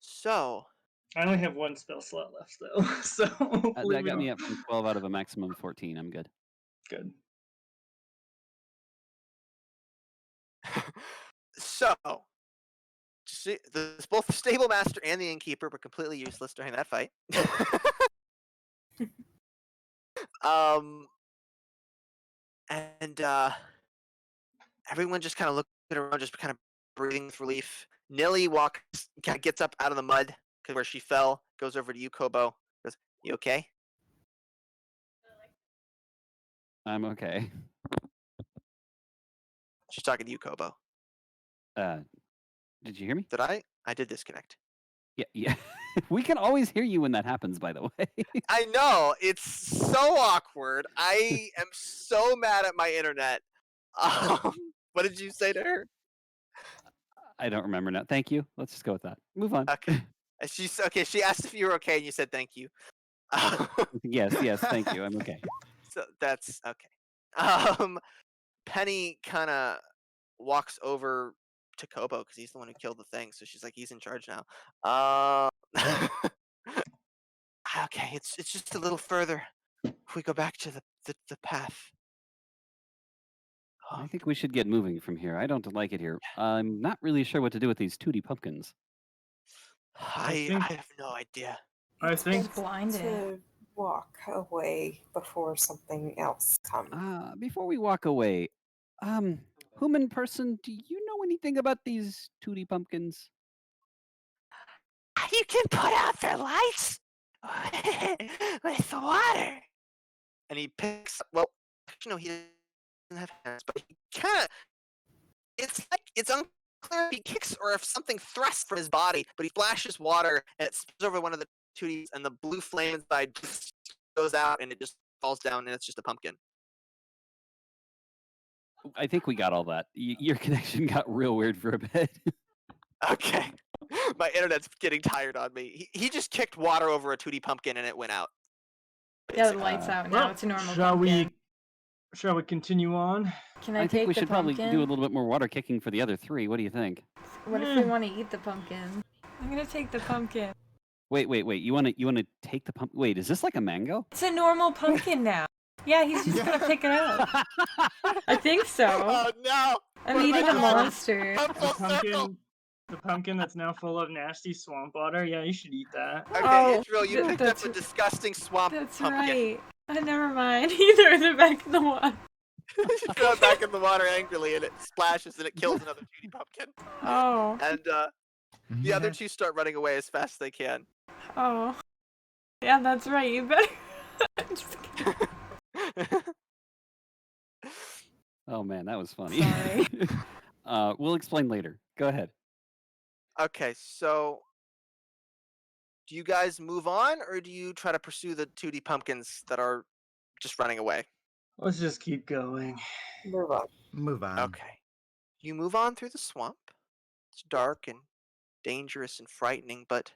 So. I only have 1 spell slot left though, so that got me up from 12 out of a maximum of 14. I'm good. Good. So, both the stable master and the innkeeper were completely useless during that fight. Everyone just kind of looked around, just kind of breathing with relief. Nilly gets up out of the mud because where she fell, goes over to you, Kobo. Goes, "You okay?" I'm okay. She's talking to you, Kobo. Did you hear me? Did I? I did disconnect. Yeah. We can always hear you when that happens, by the way. I know. It's so awkward. I am so mad at my internet. What did you say to her? I don't remember now. Thank you. Let's just go with that. Move on. Okay. She asked if you were okay, and you said thank you. Yes. Thank you. I'm okay. So that's okay. Penny kind of walks over to Kobo because he's the one who killed the thing. So she's like, he's in charge now. Okay, it's just a little further. If we go back to the path. I think we should get moving from here. I don't like it here. I'm not really sure what to do with these Tootie Pumpkins. I have no idea. I think blinded. To walk away before something else comes. Before we walk away, human person, do you know anything about these Tootie Pumpkins? You can put out their lights with water. And he picks up, well, actually, no, he doesn't have hands, but he kind of, it's unclear if he kicks or if something thrusts from his body, but he splashes water and it spills over one of the Tooties, and the blue flame inside goes out and it just falls down and it's just a pumpkin. I think we got all that. Your connection got real weird for a bit. Okay. My internet's getting tired on me. He just kicked water over a Tootie pumpkin and it went out. Yeah, the lights out now. It's a normal pumpkin. Shall we continue on? Can I think take we the should pumpkin? probably do a little bit more water kicking for the other 3. What do you think? What if we want to eat the pumpkin? I'm gonna take the pumpkin. Wait. You wanna take the pumpkin? Wait, is this like a mango? It's a normal pumpkin now. Yeah, he's just gonna pick it up. I think so. Oh no! I'm eating a monster. Full circle. The pumpkin that's now full of nasty swamp water. Yeah, you should eat that. Okay, Oh, Adriel, you picked up that's a disgusting swamp That's pumpkin. right. Never mind. He threw it back in the water. You throw it back in the water angrily, and it splashes, and it kills another cutie pumpkin. Oh. And the other two start running away as fast as they can. Oh. Yeah, that's right. You better. Just kidding. Oh man, that was funny. Sorry. We'll explain later. Go ahead. Okay, so do you guys move on, or do you try to pursue the 2D pumpkins that are just running away? Let's just keep going. Move on. Move on. Okay. You move on through the swamp. It's dark and dangerous and frightening, but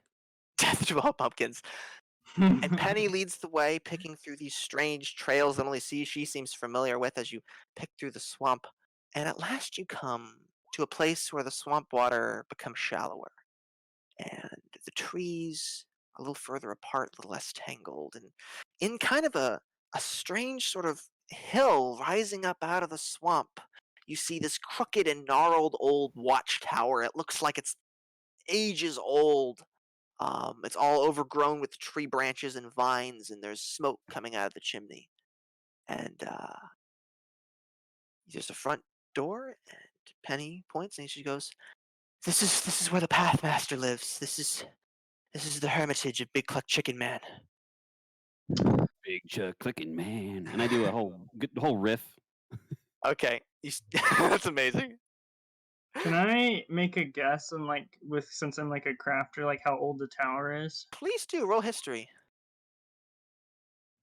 death to all pumpkins. And Penny leads the way, picking through these strange trails that only she seems familiar with as you pick through the swamp. And at last you come to a place where the swamp water becomes shallower. And the trees a little further apart, a little less tangled. And in kind of a strange sort of hill rising up out of the swamp, you see this crooked and gnarled old watchtower. It looks like it's ages old. It's all overgrown with tree branches and vines, and there's smoke coming out of the chimney. And there's a front door, and Penny points, and she goes, "This is where the Pathmaster lives. This is the hermitage of Big Cluck Chicken Man." Big Chuck clicking man, and I do a whole riff. Okay, that's amazing. Can I make a guess on since I'm like a crafter, like how old the tower is? Please do roll history.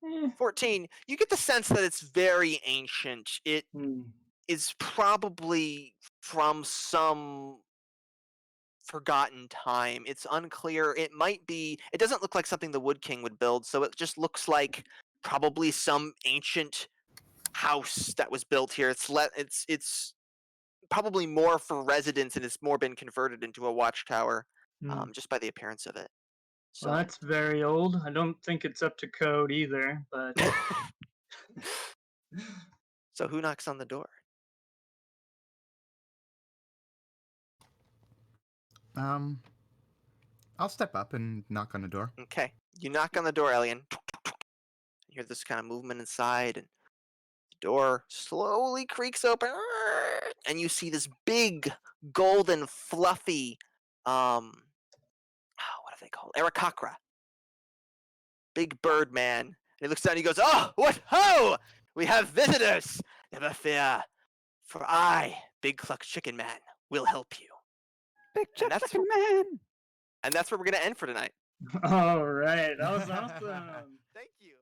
Eh. 14. You get the sense that it's very ancient. It Hmm. is probably from some forgotten time. It's unclear. It might be. It doesn't look like something the Wood King would build, so it just looks like probably some ancient house that was built here. It's probably more for residence, and it's more been converted into a watchtower, just by the appearance of it. So Well, that's very old. I don't think it's up to code either, but so who knocks on the door? I'll step up and knock on the door. Okay, you knock on the door, Ellian. You hear this kind of movement inside, and the door slowly creaks open, and you see this big, golden, fluffy, what are they called? Aarakocra. Big bird man. And he looks down and he goes, "Oh, what ho! We have visitors! Never fear, for I, Big Cluck Chicken Man, will help you." Big Chuck that's clicking man. And that's where we're going to end for tonight. all right, that was awesome. Thank you.